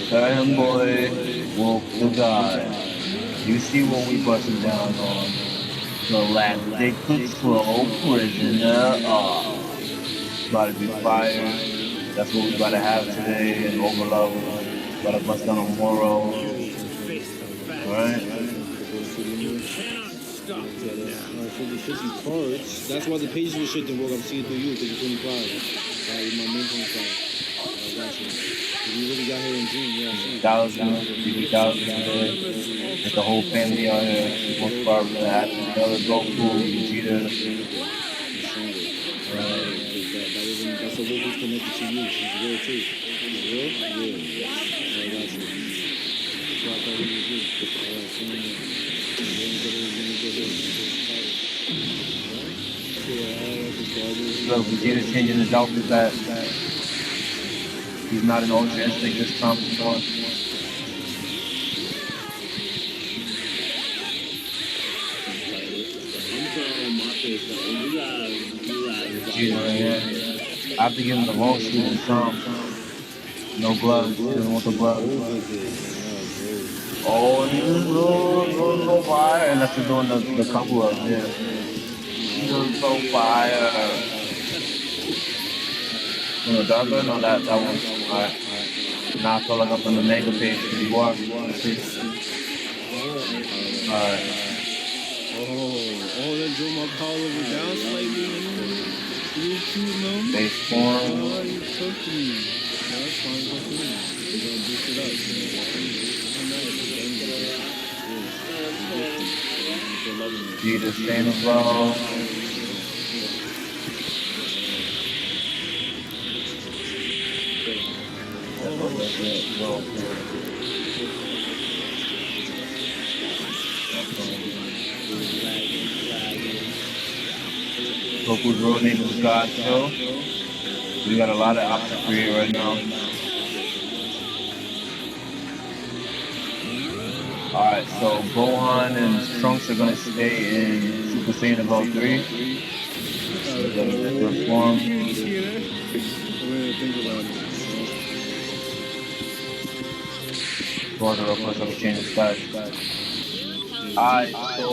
Tell him, boy, wolf the god. You see what we busting down on. Galactic Patrol Prisoner. About to be fire. That's what we about to have today in OverLevel. About to bust down on Moro. Alright? That's why the pages will shit didn't work. I'm seeing through you because you're 25. With my main 25. Got you. If you really got here in June, yeah, I see. Thousands today. With the whole family out here. Most probably happy together. Goku, Vegeta. That's a wolf who's connected to you. He's real too. He's real? Yeah. I got you. So I thought he was you. Alright, come on. Look, Vegeta changing his outfit that he's not an Ultra Instinct this time before. Vegeta right here. I have to give him the long sleeve and some. No gloves. He doesn't want the gloves. Oh, and he's so fire. And that's doing the couple of yeah. He's so fire. No, darker? No, that one. Alright. Now I feel like I'm on the manga page. You are? Alright. Oh, that drew my power level down slightly. You cute, no? Base form. Oh, you took me. That's fine, go for me. We're gonna boost it up. Vegeta staying as well. Goku's real name is God Show. We got a lot of options for you right now. Alright, so Gohan and Trunks are gonna stay in Super Saiyan Evolve 3. So they're gonna reform. Border of course I'm changing stats. Alright, so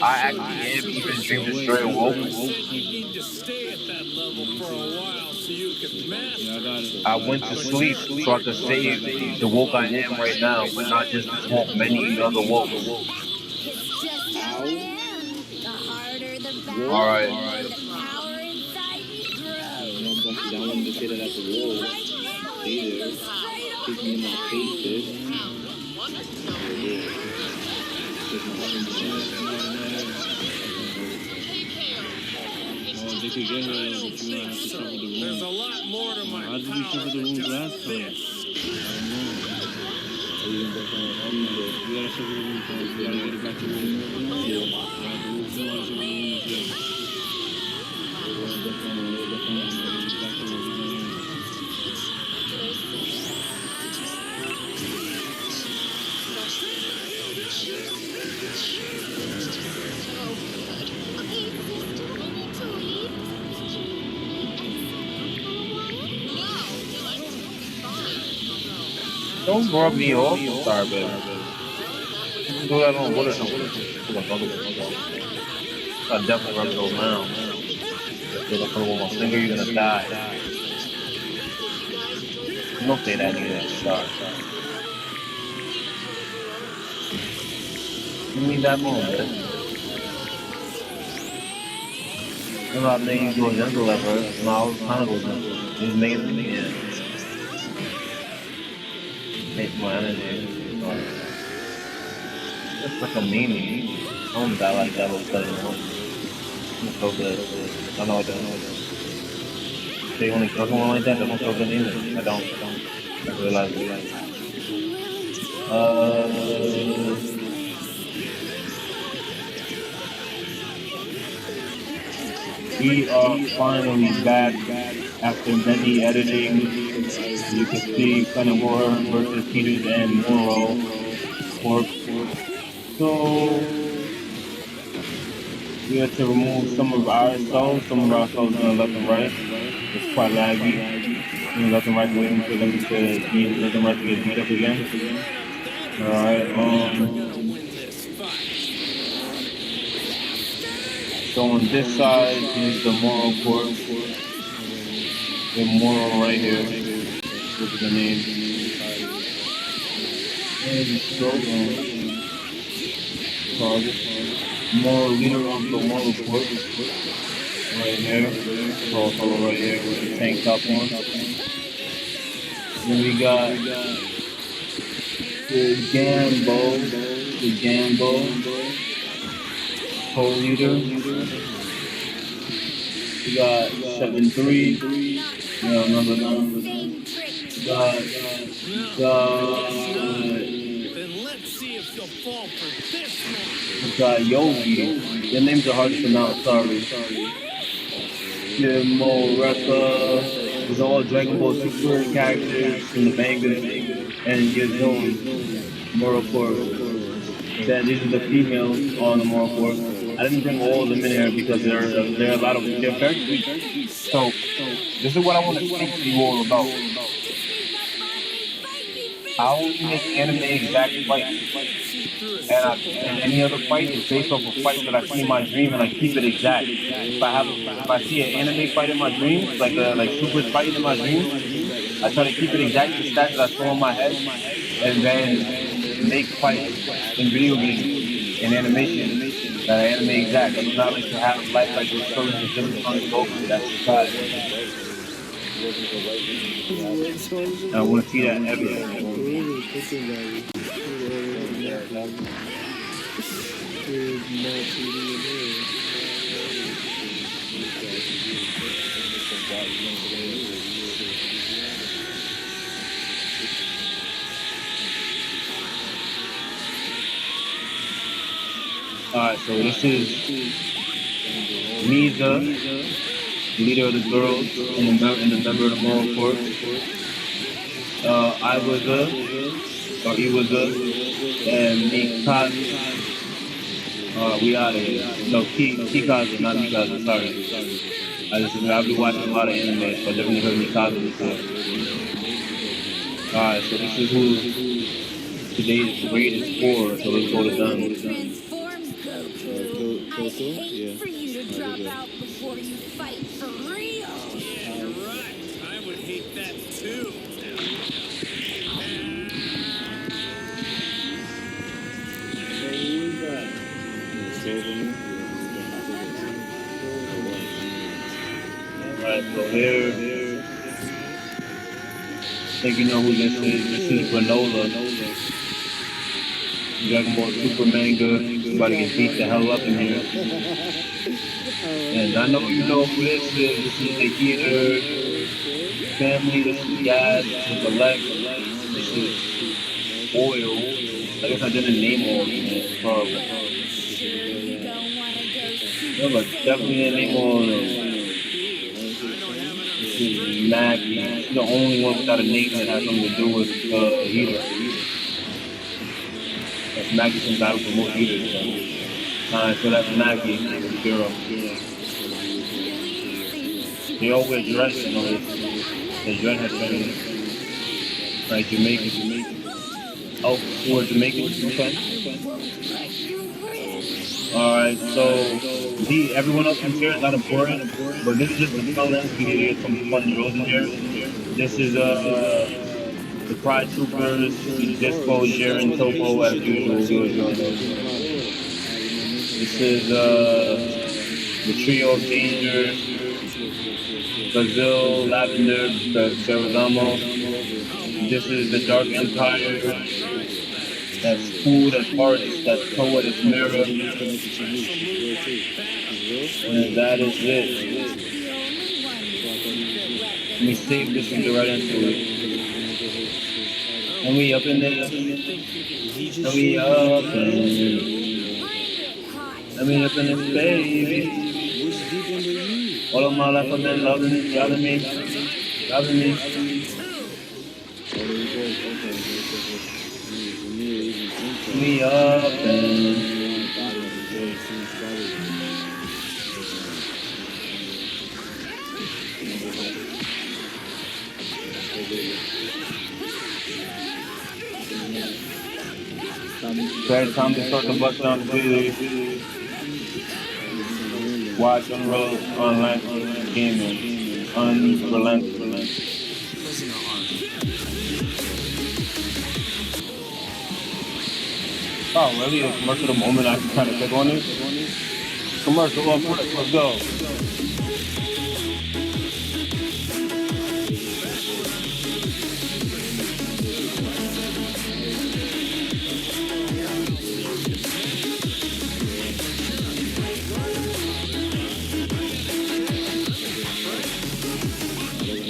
I actually am even Dream Destroyer Wolf. I went to sleep so I could save the wolf I am right now, but not just this wolf, many other wolves. Alright. They could get her, but you might have to cover the room. There's a lot more to my How did you cover the room last time? I don't know. You gotta cover the room first. You gotta get it back to the room. Yeah. The room, you wanna cover the room as Don't rub me off, sorry, baby. Do that on what is it? I definitely rub those down. If I put it with my finger, you're gonna die. Don't say that either. Sorry. Give me that moment. I'm not making you go gentle at first. No, I was kind of going just make it to the end. Take my energy. It's like a meanie. I don't die like that, but it's like, it's so good. I know I don't. They only kill someone like that, they don't feel good either. I don't. I realize it. We are finally back after many editing. You can see Carnivore versus Heeters and Moro. So we have to remove some of our cells. Some of our cells on the left and right. It's quite laggy. Nothing like waiting for them to beat, nothing like to get beat up again. Alright, so on this side is the Moro court. The Moro right here. What's the name? Moro, leader of the Moro court. Right here. Tall fellow right here with the tank top on. Then we got the Gambo, co-leader. We got 7-3. Yeah, remember that. We got Yogi. Their names are hard to pronounce, sorry. Moreka. These are all Dragon Ball Super characters from the manga and Yazone, Moro Court. Then these are the females on the Moro Court. I didn't bring all of them in here because there are a lot of they're very sweet. So this is what I want to speak to you all about. I only make anime exact fights. And any other fight is based off of fights that I see in my dream, and I keep it exact. If I see an anime fight in my dreams, like Super's fighting in my dreams, I try to keep it exact to the stats that I saw in my head, and then make fights in video games and animation that are anime exact. I do not like to have life like those stories and different songs over. That's the side. And I want to see that everywhere. Alright, so this is Misa, leader of the girls and the member of the Moro Court. Iwaza, and Mikasa. We out of here. No, Kikaza, not Mikasa, sorry. I've been watching a lot of anime, so I definitely heard Mikasa before. Alright, so this is who today's grade is for, so let's go to them. Yeah. For you to drop out before you fight for real. You're right. I would hate that too. Alright, so here, I think you know who this is. This is Granola. Dragon Ball Super manga. About to get beat the hell up in here. And I know you know who this is. This is the Heeters family. This is Gas. This is Alex. This is Oil. I guess I didn't name all of them. It's horrible. Yeah, but definitely didn't name all of them. This is Maggie. She's the only one without a name that has something to do with Heeters. That's Maggie from Battle for most Heeters. Alright, so that's Maggie, Zero. They all wear dress, you know. The dress has been like Jamaican. Oh, we're Jamaican? Okay. Alright, so everyone else in here is not important, but this is just the fill in. We get some fun drills in here. This is the Pride Troopers, Disco, Sharon, Topo, as usual. This is the Trio of Danger, Brazil, Lavender, Ferragamo. This is the Dark Empire. That's Food, that's Artist, that's Toa, that's Mirror. And that is it. Let me save this and get right into it. And we up in there. And we up in this baby. All of my life I've been loving me. We up Every time they start to bust down the daily, watch unrelenting gaming. Unrelenting. Prisoner arc. Oh, really? A commercial the moment I can kind of click on it? Commercial up quick, let's go.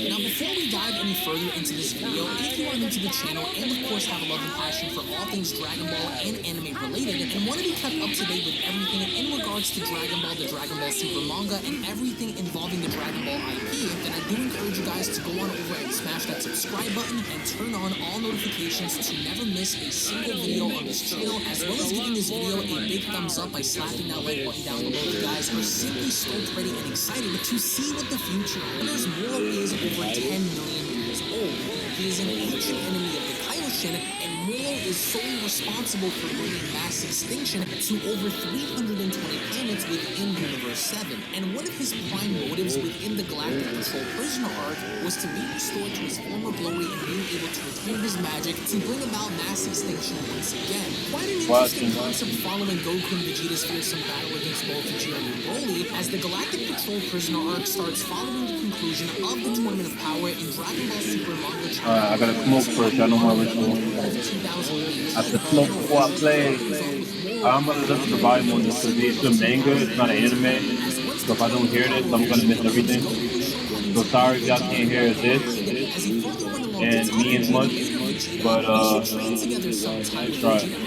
Now, before we dive any further into this video, if you are new to the channel and of course have a love and passion for all things Dragon Ball and anime related, and want to be kept up to date with everything in regards to Dragon Ball, the Dragon Ball Super manga, and everything involving the Dragon Ball IP, then I do encourage you guys to go on over and smash that subscribe button and turn on all notifications to never miss a single video on this channel, as well as giving this video a big thumbs up by slapping that like button down below. You guys are simply stoked, ready, and excited to see what the future holds. Moro is over 10 million years old. He is an ancient enemy of the Kaioshin, and Moro is solely responsible for bringing mass extinction to over 320 planets within Universe 7. And one of his prime motives within the Galactic Patrol Prisoner arc was to be restored to his former glory and being able to retain his magic to bring about mass extinction once again. Quite an interesting concept following Goku and Vegeta's fearsome battle against both Vegeta and Broly, as the Galactic Patrol Prisoner arc starts following the conclusion of the Tournament of Power in Dragon Ball Super manga. I gotta smoke first, I know my ritual. I have to smoke before I play. I'm gonna listen to volume on this because it's a manga, it's not an anime. So if I don't hear this, I'm gonna miss everything. So sorry if y'all can't hear this and me as much. But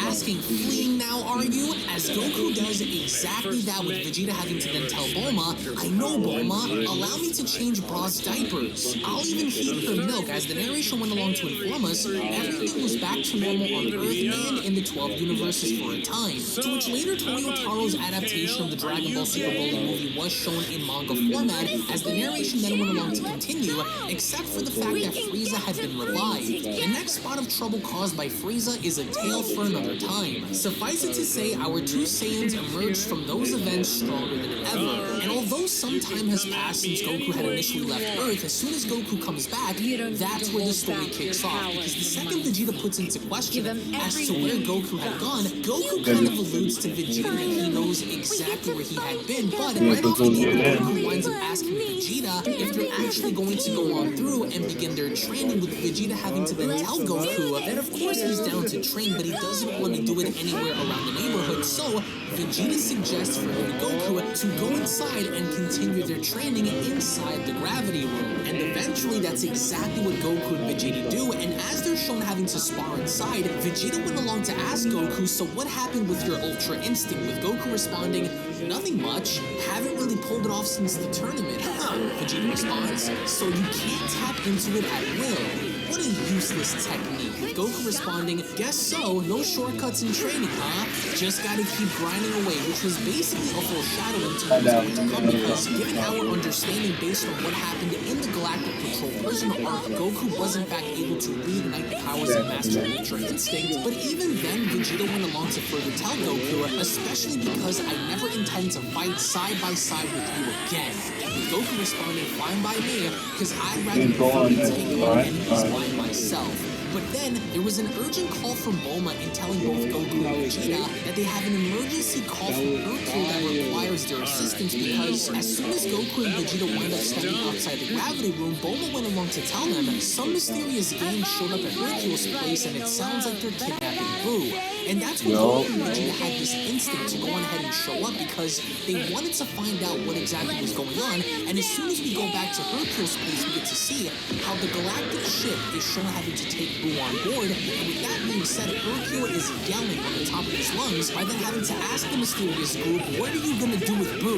asking, fleeing now, are you? As Goku does exactly that with Vegeta having to then tell Bulma, I know Bulma, allow me to change Bra's diapers. I'll even feed her milk. As the narration went along to inform us, everything was back to normal on Earth and in the 12 universes for a time. To which later Toyotaro's adaptation of the Dragon Ball Super Broly movie was shown in manga format, as the narration then went along to continue, except for the fact that Frieza had been revived. The next spot of trouble caused by Frieza is a tale for another time. Suffice it to say, our two Saiyans emerged from those events stronger than ever. And although some time has passed since Goku had initially left Earth, as soon as Goku comes back, that's where the story kicks off. Because the second Vegeta puts into question as to where Goku had gone, Goku kind of alludes to Vegeta that he knows exactly where he had been, but right off the gate, Goku winds up asking Vegeta if they're actually going to go on through and begin their training, with Vegeta having to then tell Goku that of course he's down to train, but he doesn't want to do it anywhere around the neighborhood. So Vegeta suggests for him and Goku to go inside and continue their training inside the gravity room. And eventually that's exactly what Goku and Vegeta do, and as they're shown having to spar inside, Vegeta went along to ask Goku, so what happened with your Ultra Instinct? With Goku responding, nothing much, haven't really pulled it off since the tournament. Vegeta responds, so you can't tap into it at will. What a useless technique. With Goku responding, guess so, no shortcuts in training, huh? Just gotta keep grinding away, which was basically a foreshadowing to what's going to come, because given our understanding based on what happened in the Galactic Patrol Prisoner arc, Goku was in fact able to reignite the powers of Master Ultra Instinct, but even then, Vegeta went along to further tell Goku, especially because I never intend to fight side by side with you again. With Goku responding, fine by me, because I'd rather take on enemies by myself. But then, there was an urgent call from Bulma in telling both Goku and Vegeta that they have an emergency call from Hercule that requires their assistance, because as soon as Goku and Vegeta wind up stepping outside the gravity room, Bulma went along to tell them some mysterious gang showed up at Hercule's place and it sounds like they're kidnapping Boo. And that's when Goku and Vegeta had this instinct to go on ahead and show up, because they wanted to find out what exactly was going on. And as soon as we go back to Hercule's place, we get to see how the galactic ship is shown having to take Boo on board. And with that being said, Hercule is yelling on the top of his lungs by then having to ask the mysterious group, what are you gonna do with Boo?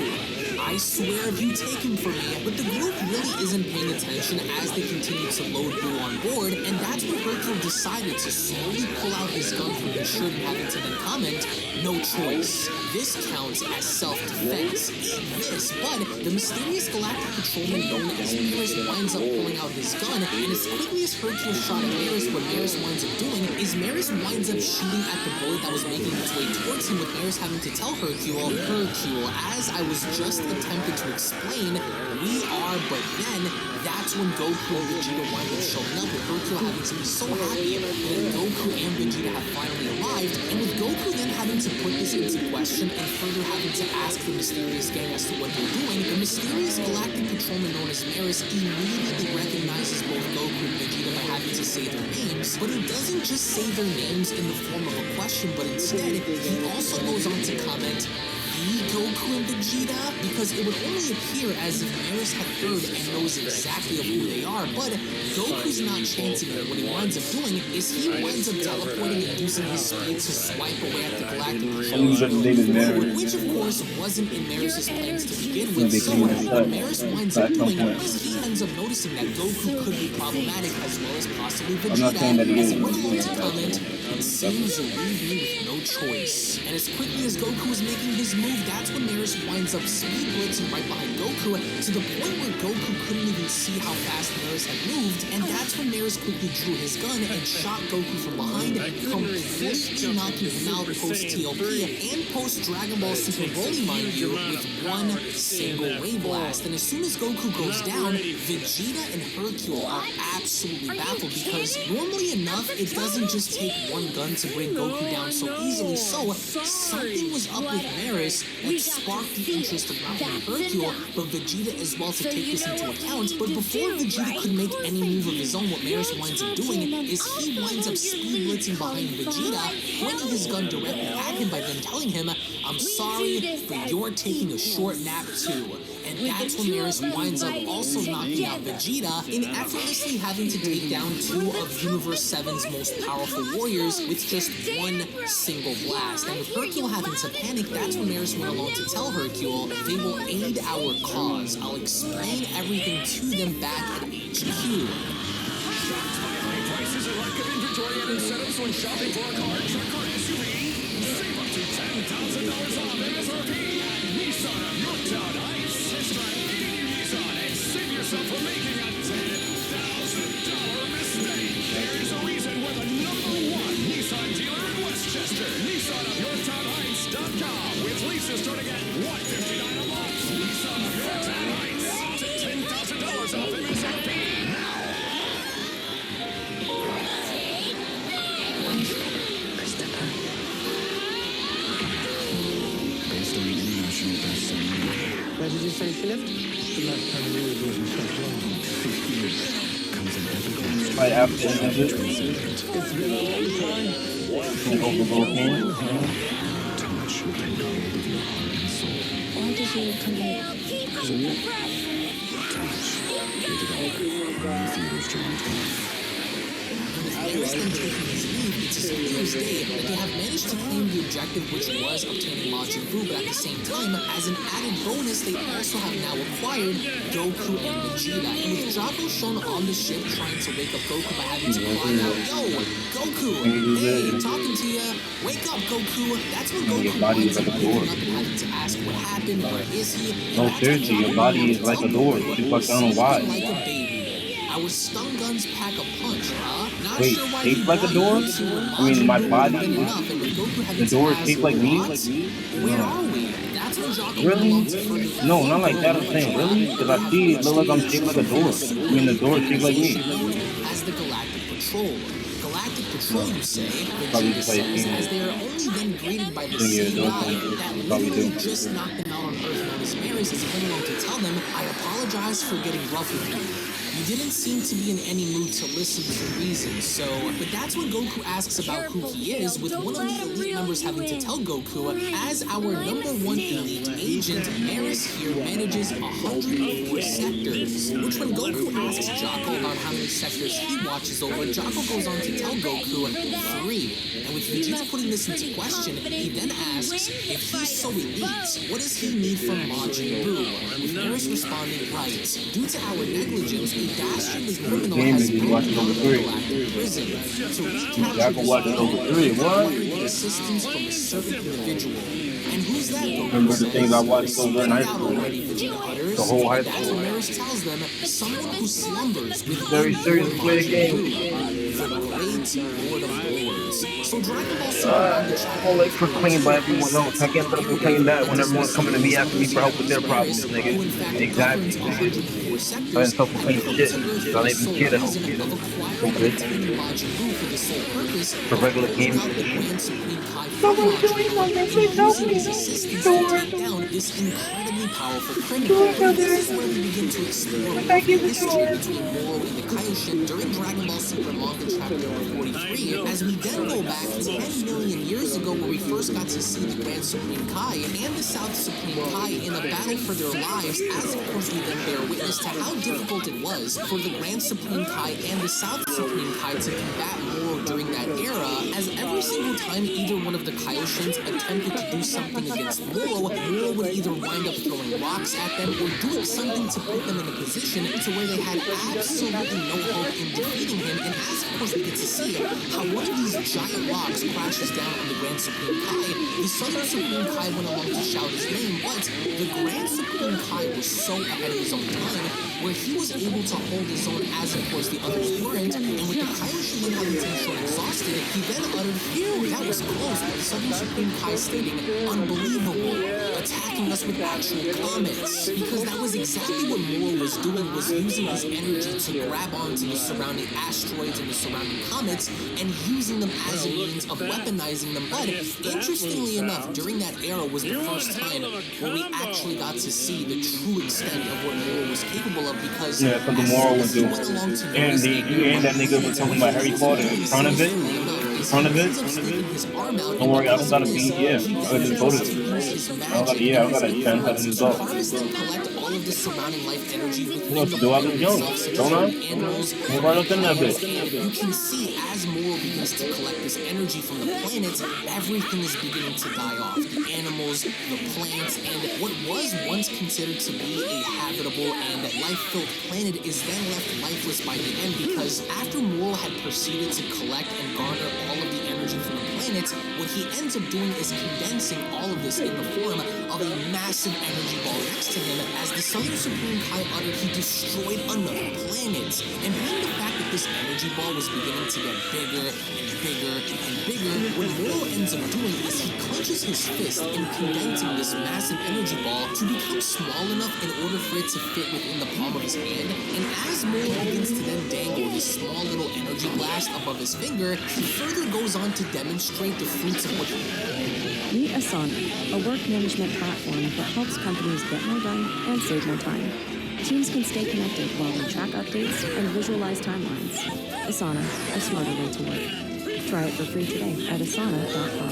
I swear if you take him from me. But the group really isn't paying attention as they continue to load Boo on board, and that's where Hercule decided to slowly pull out his gun from his shirt and having to then comment, "No choice. This counts as self-defense." This, but the mysterious galactic patrolman known as Maris winds up pulling out his gun, and as quickly as Hercule shot at Maris, what Maris winds up doing is Maris winds up shooting at the bullet that was making its way towards him, with Maris having to tell Hercule, as I was just attempting to explain, we are, but then that's when Goku and Vegeta wind up showing up, with Hercule having to be so happy that Goku and Vegeta have finally arrived, and with Goku then having to put this into question and further having to ask the mysterious gang as to what they're doing, the mysterious galactic patrolman known as Maris immediately recognizes both Goku and Vegeta by having to say their names, but he doesn't just say their names in the form of a question, but instead he also goes on to comment, Goku and Vegeta, because it would only appear as if Maris had heard and knows exactly of who they are, but Goku's not chancing it. What he winds up doing is he winds up teleporting and using his speed to swipe away at the galactic patrol, which of course wasn't in Maris' plans to begin with, so what Maris winds up doing is he ends up noticing that Goku could be problematic as well as possibly Vegeta, as he went along to comment, "It seems you leave me with no choice." And as quickly as Goku is making his move, that's when Maris winds up speed blitzing right behind Goku, to the point where Goku couldn't even see how fast Maris had moved, and that's when Maris quickly drew his gun and shot Goku from behind, completely knocking him out post-TOP and post-Dragon Ball Super Broly, mind you, with one single Ray Blast. And as soon as Goku goes down, Vegeta and Hercule are absolutely baffled, because normally enough, it doesn't just take one gun to bring Goku down so easily, so something was up with Maris that sparked the interest of not only Hercule, but Vegeta as well to take this into account. But before Vegeta could make any move of his own, what Maris winds up doing is he winds up speed blitzing behind Vegeta, pointing his gun directly at him by then telling him, "I'm sorry, but you're taking a short nap too." And that's when Maris winds up also knocking out Vegeta and effortlessly having to take down two of Universe 7's most powerful warriors with just one single blast. And with Hercule having to panic, that's when Maris went along to tell Hercule, "They will aid our cause. I'll explain everything to them back at HQ." Prices and lack of inventory and incentives when shopping for a car, truck, or SUV. Save up to $10,000 off MSRP at Nissan of Yorktown Heights. Test drive any new Nissan and save yourself from making a $10,000 mistake. There's a reason we're the #1 Nissan dealer in Westchester. NissanofYorktownHeights.com with leases starting at $159 a month. Nissan of Yorktown Heights. $10,000 off MSRP now. Based on international bestselling. Where did you say she lived? The last time we were in Scotland, 6 years. Comes an epic Right after the visit, It's been a long time. touch will take hold of your heart and soul. Why did you come here? Keep up the pressure. Touch. Rated R. In theaters July 12th. Maris then taking his leave, it's as clear as day that they have managed to claim the objective, which was obtaining Majin Buu, but at the same time, as an added bonus, they also have now acquired Goku and Vegeta. And with Jocko shown on the ship trying to wake up Goku by having to cry out, "Yo, Goku! Hey, talking to ya! Wake up, Goku!" That's when Goku winds up waking up and having to ask what happened, where is he? No, seriously, your body is like a door. You fuck, I don't know why. Like a baby. Our stun guns pack a punch, huh? Not Wait, sure why shaped he like a brought door? you to I mean, my Majin Buu body, been enough, and with Goku having the to door is ask shaped like me? what? Where are we? That's when Jocko Really? belongs to further No, not like that. I'm saying, really? Because I see it look like I'm shaped like a door. I mean, the door is shaped like me. as the Galactic Patrol. Galactic Patrol, you say? Probably Vegeta play a says, game. as they are only then greeted by the Yeah, same those guy ones that probably literally do. just knocked them out on Earth known as Maris, as he went along to tell them, "I apologize for getting rough with you. You didn't seem to be in any mood to listen to reason, so..." But that's when Goku asks about who he is, with one of the elite members having to tell Goku, "As our #1 elite agent, Maris here manages 104 sectors." Which when Goku asks Jocko about how many sectors he watches over, Jocko goes on to tell Goku 3. And with Vegeta putting this into question, he then asks, if he's so elite, what does he need from Majin Buu? With Maris responding, "Right, due to our negligence, a dastardly criminal Game has and you watch it over broken three. galactic prison. To recapture I can watch it over three. What? assistance from a certain individual. And who's that, Goku Remember the says? things I watched Spit over in it high out school. already, Vegeta utters. The whole high That's school. when Terras tells them, someone who slumbers with Very serious to play the game. the great Lord of Lords. So Dragon Ball Super on the chapter. All like proclaimed by everyone else. I can't let them proclaim that when everyone's coming to me asking me for help with their problems, nigga. Who in fact Exactly. governs 104 sectors, I didn't self-proclaim and shit. comes to Earth I for don't the even sole care to help reason you. of acquiring and obtaining Majin Buu for the sole purpose For regular of games out the edition. Grand Supreme Kai from Majin Buu and using his assistance to take down this incredibly powerful criminal. And this is where we begin to explore more of the history between Moro and the Kaioshin during Dragon Ball Super manga chapter number 43, as we then go back 10 million years ago where we first got to see the Grand Supreme Kai and the South Supreme Kai in a battle for their lives, as of course we then bear witness to how difficult it was for the Grand Supreme Kai and the South Supreme Kai to combat Moro during that era, as every single time either one of the Kaioshins attempted to do something against Moro, Moro would either wind up throwing rocks at them or doing something to put them in a position to where they had absolutely no hope in defeating him. And as of course we get to see how one of these giant rocks crashes down on the Grand Supreme Kai, the Southern Supreme Kai went along to shout his name, but the Grand Supreme Kai was so ahead of his own time where he was able to hold his own as of course the others weren't, and with the Kaioshin then having to show exhausted, he then uttered, "Phew, that was close," with the Southern Supreme Kai stating, "Unbelievable," attacking us with actual comets, because that was exactly what Moro was doing, was using his energy to grab onto the surrounding asteroids and the surrounding comets and using them as a means of weaponizing them. But interestingly enough, during that era was the first time where we actually got to see the true extent of what Moro was capable of, because Yeah, that's what the Moro would do. And that nigga was talking about Harry Potter in front of it. In front of it. Don't worry, I don't gotta be. Yeah, I just voted. I don't gotta attend. I just go. All of the surrounding life energy You know what to do? I was young, don't I? Move right up in that bitch. You can see as Moro begins to collect this energy from the planets, everything is beginning to die off. The animals, the plants, and what was once considered to be a habitable and life-filled planet is then left lifeless by the end, because after Moro had proceeded to collect and garner all of the energy from the planets, what he ends up doing is condensing all of this in the form of a massive energy ball next to him. As the Southern Supreme Kai uttered, he destroyed another planet. And being the fact that this energy ball was beginning to get bigger and bigger and bigger, what Moro ends up doing is he clenches his fist and condensing this massive energy ball to become small enough in order for it to fit within the palm of his hand. And as Moro begins to then dangle this small little energy blast above his finger, he further goes on to demonstrate the fruits of what Meet Asana, a work management platform that helps companies get more done and save more time. Teams can stay connected while they track updates and visualize timelines. Asana, a smarter way to work. Try it for free today at asana.com.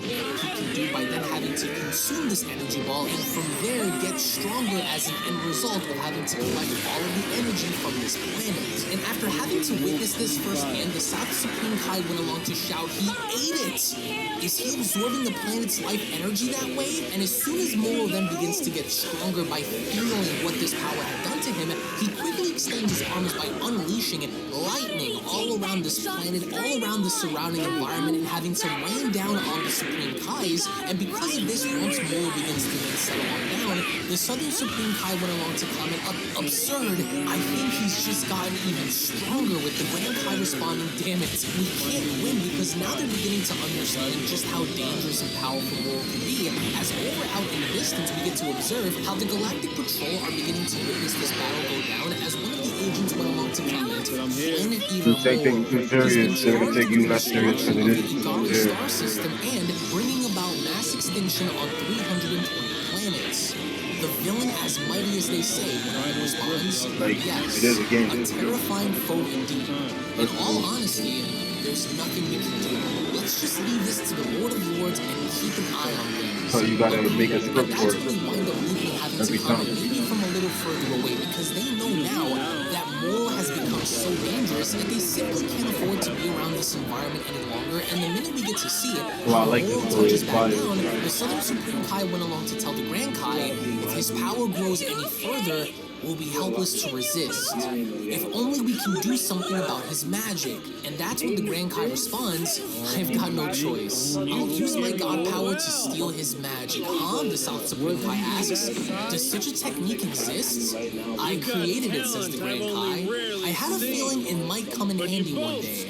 he can do by then having to consume this energy ball and from there get stronger as an end result of having to collect all of the energy from this planet. And after having to witness this firsthand, the South Supreme Kai went along to shout, "He ate it!" Is he absorbing the planet's life energy that way? And as soon as Moro then begins to get stronger by feeling what this power had done to him, he quickly extends his arms by unleashing lightning all around this planet, all around the surrounding environment, and having to rain down on the Supreme Kais. And because of this, once Moro begins to then settle on down, the Southern Supreme Kai went along to comment, "Absurd, I think he's just gotten even stronger," with the Grand Kai responding, "Damn it, we can't win," because now they're beginning to understand just how dangerous and powerful Moro can be. As over out in the distance, we get to observe how the Galactic Patrol are beginning to witness this battle go down, as one of the agents went along to comment, "Planet Eater Moro Take you too serious, they're gonna take you less serious than it is. the Yeah. star system and bringing about mass extinction on 320 planets. The villain, as mighty as they say, when he responds, Like, yes, it is a game. a terrifying foe indeed. In all honesty, there's nothing we can do. Let's just leave this to the Lord of Lords and keep an eye on things. So you gotta make a script That's for when we wind up leaving having every to comment, time. maybe from a little further away, because they know now that Moro has become so dangerous that they simply can't afford to be around this environment any longer. And the minute we get to see it, Well, I like Moro this story. touches It's back fire. down, the Southern Supreme Kai went along to tell the Grand Kai, if his power grows any further, will be helpless to resist. If only we can do something about his magic. And that's when the Grand Kai responds, I've got no choice. I'll use my god power to steal his magic. Huh? The South Supreme Kai asks. Does such a technique exist? I created it, says the Grand Kai. I had a feeling it might come in handy one day.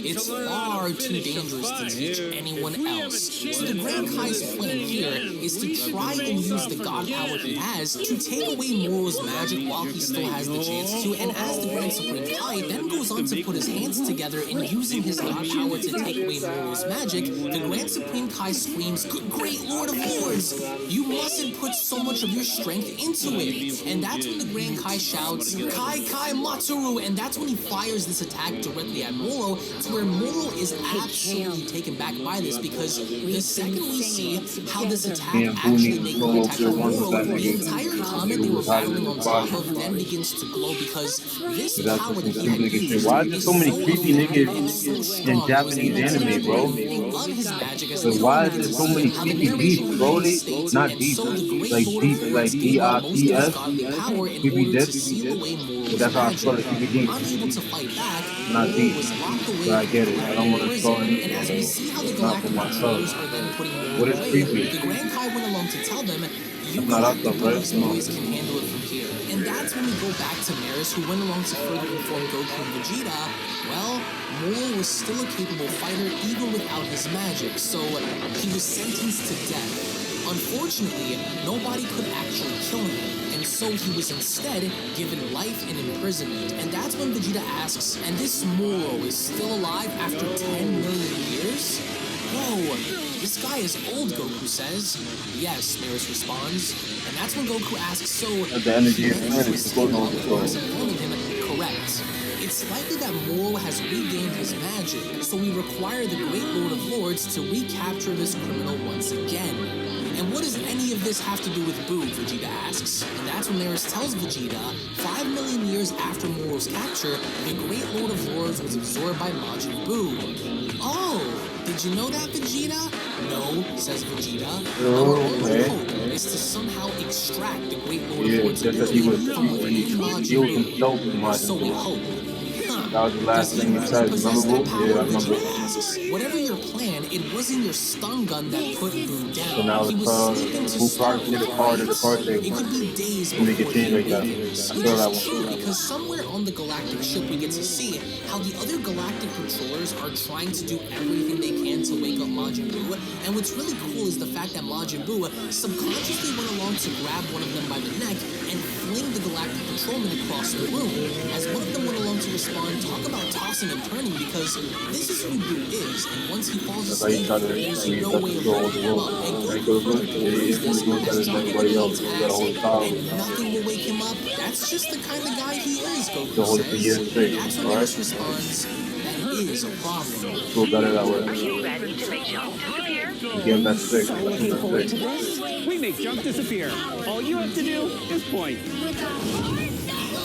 It's far too dangerous to teach anyone else. So the Grand Kai's plan here is to try and use the god power he has to take away Moro's magic while he still has the chance to, and as the Grand Supreme Kai then goes on to put his hands together in using his god power to take away Moro's magic, the Grand Supreme Kai screams, Good great Lord of Lords! You mustn't put so much of your strength into it! And that's when the Grand Kai shouts, Kai Kai Matsuru! And that's when he fires this attack directly at Moro, to where Moro is absolutely taken back by this, because the second we see how this attack actually makes contact with Moro, the entire comet they were battling on top of then begins to glow, because this power that he had used why is there so many creepy niggas in Japanese anime, bro? But why is there so many creepy beasts, bro? Not deep, like deep, like D-I-P-S, creepy death. But that's how I spell it, creepy deep. Not deep. But I get it. I don't want to spell anything. Not for myself. What is creepy? The Grand Kai went along to tell them, you not can handle it from here. And that's when we go back to Maris, who went along to further inform Goku and Vegeta. Well, Moro was still a capable fighter even without his magic, so he was sentenced to death. Unfortunately, nobody could actually kill him, and so he was instead given life in imprisonment. And that's when Vegeta asks, and this Moro is still alive after 10 million years? Whoa, this guy is old, Goku says. Yes, Maris responds. And that's when Goku asks, so the energy of correct. It's likely that Moro has regained his magic, so we require the Great Lord of Lords to recapture this criminal once again. And what does any of this have to do with Boo, Vegeta asks. And that's when Maris tells Vegeta, 5 million years after Moro's capture, the Great Lord of Lords was absorbed by Majin Buu. Oh, did you know that, Vegeta? No, says Vegeta. Our only hope is to somehow extract the Great Lord of Lords ability from within Majin Buu. So we hope. That was the last thing he said. Remember? Yeah, I remember. Whatever your plan, it wasn't your stun gun that put Boo down. So now he was sleeping to start the card of the card table. It could be days before he like that. Which is true, because somewhere on the galactic ship we get to see how the other galactic patrollers are trying to do everything they can to wake up Majin Buu. And what's really cool is the fact that Majin Buu subconsciously went along to grab one of them by the neck and fling the galactic patrolman across the room. As one of them went along to respond, talk about tossing and turning, because this is who Buu is, and once he falls asleep, there's no way of waking him up. And Goku further confirms this as Johnny Williams asks, and nothing will wake him up. That's just the kind of guy he is, Goku says. That's when Maris responds, that is a problem. Feel better that way. Are you ready to make junk disappear? Again, that's sick. Looking forward to this. We make junk disappear. All you have to do is point.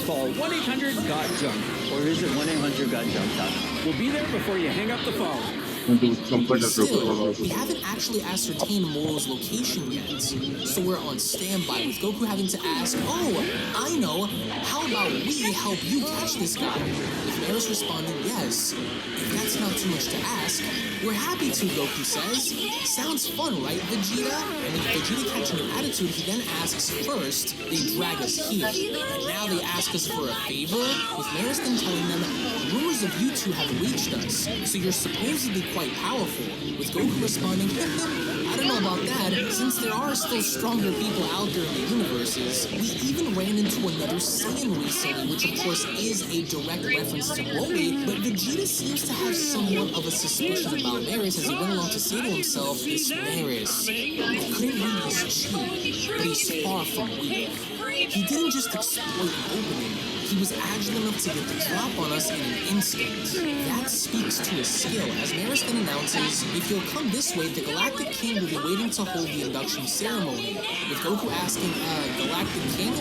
Call 1-800-GOT-JUNK or visit 1-800-GOT-JUNK.com. We'll be there before you hang up the phone. Still, we haven't actually ascertained Moro's location yet, so we're on standby with Goku having to ask, oh, I know, how about we help you catch this guy? With Maris responding, yes. If that's not too much to ask, we're happy to, Goku says. Sounds fun, right, Vegeta? And with Vegeta catching an attitude, he then asks, first, they drag us here, and now they ask us for a favor? With Maris then telling them, rumors of you two have reached us, so you're supposedly quite powerful. With Goku responding, I don't know about that, since there are still stronger people out there in the universes. We even ran into another Saiyan recently, which of course is a direct reference to Broly, but Vegeta seems to have somewhat of a suspicion about Maris as he went along to say to himself, this Maris, I couldn't read his cheek, but he's far from weak. He didn't just exploit an opening, he was agile enough to get the drop on us in an instant. That speaks to his skill, as Maris then announces, if you'll come this way, the Galactic King will be waiting to hold the induction ceremony. With Goku asking, Galactic King?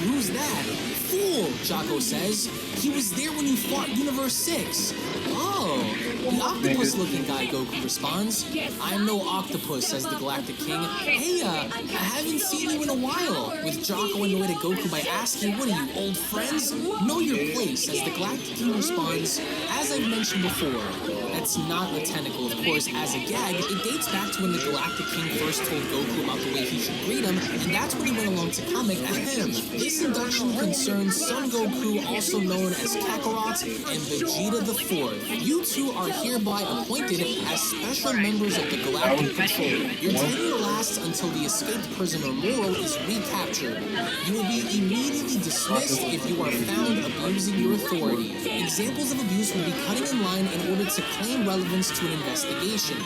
Who's that? Fool, Jaco says. He was there when you fought Universe 6. Oh, The octopus-looking guy, Goku responds. I'm no octopus, says the Galactic King. Hey, I haven't seen you in a while. With Jocko annoyed at Goku by asking, what are you, old friends? Know your place, as the Galactic King responds, as I've mentioned before. That's not botanical, of course, as a gag. It dates back to when the Galactic King first told Goku about the way he should greet him, and that's when he went along to comic ahem. This induction concerns Son Goku, also known as Kakarot, and Vegeta the Fourth. You two are hereby appointed as special members of the Galactic Patrol. Your tenure lasts until the escaped prisoner Moro is recaptured. You will be immediately dismissed if you are found abusing your authority. Examples of abuse will be cutting in line in order to claim relevance to an investigation,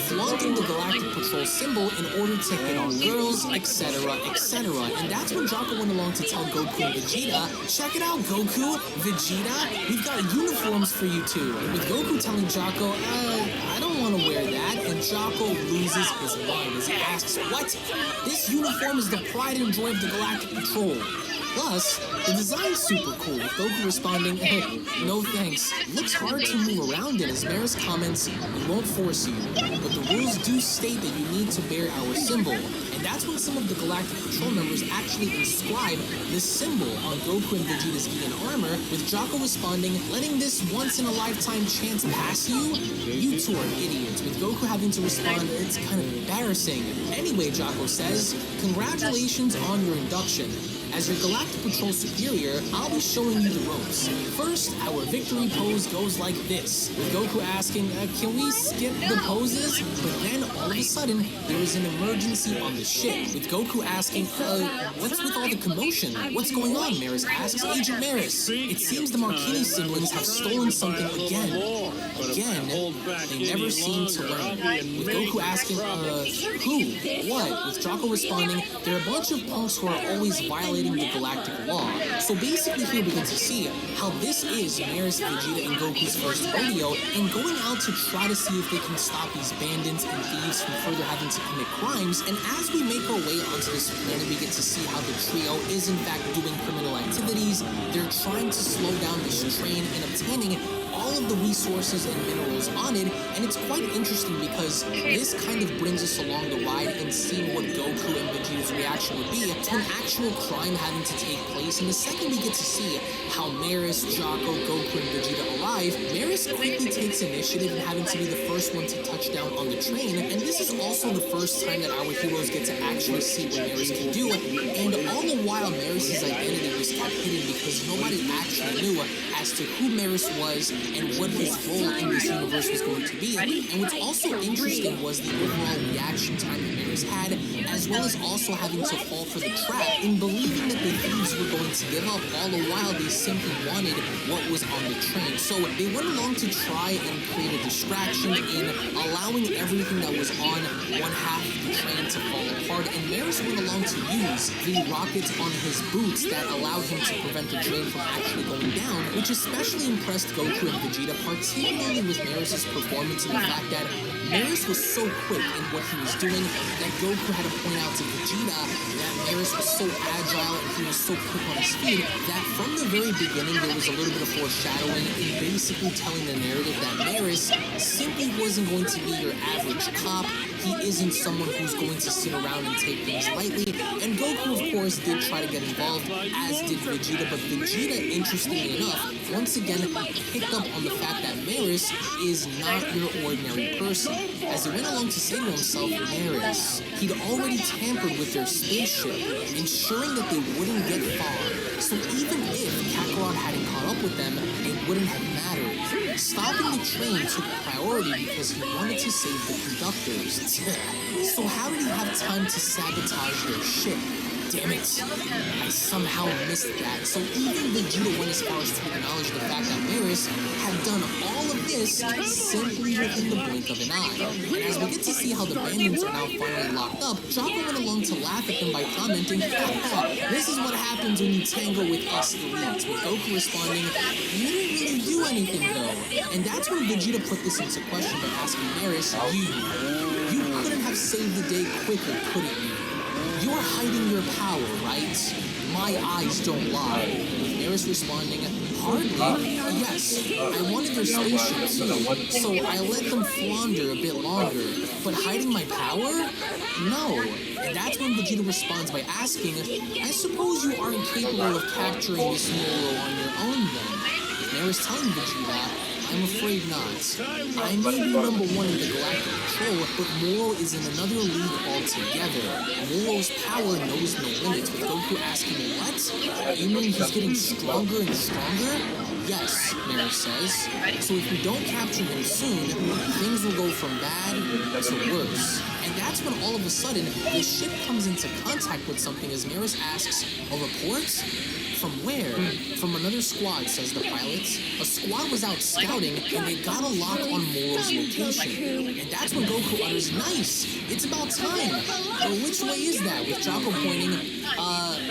flaunting the Galactic Patrol symbol in order to hit on girls, etc., etc. And that's when Jocko went along to tell Goku and Vegeta, check it out, Goku, Vegeta, we've got uniforms for you two. With Goku telling Jocko, I don't want to wear that, and Jocko loses his mind as he asks, what? This uniform is the pride and joy of the Galactic Patrol. Plus, the design's super cool, with Goku responding, no thanks. Looks hard to move around in, as Maris comments, we won't force you, but the rules do state that you need to bear our symbol. And that's when some of the Galactic Patrol members actually inscribe this symbol on Goku and Vegeta's gi and armor, with Jocko responding, letting this once-in-a-lifetime chance pass you? You two are idiots, with Goku having to respond, it's kind of embarrassing. Anyway, Jocko says, congratulations on your induction. As your Galactic Patrol superior, I'll be showing you the ropes. First, our victory pose goes like this, with Goku asking, can we skip the poses? But then, all of a sudden, there is an emergency on the ship, with Goku asking, what's with all the commotion? What's going on, Maris asks. Agent Maris, it seems the Marquini siblings have stolen something again. Again, they never seem to learn. With Goku asking, who? What? With Jocko responding, there are a bunch of punks who are always violating the galactic law. So basically here we get to see how this is Maris, Vegeta, and Goku's first rodeo, and going out to try to see if they can stop these bandits and thieves from further having to commit crimes. And as we make our way onto this planet, we get to see how the trio is in fact doing criminal activities. They're trying to slow down this train and obtaining all of the resources and minerals on it, and it's quite interesting because this kind of brings us along the ride and seeing what Goku and Vegeta's reaction would be to an actual crime having to take place. And the second we get to see how Maris, Jocko, Goku, and Vegeta arrive, Maris quickly takes initiative in having to be the first one to touch down on the train, and this is also the first time that our heroes get to actually see what Maris can do, and all the while Maris' identity was kept hidden because nobody actually knew as to who Maris was and what his role in this universe was going to be. And what's also interesting was the overall reaction time that Maris had, as well as also having to fall for the trap in believing that the thieves were going to give up, all the while they simply wanted what was on the train. So they went along to try and create a distraction in allowing everything that was on one half of the train to fall apart, and Maris went along to use the rockets on his boots that allowed him to prevent the train from actually going down, which especially impressed Goku and Vegeta, particularly with Maris' performance and the fact that Maris was so quick in what he was doing that Goku had to point out to Vegeta that Maris was so agile and he was so quick on his feet that from the very beginning there was a little bit of foreshadowing in basically telling the narrative that Maris simply wasn't going to be your average cop. He isn't someone who's going to sit around and take things lightly. And Goku, of course, did try to get involved, as did Vegeta, but Vegeta, interestingly enough, once again picked up on the fact that Maris is not your ordinary person. As he went along to say to himself, Maris, he'd already tampered with their spaceship, ensuring that they wouldn't get far. So even if Kakarot hadn't caught up with them, it wouldn't have mattered. Stopping the train took priority because he wanted to save the conductors. So how did he have time to sabotage their ship? Damn it, I somehow missed that. So even Vegeta went as far as to acknowledge the fact that Maris had done all of this simply within the blink of an eye. And as we get to see how the bandits are now finally locked up, Jocko went along to laugh at them by commenting, this is what happens when you tangle with us elites, with Goku responding, you didn't really do anything though. And that's when Vegeta put this into question by asking Maris, you couldn't have saved the day quicker, couldn't you? You're hiding your power, right? My eyes don't lie. With Maris responding, Hardly. Yes, I wanted their spaceship too, so I let them flounder a bit longer. But hiding my power? No. And that's when Vegeta responds by asking, I suppose you aren't capable of capturing this Moro on your own then. Terra's telling Vegeta, I'm afraid not. I may be number one in the galactic control, but Moro is in another league altogether. Moro's power knows no limits, with Goku asking, what? You mean he's getting stronger and stronger? Yes, Mero says. So if we don't capture him soon, things will go from bad to worse. And that's when all of a sudden, the ship comes into contact with something as Maris asks, a report? From where? From another squad, says the pilot. A squad was out scouting, and they got a lock on Moro's location. And that's when Goku utters, nice! It's about time! But which way is that? With Jocko pointing,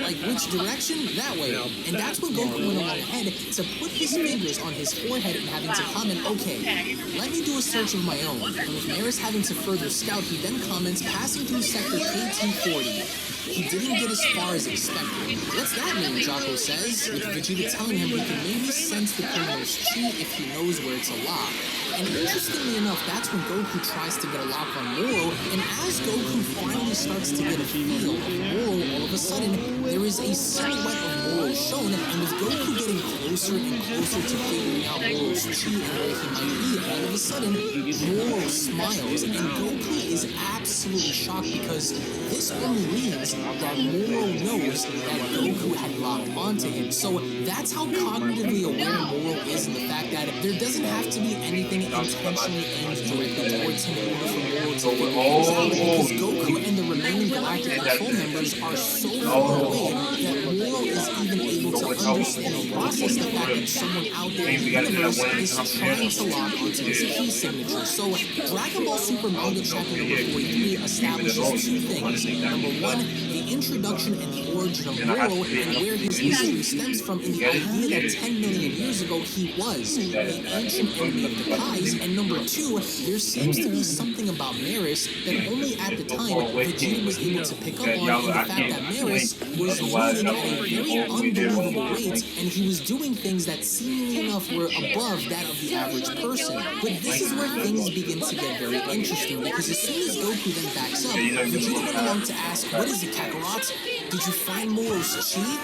like which direction? That way. And that's when Goku went along ahead to put his fingers on his forehead and having to comment, okay, let me do a search of my own. And with Maris having to further scout, he then comments, passing through sector KT-40. He didn't get as far as expected. What's that mean, Jocko says, with Vegeta telling him he can maybe sense the criminal's chi if he knows where it's a lock. And interestingly enough, that's when Goku tries to get a lock on Moro, and as Goku finally starts to get a feel of Moro, all of a sudden, there is a silhouette of Moro shown, and with Goku getting closer and closer to figuring out Moro's chi and where he might be, all of a sudden, Moro smiles, and Goku is absolutely shocked because this only means that Moro knows that Goku had locked onto him. So that's how cognitively aware Moro is in the fact that there doesn't have to be anything intentionally aimed directly towards him in order for Moro to figure things out, because Goku and the remaining Galactic Control members are so far away that Moro is even able to understand and process the fact that someone out there in the universe is trying to lock onto his key signature. So Dragon Ball Super Manga Chapter number 43 establishes two things. Number one, the introduction and the origin of Moro and where his history stems from in the idea that 10 million years ago he was the ancient enemy of the Kais, and number two, there seems to be something about Maris that only at the time Vegeta was able to pick up on, in the fact that Maris was moving at a very unbelievable rate, and he was doing things that seemingly enough were above that of the average person. But this is where things begin to get very interesting, because as soon as Goku then backs up, Vegeta went along to ask, what is it, Kakarot? Did you find Moro's chi?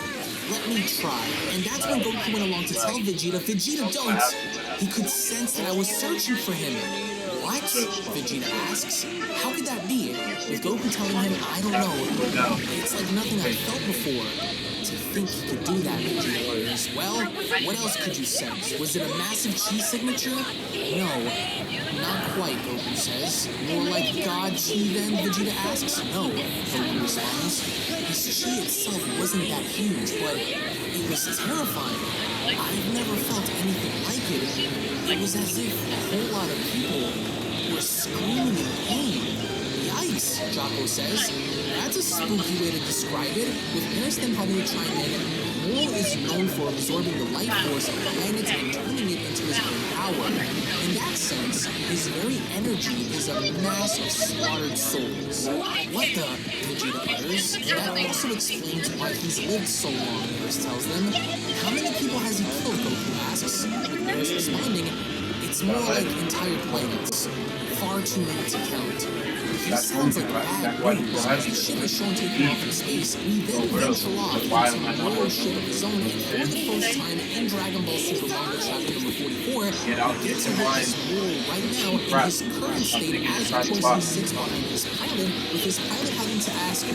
Let me try. And that's when Goku went along to tell Vegeta, Vegeta, don't! He could sense that I was searching for him. What? Vegeta asks. How could that be? With Goku telling him, I don't know. It's like nothing I've felt before. To think he could do that, Vegeta argues. Well, what else could you sense? Was it a massive chi signature? No, not quite, Goku says. More like God chi then, Vegeta asks. No, Goku responds. His chi itself wasn't that huge, but it was terrifying. I've never felt anything like it. It was as if a whole lot of people were screaming in pain. Yikes, Jocko says. That's a spooky way to describe it, with Terras then having to chime in. Moro is known for absorbing the life force of planets and turning it into his own power. In that sense, his very energy is a mass of slaughtered souls. What the? Vegeta utters. And that also explains why he's lived so long, Terras tells them. How many people has he killed, Goku asks, with Terras responding, it's more like entire planets. Far too many to count. He sounds like bad news. As the ship is shown taking off in space, we then venture off into a Moro ship of his own, and for the first time in Dragon Ball Super Manga Chapter number 44, we get to witness Moro right now in his current state as of course he sits behind his pilot, with his pilot having to ask him,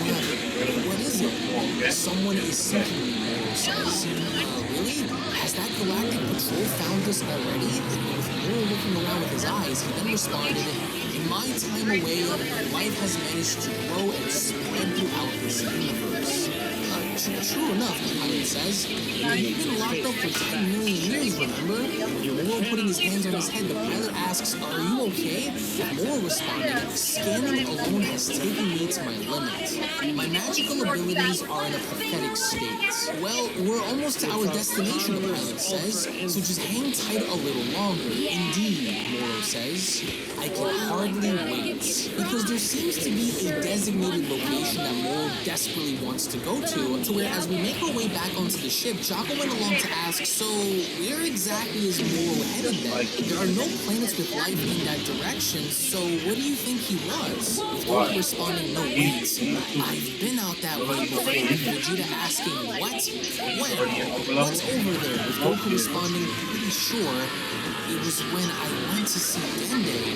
what is it? Someone is seeking me, Moro says. Really? Has that galactic patrol found us already? And with Moro looking around with his eyes, he then responded, in my time away, life has managed to grow and spread throughout this universe. True enough, the pilot says. You've been locked up for 10 million years, remember? Moro putting his hands on his head, the pilot asks, are you okay? Moro responded, scanning alone has taken me to my limit. My magical abilities are in a pathetic state. Well, we're almost to our destination, the pilot says, so just hang tight a little longer. Indeed, Moro says, I can hardly wait. Because there seems to be a designated location that Moro desperately wants to go to where as we make our way back onto the ship, Jocko went along to ask, so where exactly is Moro headed then? There are no planets with life in that direction, so what do you think he was? With Goku responding, no wait, I've been out that way before. Vegeta asking, what? When? What's over there? With Goku responding, pretty sure it was when I went to see Dende.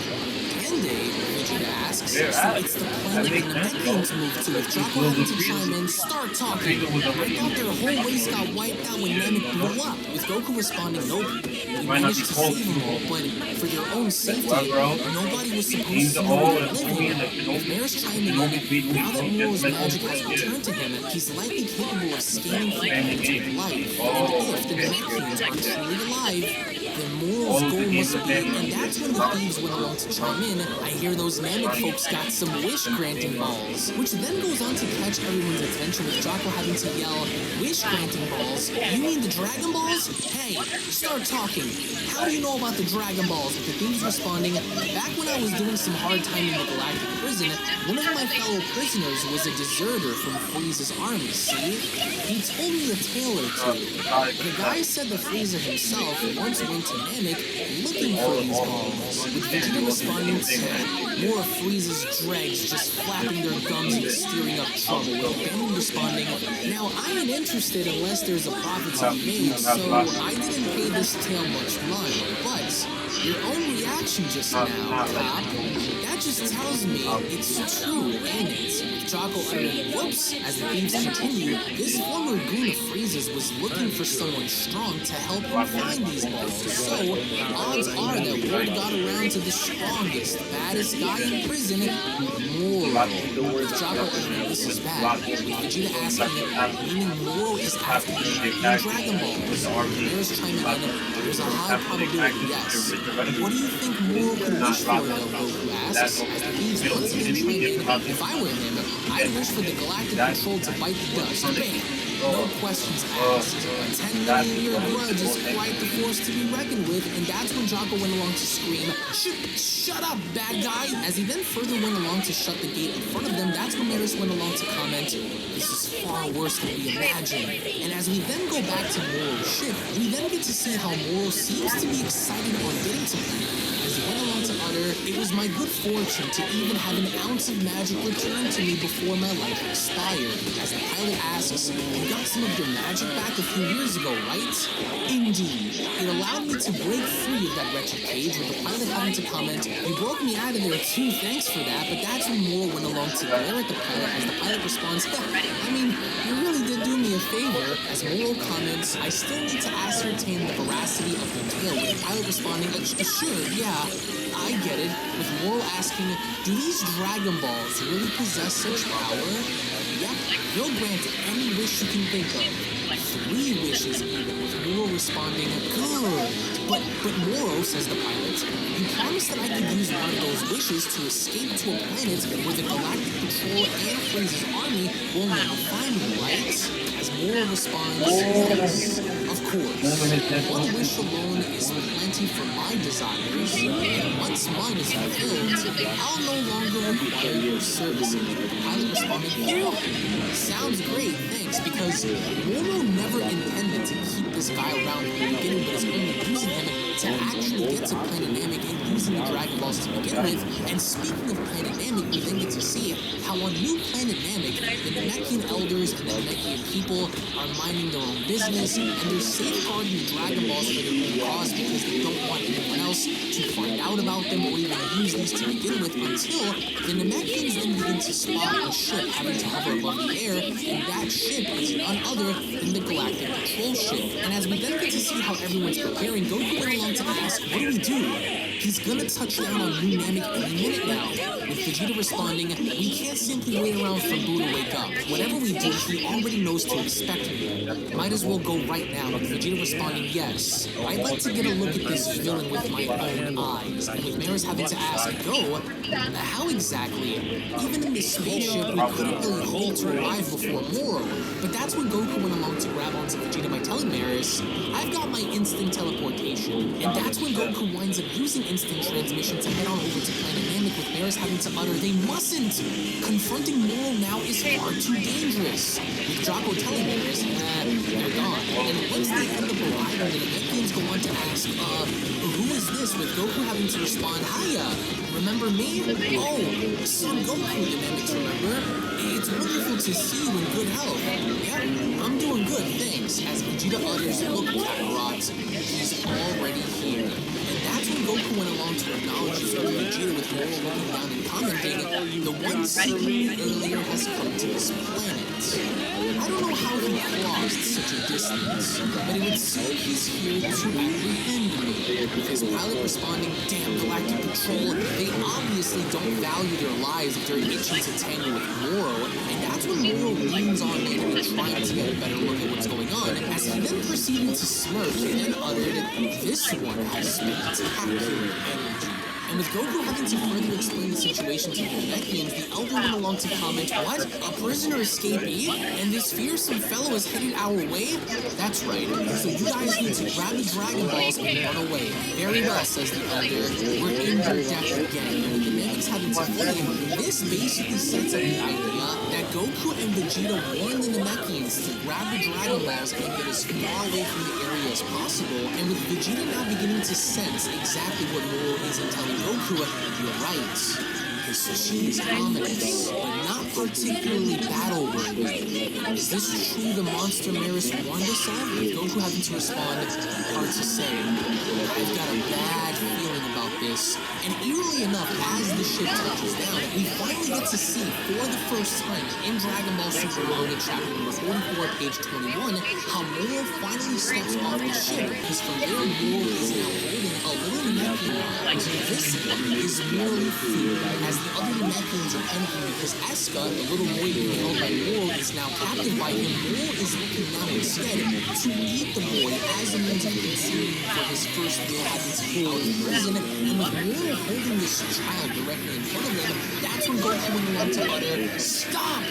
Dende? Vegeta asks. So it's the planet the Namekians moved to. With Jocko having to chime in, start talking. I thought their whole race got wiped out when Namek blew up. With Goku responding, nope. We managed to save them all, but for their own safety, nobody was supposed to know they were living. With Maris chiming in, now that Moro's magic has returned to him, he's likely capable of scanning through planetary life. And if the Namekians are truly alive, then Moro's goal must be, and that's when the thieves went along to chime in. I hear those Namek folks got some wish-granting balls, which then goes on to catch everyone's attention with Jocko having to yell, wish-granting balls? You mean the Dragon Balls? Hey, start talking. How do you know about the Dragon Balls? With the thieves responding, back when I was doing some hard time in the Galactic Prison, one of my fellow prisoners was a deserter from Frieza's army, see? He told me a tale or two. The guy said that Frieza himself once went to Namek looking for these balls. With Vegeta responding to more of Frieza's dregs just flapping their gums and stirring up trouble. With Benny responding, now I ain't interested unless there's a profit to be made, so I didn't pay this tale much mind. But your own reaction just now, Cop, that just tells me it's true, ain't it? Jocko uttering whoops as the thieves continue, this former goon of Frieza's was looking for someone strong to help him find these balls. So, odds are that word got around to the strongest, baddest guy in prison, Moro. With Jocko uttering this is bad, with Vegeta asking, meaning Moro is after the Dragon Balls. There's chiming in, there's a high probability yes. What do you think Moro could wish for, though, Goku asks, as the thieves once again chime in, if I were him, I'd wish for the Galactic Control to bite the dust. Bam! No questions asked. A 10 million year grudge is quite the force to be reckoned with, and that's when Jocko went along to scream, shut up, bad guy! As he then further went along to shut the gate in front of them, that's when Maris went along to comment, this is far worse than we imagined. And as we then go back to Moro's ship, we then get to see how Moro seems to be excited on getting to planet. As he went along to utter, it was my good fortune to even have an ounce of magic returned to me before my life expired. As the pilot asks, you got some of your magic back a few years ago, right? Indeed. It allowed me to break free of that wretched cage, with the pilot having to comment, you broke me out of there too, thanks for that, but that's when Moro went along to glare at the pilot as the pilot responds, I mean, you really did do me a favor. As Moro comments, I still need to ascertain the veracity of the tale, with the pilot responding, sure, yeah, I get it, with Moro asking, do these Dragon Balls really possess such power? Yep, you'll grant any wish you can think of. 3 wishes even, with Moro responding, good. But Moro, says the pilot, you promised that I could use one of those wishes to escape to a planet where the Galactic Patrol and Frieza's army will now find me, right? As Moro responds, yes, of course. One wish alone is plenty for my desires, and once mine is fulfilled, I'll no longer require your services. The pilot responded, sounds great, thanks, because Moro never intended to keep this guy around from the beginning, but is only using him to actually get to Planet Namek and using the Dragon Balls to begin with. And speaking of Planet Namek, we then get to see how on New Planet Namek, the Namekian elders and the Namekian people are minding their own business, and they're safeguarding the Dragon Balls for their own cause because they don't want anyone else to find out about them or even use these to begin with, until the Namekians then begin to spot a ship having to hover above the air, and that ship is none other than the Galactic Patrol ship. And as we then get to see how everyone's preparing, Goku went along to ask, what do we do? He's gonna touch down on New Namek any minute now. With Vegeta responding, we can't simply wait around for Boo to wake up. Whatever we do, he already knows to expect me. Might as well go right now. With Vegeta responding, yes. I'd like to get a look at this villain with my own eyes. And with Maris having to ask, go? How exactly? Even in this spaceship, we couldn't really hope to arrive before Moro. But that's when Goku went along to grab onto Vegeta by telling Maris, I've got my instant teleportation. And that's when Goku winds up using instant transmission to head on over to Planet Namek, with Terras having to utter, "They mustn't! Confronting Moro now is far too dangerous." With Draco telling Terras, they're gone. And once they end up arriving, the Namekians go on to ask, who is this? With Goku having to respond, "Hiya! Remember me? Oh, Son Goku," the Nameks remember. "It's wonderful to see you in good health." "Yep, I'm doing good, thanks." As Vegeta utters, "Look, Kakarot, he's already here." And that's when Goku went along to acknowledge Vegeta, with Moro looking down and commenting, "The one seen earlier has come to this planet." I don't know how he crossed such a distance, but it would seem he's here to apprehend me. With his pilot responding, "Damn Galactic Patrol, they obviously don't value their lives if they're itching to tangle with Moro." And that's when Moro leans on in and trying to get a better look at what's going on, as he then proceeded to smirk and then uttered, "This one has spectacular energy." And with Goku having to further explain the situation to the Namekians, the Elder went along to comment, "What? A prisoner escapee? And this fearsome fellow is headed our way?" "That's right. So you guys need to grab the Dragon Balls and run away." "Very well," says the Elder. "We're in your deck again." And with the Namekians having to flee, this basically sets up the idea that Goku and Vegeta warned the Namekians to grab the Dragon Balls and get as far away from the area as possible. And with Vegeta now beginning to sense exactly what Moro is telling Goku, "You're right. His chi is ominous, but not particularly battle-worthy. Is this truly the monster Maris warned us of?" With Goku having to respond, "Hard to say. I've got a bad feeling about this." And eerily enough, as the ship touches down, we finally get to see, for the first time in Dragon Ball Super Manga chapter number 44, page 21, how Moro finally steps off the ship, because from there, Moro is now holding a little Namekian. This one is merely food, as the other Namekians are panicking because Asuka, the little boy being held by Moro, is now captured by him. Moro is looking now instead to eat the boy as a means of concealing for his first meal having to come out of prison. And with Moro holding this child directly in front of him, that's when Goku went along to utter, "Stop!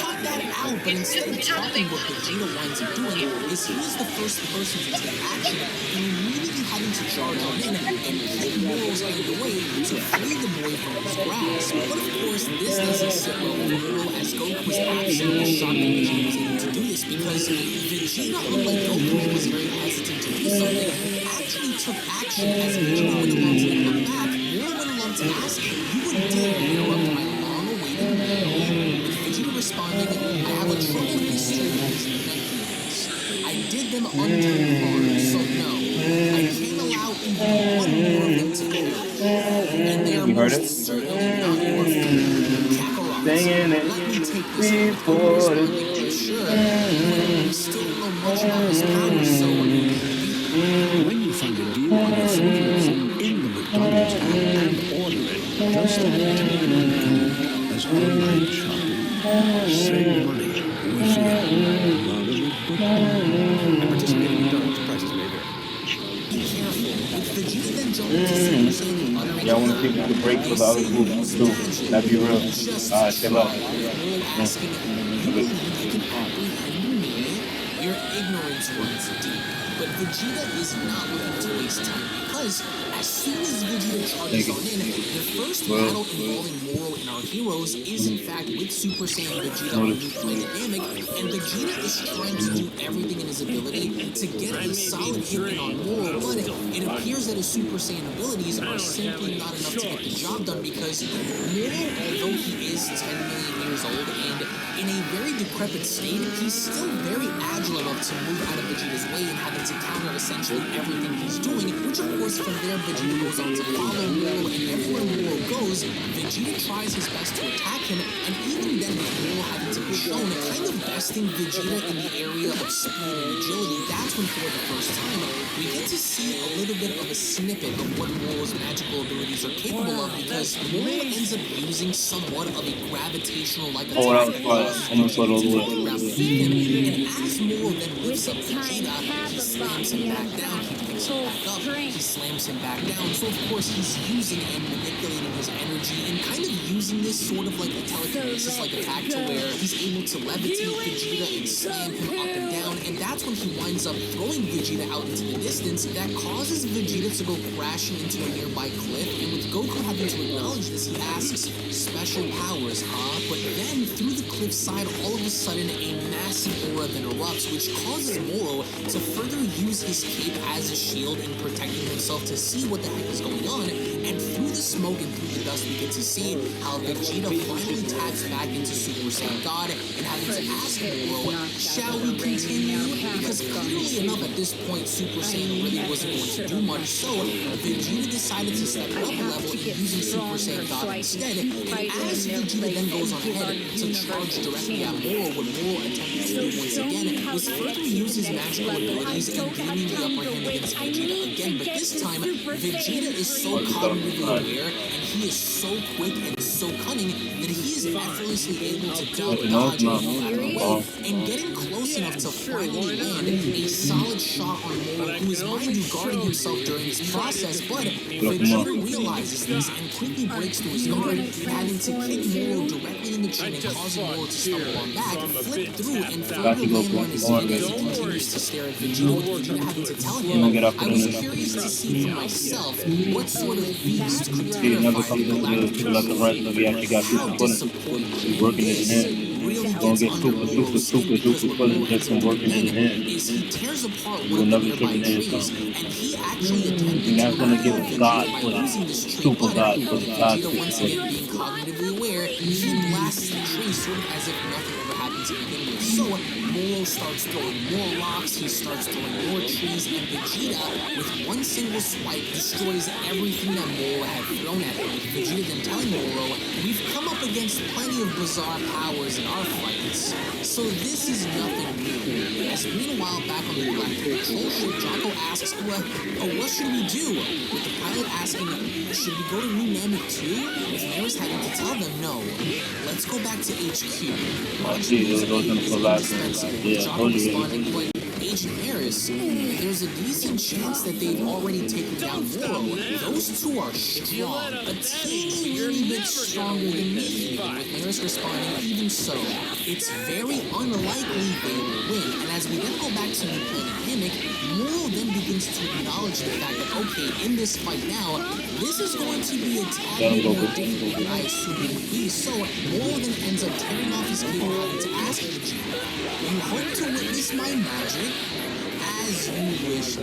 Cut that out!" But instead of talking, what Vegeta winds up doing is he is the first person to take action and immediately having to charge on in and pull Moro's hand away to free the boy from his grasp. But of course, this doesn't sit well with Moro, as Goku was absolutely shocked that Vegeta was able to do this, because Vegeta, unlike Goku, who was very hesitant to do something, actually took action. As Vegeta went along to get him back, Moro went along to ask him, "You would dare interrupt my long-awaited meal?" With Vegeta responding, "I have a troubled history with these Namekians. I did them untold harm, so no, I can't allow even one more of them to go. And they are most certainly not your favorite. Kakarot, let me take this before responding, sure, but we still don't know much about his powers, so..." When you find a deal on your favorites in the McDonald's app and order it, just add Terra as online shopping. Save money with the app. And participating McDonald's prices may vary. Be careful. With Vegeta then jumping to Super Saiyan, uttering, Y'all want to take the break for the other group too? That'd be real. Alright, stay up. asking, "You believe you can apprehend me?" Your ignorance runs deep. But Vegeta is not looking to waste time, because as soon as Vegeta charges on in, the first battle involving Moro and our heroes is in fact with Super Saiyan Vegeta on New Planet Namek, and Vegeta is trying to do everything in his ability to get a solid hit in on Moro, but it appears that his Super Saiyan abilities are simply not enough to get the job done, because Moro, although he is 10 million years old and in a very decrepit state, he's still very agile enough to move out of Vegeta's way and having to counter essentially everything he's doing, which of course from there Vegeta goes on to follow Moro, and everywhere Moro goes, Vegeta tries his best to attack him, and even then with Moro having to be shown kind of besting Vegeta in the area of speed and agility, that's when for the first time we get to see a little bit of a snippet of what Moro's magical abilities are capable of, because Moro ends up using somewhat of a gravitational-like attack and as Moro then lifts up Vegeta, he slams him back down, he picks him back up, he slams him back down, so of course he's using and manipulating his energy in kind of using this sort of like a telekinesis-like attack to where he's able to levitate Vegeta and slam him up and down, and that's when he winds up throwing Vegeta out into the distance. That causes Vegeta to go crashing into a nearby cliff, and with Goku having to acknowledge this, he asks, "Special powers, huh?" But then, through the cliffside, all of a sudden, a massive aura then erupts, which causes Moro to further use his cape as a shield in protecting himself to see what the heck is going on, and through the smoke and through the dust, we get to see how Vegeta finally taps back into Super Saiyan God, and having to ask Moro, "Shall we continue?" Because clearly enough, at this point, Super Saiyan really wasn't going to do much, so Vegeta decided to step up a level and using Super Saiyan God instead, and as Vegeta then goes on ahead to charge directly at Moro, what Moro attempted to do once again was further use his magical abilities and gaining the upper hand against Vegeta again, but this time, Vegeta is so cognitively aware, and he is so quick and so cunning that he is effortlessly able to dodge and move out of the way, and getting close enough to finally land a solid shot on Moro, who is, mind you, guarding himself during this process, but Vegeta realizes this and quickly breaks through his guard, having to kick Moro directly in the chin and causing Moro to stumble on back, flip through, and further land on his head as he continues to stare at Vegeta, with Vegeta having to tell him, "I was curious to see for myself what sort of beast could terrify the galactic How disappointing working in this him. really Gonna gets get under super Moro's skin, because what fuzzy Moro just ends from up working doing in then him. is he tears apart We'll one of the never nearby tripping in trees, something. and he actually attempted And to that's gonna give Vegeta God by for using this tree, super but God with for the God Vegeta once super. again being cognitively aware, he blasts the tree sort of as if nothing ever happened to begin with. So Moro starts throwing more rocks, he starts throwing more trees, and Vegeta, with one single swipe, destroys everything that Moro had thrown at him, with Vegeta then telling Moro, "We've come up against plenty of bizarre powers in our fights, so this is nothing new." As meanwhile, back on the Galactic Patrol ship, Jocko asks, what should we do?" With the pilot asking, "Should we go to New Namek too?" With Maris having to tell them, "No, let's go back to HQ. Watching these aliens is indispensable." With Jocko responding, "But Agent Harris, there's a decent chance that they've already taken down Moro. Those two are strong, a teeny weeny bit stronger than me." With Harris responding, "Even so, it's very unlikely they will win." And as we then go back to New Planet Namek, Moro then begins to acknowledge the fact that, okay, in this fight now, this is going to be a tad bit more difficult than I assumed it would be. So Moro then ends up tearing off his cape and having to ask Vegeta, "You hope to witness my magic?" "As you wish."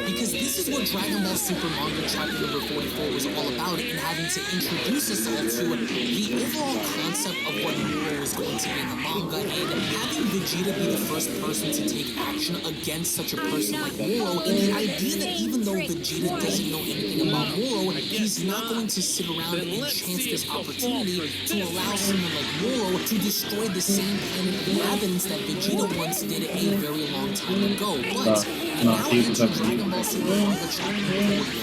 Because this is what Dragon Ball Super Manga Chapter number 44 was all about, and having to introduce us all to the overall concept of what Moro was going to be in the manga, and having Vegeta be the first person to take action against such a person like Moro, and the idea that even though Vegeta doesn't know anything about Moro, he's not going to sit around and chance this opportunity to allow someone like Moro to destroy the same planet of inhabitants that Vegeta once did a very long time ago. But now enter Dragon Ball Super Manga Chapter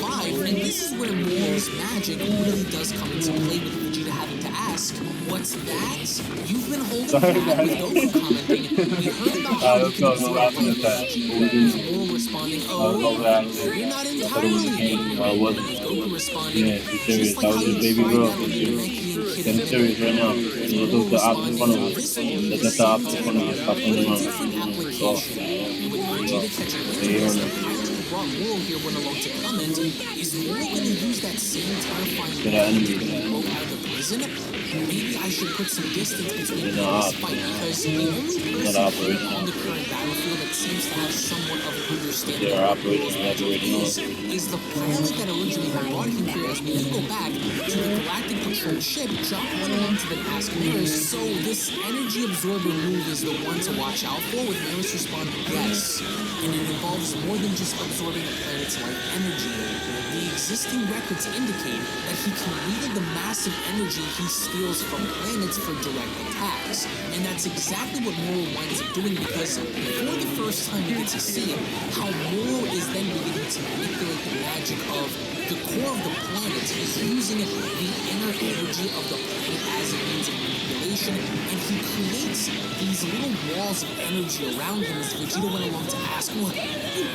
45, and this is where Moro's magic really does come into play, with Vegeta having to ask, "What's that? You've been holding back?" With Goku commenting, "We heard about how you can absorb life energy." With Moro responding, "Oh, you're not entirely ignorant." With Goku responding, "Just like how you tried that when you were Namekian kid I'm serious right now. Moro Look the opposite front of responding, us. "This will be Look the at the same opposite front of us. Terra, Stop but playing a around. different application." And with Vegeta catching wind of this, the pilot who brought Moro here went along to comment, "Is Moro going to use that same terrifying ability that he broke out of the prison? Maybe I should put some distance between me and this fight, because the only person here on the current battlefield that seems to have somewhat of an understanding of what Moro's magic is the pilot that originally brought him here." As we then go back to the Galactic Patrol ship, Jocko went along to then ask Maris, "So this energy absorber move is the one to watch out for?" With Maris responding, "Yes, and it involves more than just absorbing a planet's life energy. The existing records indicate that he can wield the massive energy he steals from planets for direct attacks." And that's exactly what Moro winds up doing, because for the first time we get to see how Moro is then beginning to manipulate the magic of the core of the planet. He's using the inner energy of the planet as a means of manipulation, and he creates these little walls of energy around him. As Vegeta went along to ask,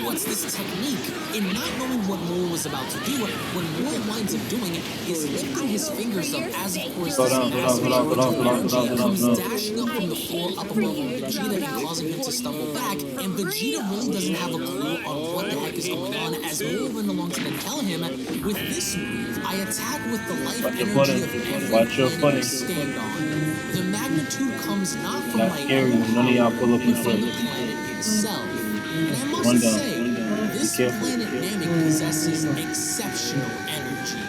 "What's this technique?" And not knowing what Moro was about to do, what Moro winds up doing is lifting his fingers up as, of course, Hold this on, massive energy comes hold on. dashing up from the floor up above Vegeta and causing him to stumble back, and Vegeta really doesn't have a clue on what the heck is going on as Moro went along to then tell him, with this move, I attack with the life energy of every planet I stand on. The magnitude comes not from Not my scary when none of y'all pull up but in from the front. planet itself. And I must Run down, say, this careful. planet Namek possesses exceptional energy.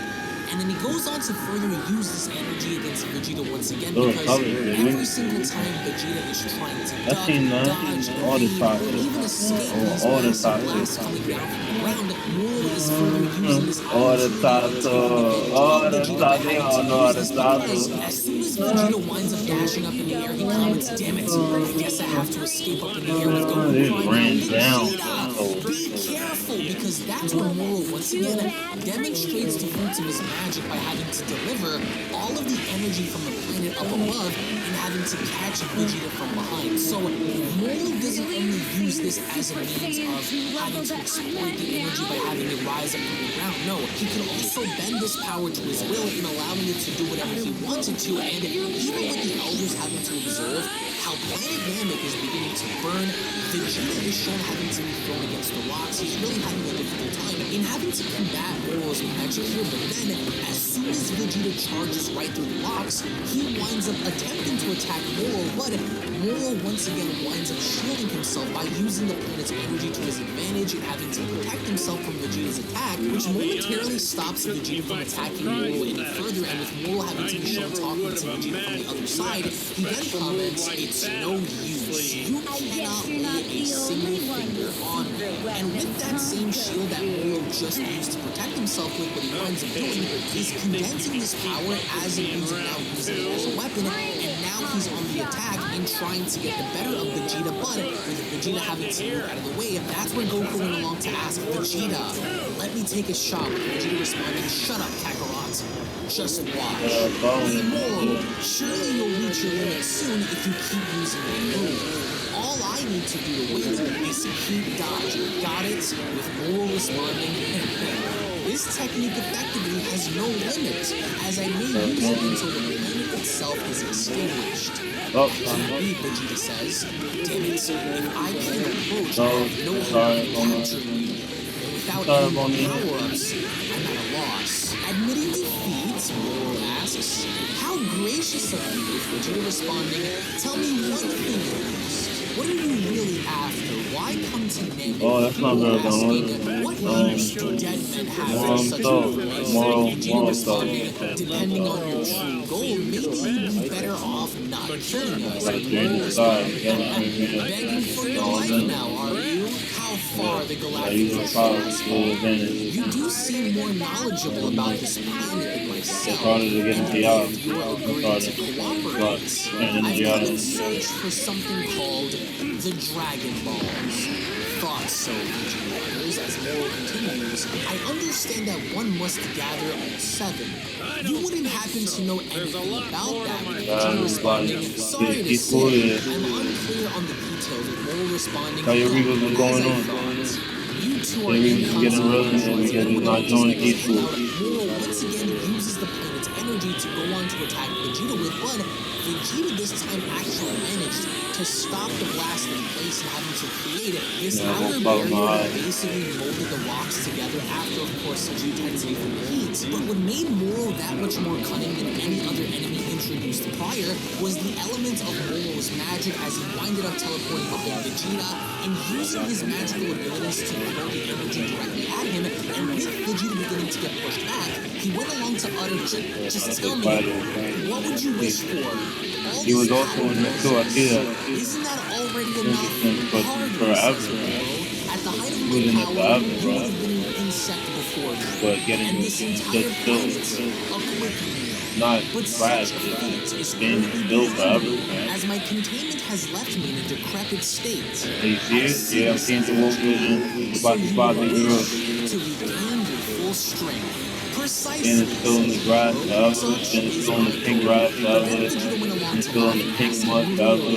And then he goes on to further use this energy against Vegeta once again because every single time Vegeta is trying to duck, dodge, all the evade, time. or even escape these All the massive time. blasts coming down from the ground, Moro is further using this All the opportunity time. to take advantage All of the Vegeta by time. They all having to know how use to this talk. because as soon as Vegeta winds up dashing up in the air, he comments, "Damn it, I guess I have to escape up in the air with Goku They crying ran out, down. Vegeta, be careful," because that's when Moro once again demonstrates the fruits of his magic by having to deliver all of the energy from the planet up above and having to catch Vegeta from behind. So Moro doesn't only use this as a means of having to exploit the energy by having it rise up from the ground. No, he can also bend this power to his will and allowing it to do whatever he wanted to, and even with the elders having to observe how planet Namek is beginning to burn, Vegeta is shown having to be thrown against the rocks. He's really having a difficult time in having to combat Moro's magic here, but then as soon as Vegeta charges right through the rocks, he winds up attempting to attack Moro, but Moro once again winds up shielding himself by using the planet's energy to his advantage and having to protect himself from Vegeta's attack, which momentarily stops Vegeta from attacking Moro any further, and with Moro having to be shown talking to Vegeta from the other side, he then comments, "It's no use. You cannot lay a single finger on me." And with that same shield that Moro just used to protect himself with, what he winds up doing is condensing this power as it ends up now using it as a weapon, and now he's on the attack and trying to get the better of Vegeta, but with Vegeta having to move out of the way, that's where Goku went along to ask Vegeta, "Let me take a shot," with Vegeta responding, "Shut up, Kakarot. Just watch. Hey, Moro, surely you'll reach your limit soon if you keep using your move. All I need to do to win is keep dodging. Got it?" With Moro responding, "This technique effectively has no limit, as I may use it until the planet itself is extinguished." Vegeta says, "Damn it, if I can't approach, I have no hope of capturing you. And without any power-ups, I'm at a loss." Admitting defeat, Moro asks, "How gracious of you," with Vegeta responding, "Tell me one thing at least. What are you really after? Why come to Namek?" Oh, that's not very asking, "What use do dead men have for such a purpose?" Vegeta responding, "Depending on your true goal, maybe you'd be better off not killing us." Moro responding, "Begging for your life now, are you? How far the galactic has fallen? You do seem more knowledgeable about this planet than myself. And if you are agreeing to cooperate, I've come in search for something called the Dragon Balls." Thought so, Vegeta utters, as Moro continues, "I understand that one must gather all 7. You wouldn't happen to know anything about that," with Vegeta responding, "Sorry to say, I'm unclear on the details," with Moro responding, "As I thought. You two are inconsequential because you're not joining these Moro once again uses the planet's energy to go on to attack Vegeta with, but Vegeta this time actually managed to stop the blast in place and having to create this outer barrier that basically molded the rocks together after, of course, such intensity from the heat. But what made Moro that much more cunning than any other enemy introduced prior was the element of Moro's magic as he winded up teleporting behind Vegeta and using his magical abilities to throw the energy directly at him, and with Vegeta beginning to get pushed back, he went along to utter, "Just tell me, what would you wish for?" He was also in the tour, I see that. "Isn't that already enough?" "Hardly," forever, says Moro. "At the height of He was in my it power, forever, you would have been an insect before me. But getting And this entire planet, a quick meal. not But trash, such a feat is getting currently built beyond forever, me, man. as my containment has left me in a decrepit state." You see it? Yeah, I'm seeing the Wolf Vision. "So About to you spot the hero. wish to regain your full strength." "Precisely," And it's still in the grass says forever. Moro. And "Such it's is still in the my pink goal." grass But then forever. Vegeta went along And it's to still laugh in the and pink ask mud him, forever.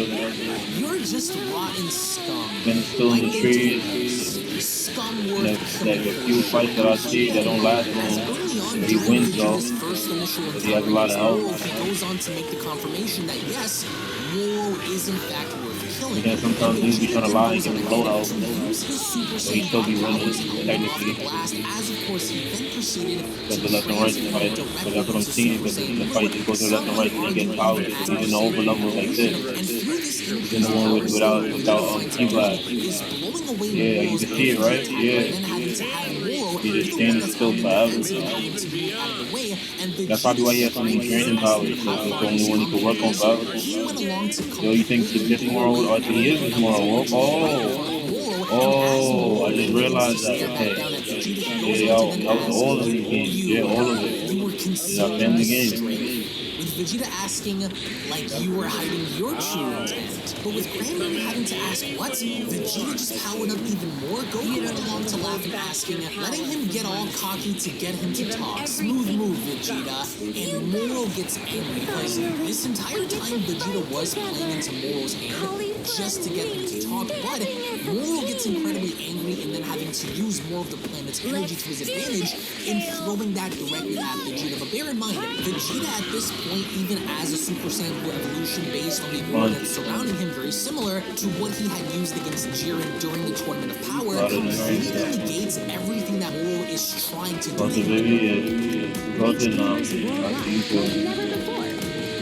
"You're just rotten scum." And it's still in the Like trees. Scum I'm And worth there's killing like a for few sure. fights that I see that don't last As long. early on But he during wins though, Vegeta's first initial because he has encounter a lot against of Moro, health. he goes on to make the confirmation that yes, Moro is in fact worth killing. But then And sometimes dudes be Vegeta trying to then lie and goes give on him low ahead health, to use his Super but he Saiyan still God be powers winning, holding off the technically. blast, as of course he then proceeded Because to the left and right transform fight, because directly that's what I'm into seeing, Super because Saiyan the Blue. fight just goes to the left Some and would right, and he argue gets power, even because as he's in the Super over Saiyan levels like evolution, this. and through this He's in the increased one power state, without Vegeta finds keyblast. Goku is blowing away Yeah, you Moro's can see it, energy right? attack, Yeah. and then having to have Moro He be just the one standing that's still on the forever. defensive and having to move out of the way, and That's probably Vegeta's why he has so many strength is an training powers, estimate of because how it's far the only he's one he come, could work on because forever. he went along to Yo, you think it's completely just do Moro, away or I think he is just Moro? Oh, I just realized that. Okay. Yeah, yo, that was all of these games. Yeah, all of it. you were It's not concealing family the game. strength. With Vegeta asking like you were hiding your true intent. But with Cranberry having to ask what, Vegeta just powered up even more. Goku went along to laugh and asking, letting him get all cocky to get him to talk. Smooth move, Vegeta. And Moro gets angry because this entire time Vegeta was playing into Moro's hand just to get him to talk. But Moro gets incredibly angry and then having to use more of the planet's energy to his advantage in throwing that directly at Vegeta. But bear in mind, Vegeta at this point, even as a Super Saiyan Blue evolution based on the aura that's surrounding him, very similar to what he had used against Jiren during the Tournament of Power, completely negates everything that Moro is trying to do. Entonces, baby, entonces, no. Así fue.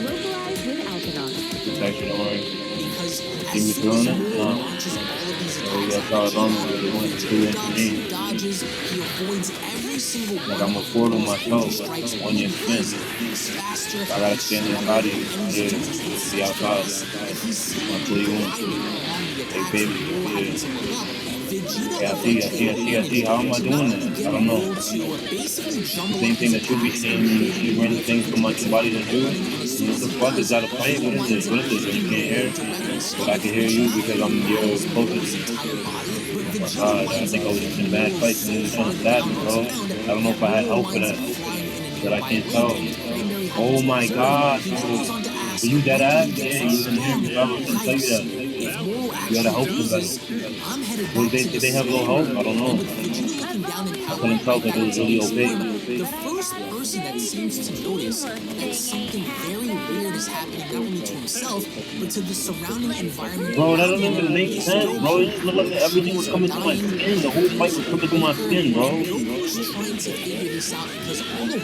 Localized with Alkanon. Protection, don't worry. Because See me as soon as throwing it? Moro No. launches all of these Oh, you attacks gotta at start Vegeta, along with it. It's too Vegeta into ducks, me. dodges, he avoids every single Like one I'm a of portal Moro's energy myself strikes on your spin. because he's faster, I gotta he's stand stronger, inside of you. and he's Yeah. doing it with Be such outside. finesse that he's seeming I'll to pull you in. glide along the Hey, attacks baby. with Moro having Yeah. to look up. Vegeta Yeah, I eventually see. How am I managed to doing not that? only get I don't know. Moro to basically The jumble same up thing his that you be attacks seeing and when holding you him run away things from from like somebody to do. and as soon What as the he fuck is does, that a plane? he What is winds this? up What is this? You hitting can't hear? Moro directly. But I can hear you because I'm your closest. Entire body, but Oh my Vegeta god, I winds think up I was just in bad Moro fights and he was so trying far to stab down me, onto bro. the ground I don't know if I had Moro help for winds that. up flying in a But I nearby can't lake, tell. and with Cranberry having Oh to my observe, god, he then bro. goes on to ask, Were you dead when ass? did he get Yeah, so you didn't hear strong? me, bro. I was gonna tell you Yikes. that. If Moro You gotta actually help him better. loses, I'm headed Was back they, to the did they have low same health? room. I don't know. And with Vegeta looking down in I power couldn't tell right because back it was into really his opaque. form, the first person that seems to notice that something very weird is happening not only to himself, but to the surrounding environment Bro, that around doesn't even him make is sense, bro. It just looked like Goku, everything who was is coming through my dying skin. The whole fight was weaker coming through and my weaker. skin, bro. And Goku is trying to figure this out because all the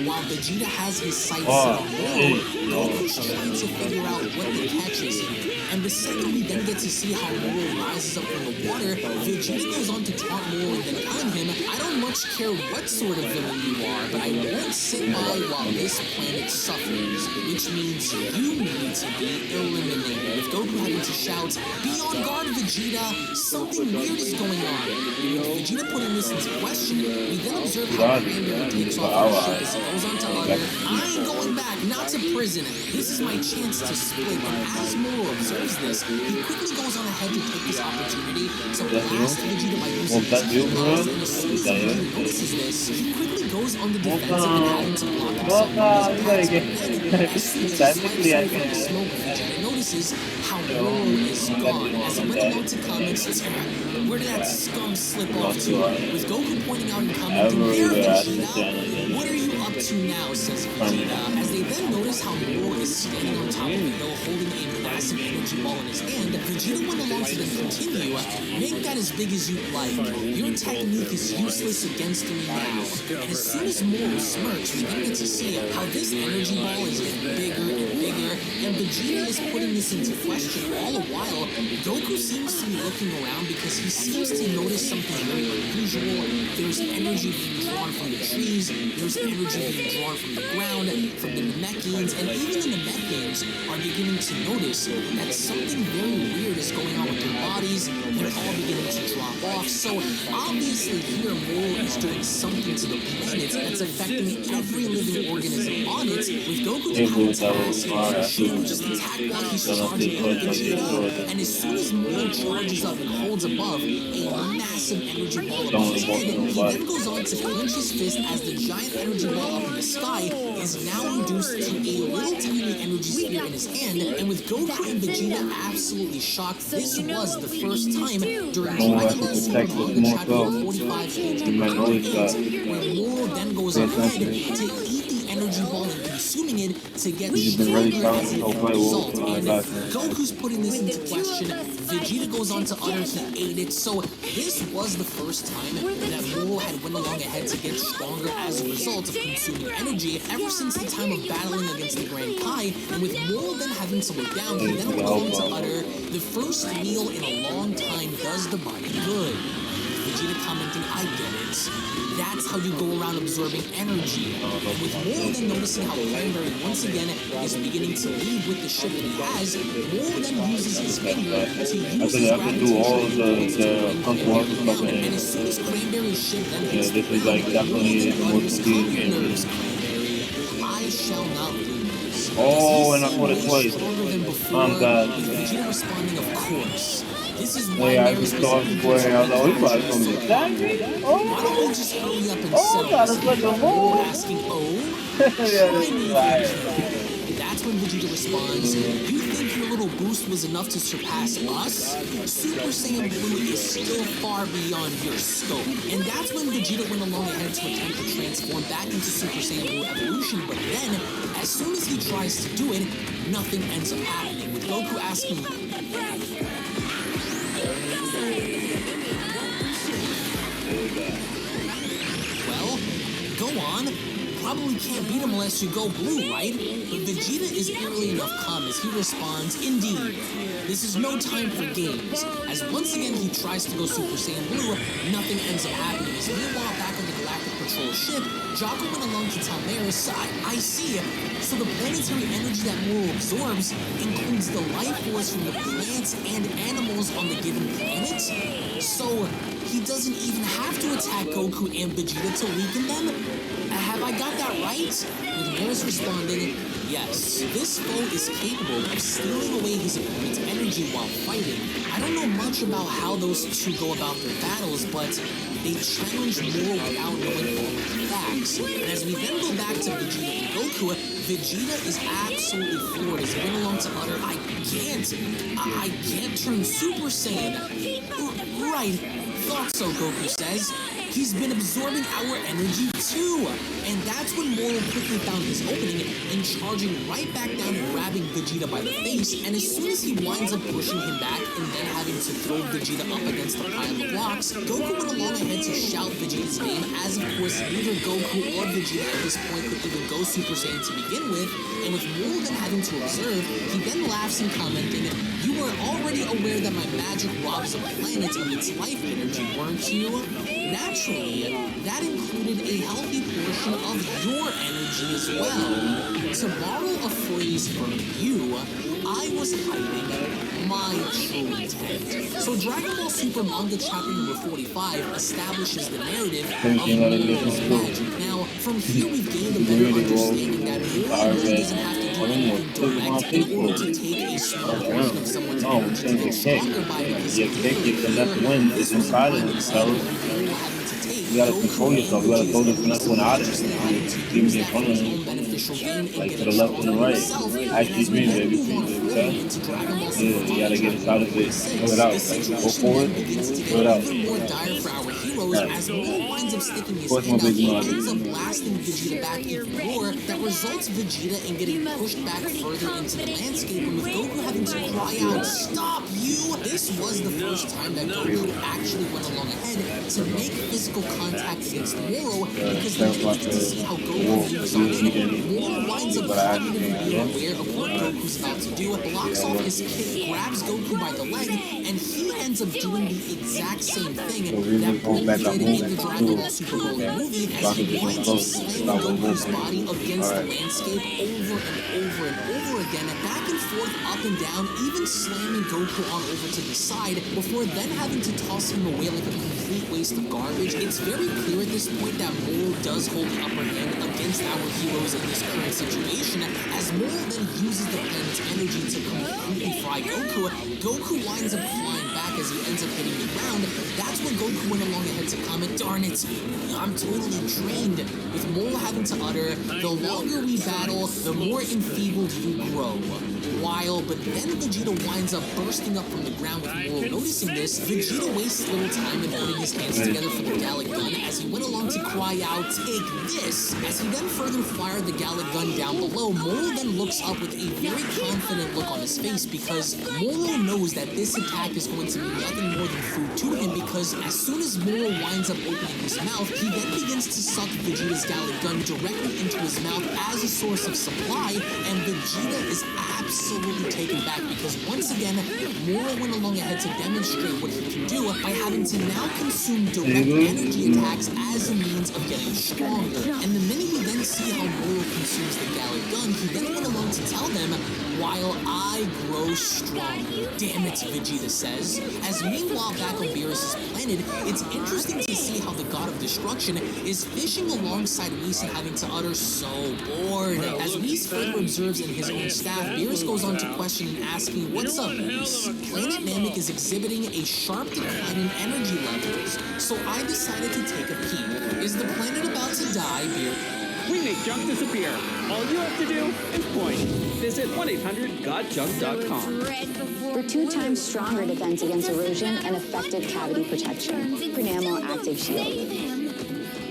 while Vegeta has his sights set Oh, on Moro, shit. Goku's trying to figure out what the catch is here. And the second we then get to see how Moro rises up from the water, Vegeta goes on to taunt Moro and then telling him, I don't much care what sort of villain you are, but I won't sit by while this planet suffers, which means you need to be eliminated. With Goku having to shout, be on guard, Vegeta, something weird is going on. And with Vegeta putting this into question, we then observe how Cranberry takes off on the ship as he goes on to utter, I ain't going back, not to prison. This is my chance to split. And as Moro observes this, he quickly goes on ahead to take this opportunity to blast Vegeta by using his Heeters. And as soon as Vegeta notices this, he quickly goes on the defensive and having to block himself from these attacks. And then, as soon as he swipes away from the smoke, Vegeta notices how Moro is gone. As he went along to comment, where did that scum slip off to? With Goku pointing out and commenting, there, Vegeta, what are you up to now, says Vegeta. As they then notice how Moro is standing on top of the hill holding a massive energy ball in his hand, Vegeta went along to then continue, make that as big as you'd like. Your technique is useless against me now. And as soon as Moro smirks, we then get to see how this energy ball is getting bigger and bigger, and Vegeta is putting this into question all the while. Goku seems to be looking around because he seems to notice something very unusual. There's energy being drawn from the trees, there's energy being drawn from the ground, from the Namekians, and even the Namekians are beginning to notice that something very weird is going on with their bodies. They're all beginning to drop off. So obviously here Moro is doing something to the planet that's affecting every living organism on it, with Goku then having to ask should we just attack while he's charging up Vegeta, and as soon as Moro charges up and holds above, a massive energy ball above his head, he then goes on to clench his fist as the giant energy ball up in the sky is now reduced to a little tiny energy sphere in his hand, and with Goku and Vegeta absolutely shocked, this was the first time during Dragon Ball Super Manga Chapter 45 page 108, where Moro then goes ahead to eat the energy ball and consuming it to get stronger as an result. And Goku's putting this into question. Vegeta goes on to utter he ate it. So this was the first time that Moro had went along ahead to get stronger as a result of consuming energy ever since the time of battling against the Grand Kai. And with Moro then having to look down, he then went on to utter, the first meal in a long time does the body good. Vegeta commenting, I get it. That's how you go around absorbing energy. And with Moro then noticing how Cranberry once again is beginning to leave with the ship that he has, Moro then uses his finger to use his gravity and as soon as Cranberry's ship then hits the ground, nerves, Cranberry, I shall not lose. Oh, and I caught it twice. I'm God. Vegeta responding, of course. This is why I just thought square. I was like, we probably going to attack me. Why don't we just hurry up and settle this? Asking, That's when Vegeta responds, you think your little boost was enough to surpass us? Super Saiyan Blue is still far beyond your scope. And that's when Vegeta went along ahead to attempt to transform back into Super Saiyan Blue evolution, but then, as soon as he tries to do it, nothing ends up happening, with Goku asking, well, go on. Probably can't beat him unless you go blue, right? But Vegeta is eerily enough calm as he responds, indeed, this is no time for games. As once again he tries to go Super Saiyan Blue, nothing ends up happening. As meanwhile back on the Galactic Patrol ship, Jocko went along to tell Maris, I see. So the planetary energy that Moro absorbs includes the life force from the plants and animals on the given planet? So he doesn't even have to attack Goku and Vegeta to weaken them? Have I got that right? With Maris responding, yes, this foe is capable of stealing away his opponent's energy while fighting. I don't know much about how those two go about their battles, but they challenge Moro without knowing all of the facts. And as we then go back to Vegeta and Goku, Vegeta is absolutely floored as he went along to utter, I can't turn Super Saiyan. Right, thought so, Goku says. He's been absorbing our energy too! And that's when Moro quickly found his opening and charging right back down and grabbing Vegeta by the face, and as soon as he winds up pushing him back and then having to throw Vegeta up against the pile of blocks, Goku went along ahead to shout Vegeta's name, as of course neither Goku or Vegeta at this point could even go Super Saiyan to begin with, and with Moro then having to observe, he then laughs and commenting, you were already aware that my magic robs a planet of its life energy, weren't you? Naturally, that included a healthy portion of your energy as well. To borrow a phrase from you, I was hiding my true intent. So Dragon Ball Super Manga Chapter number 45 establishes the narrative of Moro's magic. Now, from here we've gained a better understanding that Moro really doesn't have to do anything direct in order to take a small portion of someone's energy to get stronger by, because the wind is inside of themselves. You gotta control yourself. You gotta throw this next one out of it. Even get front of him. Like to the left and the right. Actually, dream, baby. Okay? Yeah, you gotta get inside of it. Throw it out. Like, go forward. Throw it out. As Moro winds up sticking his hand out, he ends up blasting Vegeta back even more. That results Vegeta in getting pushed back further into the landscape, and with Goku having to cry out, stop you! This was the first time that Goku actually went along ahead to make physical contact against Moro, because he needed to see how Goku moves on him. Moro winds up cognitively being aware of what Goku's about to do, blocks off his kick, grabs Goku by the leg, and he ends up doing the exact same thing that Broly did in the Dragon Ball Super Broly movie, as he winds up slamming Goku's body against the landscape over and over and over again, back and forth, up and down, even slamming Goku on over to the side, before then having to toss him away like a complete waste of garbage. It's very clear at this point that Moro does hold the upper hand against our heroes in this current situation. Moro then uses the planet's energy to completely fry Goku, Goku winds up flying back as he ends up hitting the ground. That's when Goku went along ahead to comment, "Darn it, I'm totally drained," with Moro having to utter, "The longer we battle, the more enfeebled you grow." But then Vegeta winds up bursting up from the ground with Moro noticing this. Vegeta wastes little time in putting his hands together for the Gallic gun as he went along to cry out, "Take this!" As he then further fired the Gallic gun down below, Moro then looks up with a very confident look on his face because Moro knows that this attack is going to be nothing more than food to him, because as soon as Moro winds up opening his mouth, he then begins to suck Vegeta's Gallic gun directly into his mouth as a source of supply, and Vegeta is absolutely taken back because once again, Moro went along ahead to demonstrate what he can do by having to now consume direct energy attacks as a means of getting stronger. And the minute we then see how Moro consumes the Gallic gun, he then went along to tell them, "While I grow stronger." "Damn it," Vegeta says. As meanwhile, back on Beerus' planet, it's interesting to see how the God of Destruction is fishing alongside Whis and having to utter, "So bored." As Whis further observes in his own staff, Beerus goes on to question and asking, "What's up, Whis? Planet Namek is exhibiting a sharp decline in energy levels, so I decided to take a peek. Is the planet about to die, Beerus?" We make junk disappear. All you have to do is point. Visit 1-800-GOT-JUNK.com. For 2 times stronger defense against erosion and effective cavity protection. Prenamel Active Shield.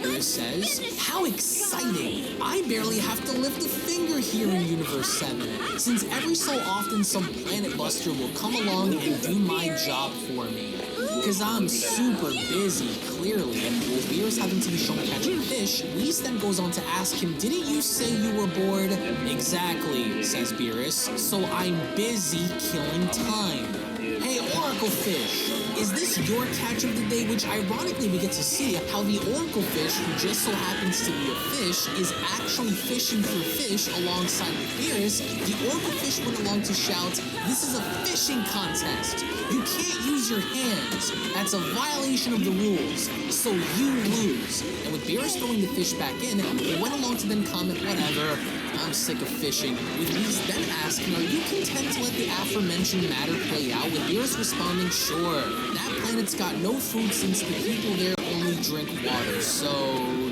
Beerus says, "How exciting! I barely have to lift a finger here in Universe 7, since every so often some planet buster will come along and do my job for me. Because I'm super busy, clearly." With Beerus having to be shown catching fish, Whis then goes on to ask him, "Didn't you say you were bored?" "Exactly," says Beerus, "so I'm busy killing time." "Hey, Oracle Fish, is this your catch of the day?" Which ironically we get to see how the Oracle Fish, who just so happens to be a fish, is actually fishing for fish alongside with Beerus. The Oracle Fish went along to shout, "This is a fishing contest. You can't use your hands. That's a violation of the rules. So you lose." And with Beerus throwing the fish back in, he went along to then comment, "Whatever, I'm sick of fishing." With Whis then asking, "Are you content to let the aforementioned matter play out?" With Beerus responding, "Sure. That planet's got no food since the people there only drink water, so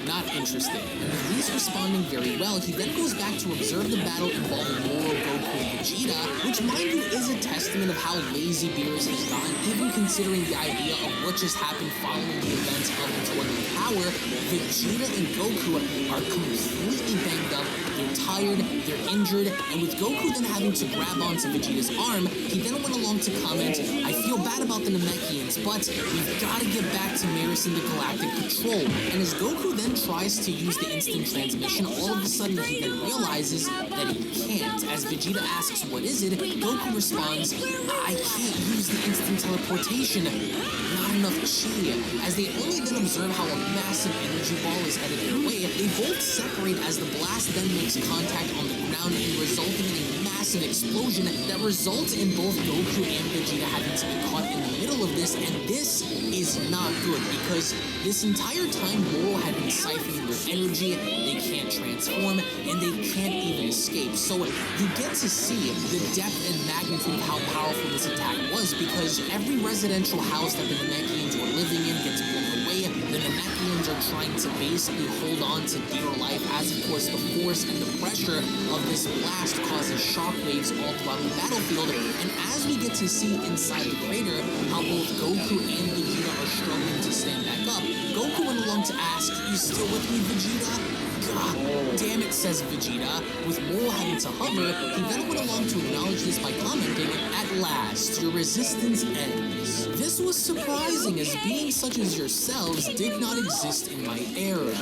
not interested." And with Whis responding very well, he then goes back to observe the battle involving Moro, Goku, and Vegeta, which mind you is a testament of how lazy Beerus has gotten, even considering the idea of what just happened following the events of the Tournament of Power. Vegeta and Goku are completely banged up, they're tired, they're injured, and with Goku then having to grab onto Vegeta's arm, he then went along to comment, "I feel bad about the Namekians, but we've got to get back to Maris and the Galactic Patrol." And as Goku then tries to use the instant transmission, all of a sudden he then realizes that he can't. As Vegeta asks, "What is it?" Goku responds, "I can't use the instant teleportation. Not enough chi." As they only then observe how a massive energy ball is headed their way, they both separate as the blast then makes contact on the ground and resulting in a massive explosion that results in both Goku and Vegeta having to be caught in the middle of this, and this is not good because this entire time Moro had been siphoning their energy, they can't transform, and they can't even escape. So you get to see the depth and magnitude of how powerful this attack was, because every residential house that the Namekians were living in gets blown away. The Namekians are trying to basically hold on to dear life as, of course, the force and the pressure of this blast causes shockwaves all throughout the battlefield. And as we get to see inside the crater how both Goku and Vegeta are struggling to stand back up, Goku went along to ask, "You still with me, Vegeta?" "God damn it," says Vegeta. With Moro having to hover, he then went along to acknowledge this by commenting, "At last, your resistance ends. This was surprising, as beings such as yourselves did not exist in my era.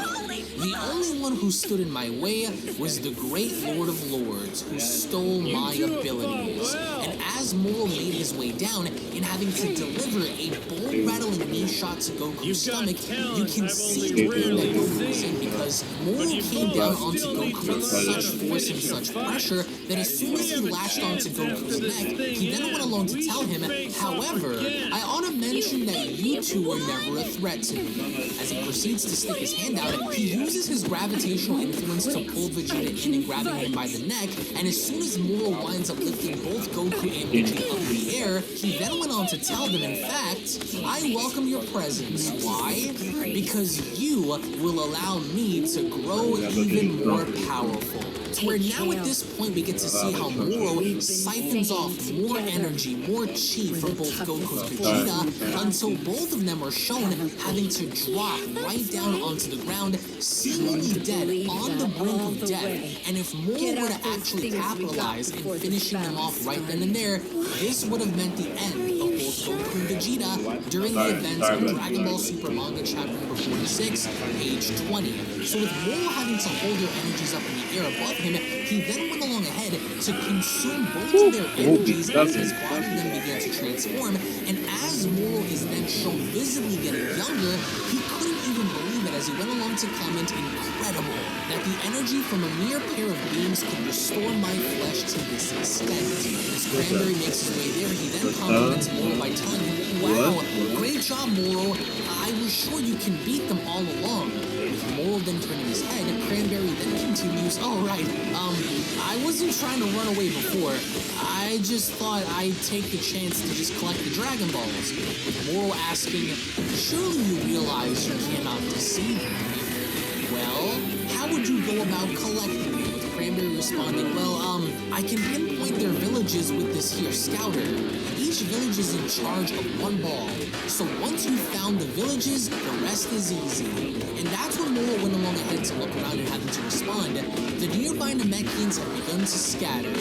The only one who stood in my way was the great Lord of Lords, who stole my abilities." And as Moro made his way down, in having to deliver a bone-rattling knee shot to Goku's stomach, you can see the pain that Goku was in, because Moro came down onto Goku with such force and such pressure that as soon as he latched onto Goku's neck, he then went along to tell him, "However, I ought to mention that you two were never a threat to me." As he proceeds to stick his hand out, he uses uses his gravitational influence to pull Vegeta in and grabbing him by the neck, and as soon as Moro winds up lifting both Goku and Vegeta up in the air, he then went on to tell them, in fact, I welcome your presence. Why? Because you will allow me to grow even more powerful. To where now at this point we get to see how Moro siphons off more energy, more chi from both Goku and Vegeta, until both of them are shown having to drop right down onto the ground, seemingly dead, on the brink of death. And if Moro were to actually capitalize in finishing them off right then and there, this would have meant the end of both Goku and Vegeta during the events of Dragon Ball Super Manga chapter number 46, page 20. So with Moro having to hold their energies up in the air above him, he then went along ahead to consume both of their energies as his body then began to transform, and as Moro is then shown visibly getting younger, he couldn't even believe it as he went along to comment, incredible, that the energy from a mere pair of beams could restore my flesh to this extent. As Cranberry makes his way there, he then compliments Moro by telling him, wow, great job, Moro. I was sure you can beat them all along. With Moro then turning his head, Cranberry then continues, oh right, I wasn't trying to run away before. I just thought I'd take the chance to just collect the Dragon Balls. With Moro asking, surely you realize you cannot deceive me. Well, how would you go about collecting them? With Cranberry responding, well, I can pinpoint their villages with this here scouter. Each village is in charge of one ball. So once you've found the villages, the rest is easy. And that's when Moro went along ahead to look around and having to respond. The nearby Namekians have begun to scatter.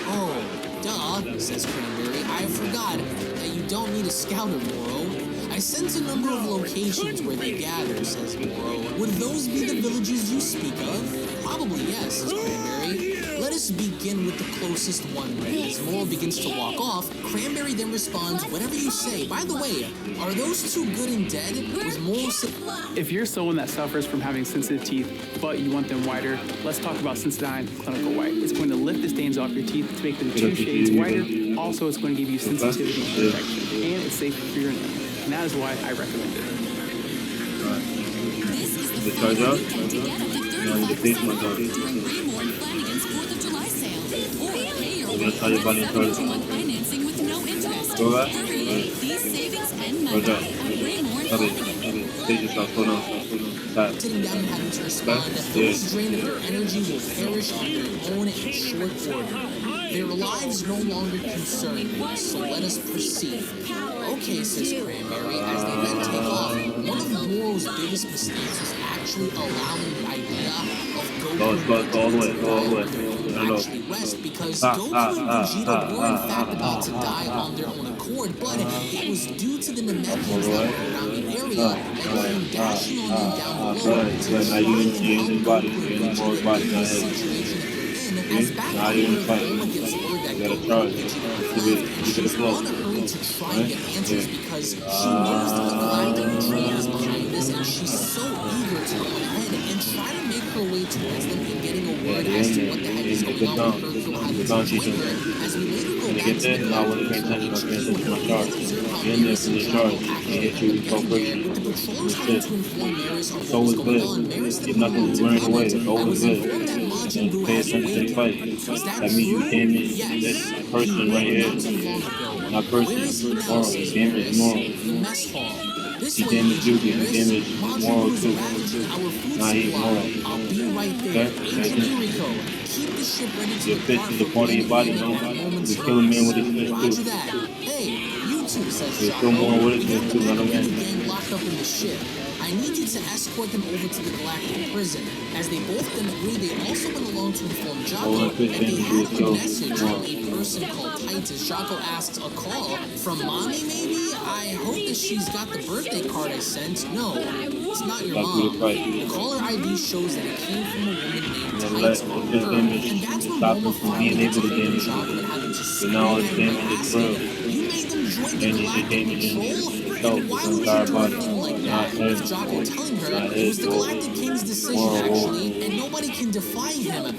Oh, duh, says Cranberry. I forgot that you don't need a scouter, Moro. I sense a number of locations where they gather, says Moro. Would those be the villages you speak of? Probably yes, says Cranberry. Let us begin with the closest one then. As Moro begins to walk off, Cranberry then responds, whatever you say. By the way, are those two good and dead? Was Moro If you're someone that suffers from having sensitive teeth, but you want them whiter, let's talk about Sensodyne Clinical White. It's going to lift the stains off your teeth to make them 2 shades whiter. Also, it's going to give you sensitivity and protection. And it's safe for your nails. And that is why I recommend it. This is the final weekend to get up to 35% off during Raymore and Flanagan's 4th of July sale. Or pay your way for 72-month financing with no interest. Hurry, these savings end Monday at Raymore and Flanagan's. Sitting down and having to respond, those drained of their energy will perish on their own in short order. Their lives no longer concern me, so let us proceed. Okay, says Cranberry, as they then take off. One of Moro's biggest mistakes was actually allowing the idea of Goku and Vegeta actually rest, because Goku and Vegeta were in fact about to die on their own accord, but it was due to the Namekians that were around the area that came dashing on them down below to try to help Goku and Vegeta in this situation. As back on Earth, Bulma gets word that Goku and Vegeta have left, and she's on a hurry to try and get answers because she knows that the Galactic Tree is behind this, and she's so eager to go ahead and try to make her way towards them and getting a word as to what the heck is going on with her having to join her. As we later go back to the Galactic Tree HQ, we observe how Maris and Shadow actually get there. With the patrollers having to inform Maris of what was going on, Maris then went on to comment, I was informed that Majin Buu has awakened. Is that true? Yes. Person right here. Not person. Where is he now, says Maris? The mess hall. This way, Majin Buu is ravaging our food supply. I'll be right there. Agent Yuriko, keep the ship ready to depart from part of your body, moments you kill a man with his Roger that. Hey, you two, says Shaka. Kill more with his The gang locked up in the ship. I need you to escort them over to the Galactic prison. As they both then agree, they also went along to inform Jocko that they have a message from a person called Titus. Jocko asks, a call? From mommy, maybe? I hope that she's got the birthday card I sent. No, it's not your mom. The caller ID shows that it came from a woman named Titus on Earth. And that's when Bulma finally gets hold of Jocko and having to speak and asking, you made them join the Galactic Patrol? And why would you do anything like that? With Jocko telling her it was the Galactic King's decision, actually, and nobody can defy him.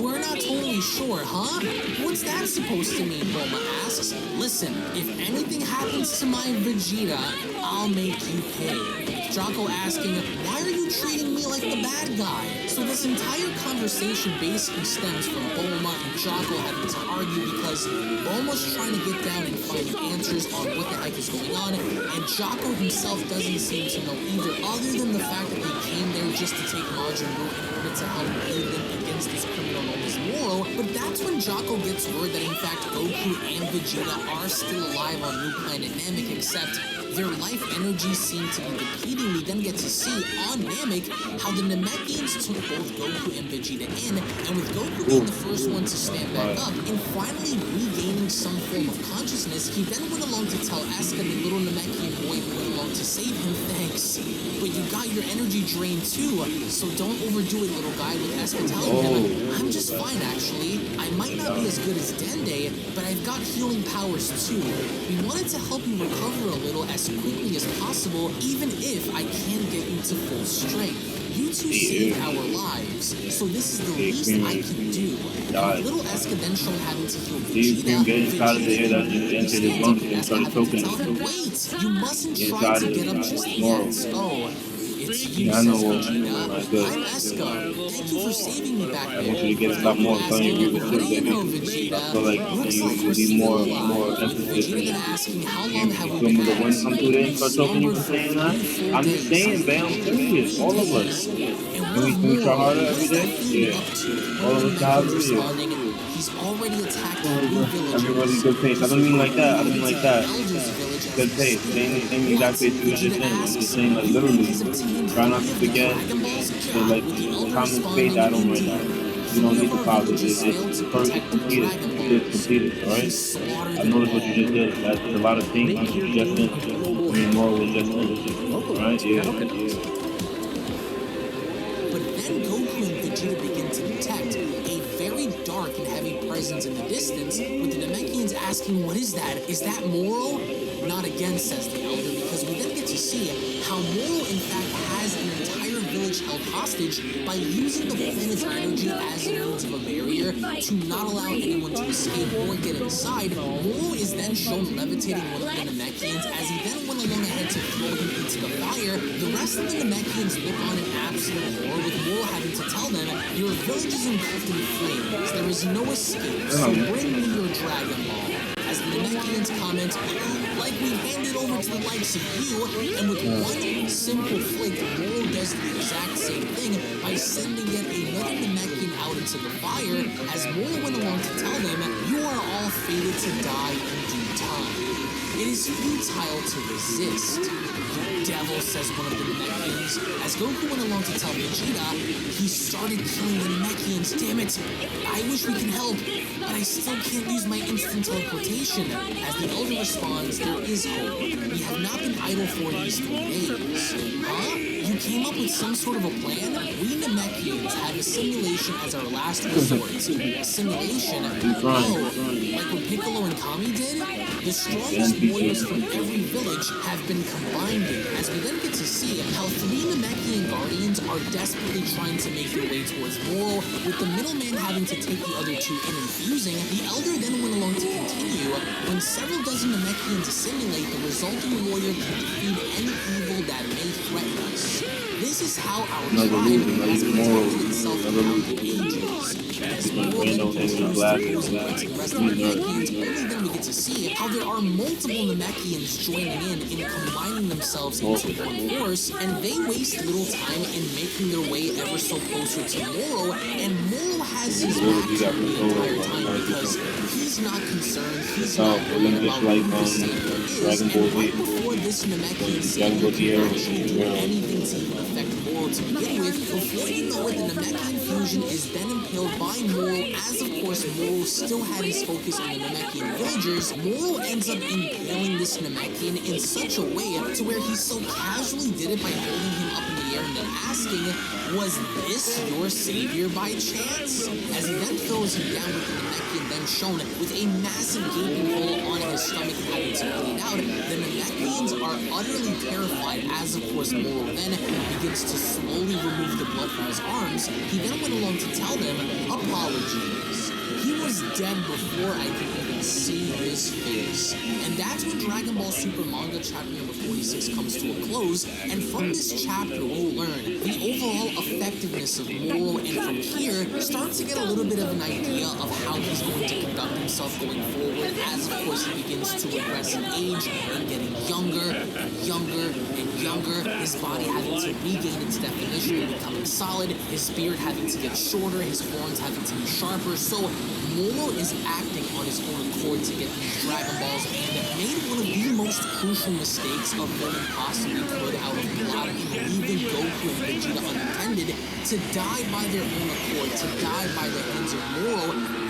We're not totally sure, huh? What's that supposed to mean? Bulma asks. Listen, if anything happens to my Vegeta, I'll make you pay. Jocko asking, why are you you treating me like the bad guy? So this entire conversation basically stems from Bulma and Jocko having to argue because Bulma's trying to get down and find answers on what the heck is going on, and Jocko himself doesn't seem to know either, other than the fact that he came there just to take Majin Buu in order to help aid them against this criminal known as Moro. But that's when Jocko gets word that in fact Goku and Vegeta are still alive on New Planet Namek, except their life energy seemed to be depleting. We then get to see on Namek how the Namekians took both Goku and Vegeta in, and with Goku being the first one to stand back up and finally regaining some form of consciousness, he then went along to tell Asuka, the little Namekian boy who went along to save him, thanks, but you got your energy drained too, so don't overdo it, little guy, with Asuka telling him, I'm just fine actually. I might not be as good as Dende, but I've got healing powers too. We wanted to help you recover a little as quickly as possible, even if I can't get you to full strength. You two saved our lives, so this is the least I can do. And with little Asuka then shown having to heal Vegeta, wait, you mustn't try to get up just yet. Oh, it's you, says Vegeta. I'm Asuka. Thank you for saving me back there. I want you to get a lot more. I'm telling you, What do you know, Vegeta? I feel like you need more emphasis. Vegeta then asking, how long have we You been want me to win come through there and start talking to you for saying that? I'm just saying, man, I'm serious. All of us. Can we try harder every day? Yeah. All of us try harder, yeah. He's already attacked blue villagers. Everybody good pace. I don't mean like that. I don't mean like that. Good pace. Same exact pace you understand. I'm just saying, like, literally, try not to forget the, like, common space I don't right now. You don't need to pause it. It's completed. It's completed, alright? I noticed what you just did. That's a lot of things you just did. I mean, Moro was just in. Alright? Yeah. But then Goku and Vegeta begin to detect a very dark and heavy presence in the distance, with the Namekians asking, what is that? Is that Moro? Not again, says the Elder, because we then get to see how Moro in fact has an entire village held hostage by using the planet's energy as a means of a barrier to not allow anyone to escape or get inside. Moro is then shown levitating one of the Namekians as he then went along ahead to throw him into the fire. The rest of the Namekians look on in absolute horror, with Moro having to tell them, your village is engulfed in flames. There is no escape, so bring me your Dragon Ball. As the Namekians comment, like we handed over to the likes of you, and with one simple flick, Moro does the exact same thing by sending yet another Namekian out into the fire, as Moro went along to tell them, you are all fated to die in due time. It is futile to resist. Devil, says one of the Namekians. As Goku went along to tell Vegeta, he started killing the Namekians. Damn it! I wish we can help, but I still can't use my instant teleportation. As the Elder responds, there is hope. We have not been idle for these 3 days. Huh? You came up with some sort of a plan? We Namekians had a simulation as our last resort. A simulation? Oh, like what Piccolo and Kami did? The strongest warriors from every village have been combined in, as we then get to see how 3 Namekian guardians are desperately trying to make their way towards Moro, with the middleman having to take the other 2 in and fusing. The Elder then went along to continue, when several dozen Namekians assimilate, the resulting warrior can defeat any evil that may threaten us. This is how our tribe has protected itself throughout the ages. As Moro then continues to the rest of the Namekians, only then we get to see how there are multiple Namekians joining in and combining themselves into one force, and they waste little time in making their way ever so closer to Moro, and Moro has his back to the entire time because he's not concerned, he's not worried about who the savior is, and right before this Namekian savior can actually do anything to even affect Moro to begin with, before you know it, the Namekian fusion is then impaled by Moro, as of course Moro still had his focus on the Namekian villagers. Moro ends up impaling this Namekian in such a way to where he so casually did it by holding him up in the air and then asking, was this your savior by chance? As he then throws him down with the Namekian then shown with a massive gaping hole on his stomach and having to bleed out, the Namekians are utterly terrified, as of course Moro then begins to slowly remove the blood from his arms. He then went along to tell them, apologies. He was dead before I could even see his face. And that's when Dragon Ball Super Manga chapter number 46 comes to a close, and from this chapter we'll learn the overall effectiveness of Moro, and from here start to get a little bit of an idea of how he's going to conduct himself going forward, as of course he begins to regress in age and getting younger and younger and younger, his body having to regain its definition and becoming solid, his spirit having to get shorter, his horns having to be sharper. So Moro is acting on his own accord to get these Dragon Balls, and made one of the most crucial mistakes a villain possibly could out of plot in leaving Goku and Vegeta unattended to die by their own accord, to die by the hands of Moro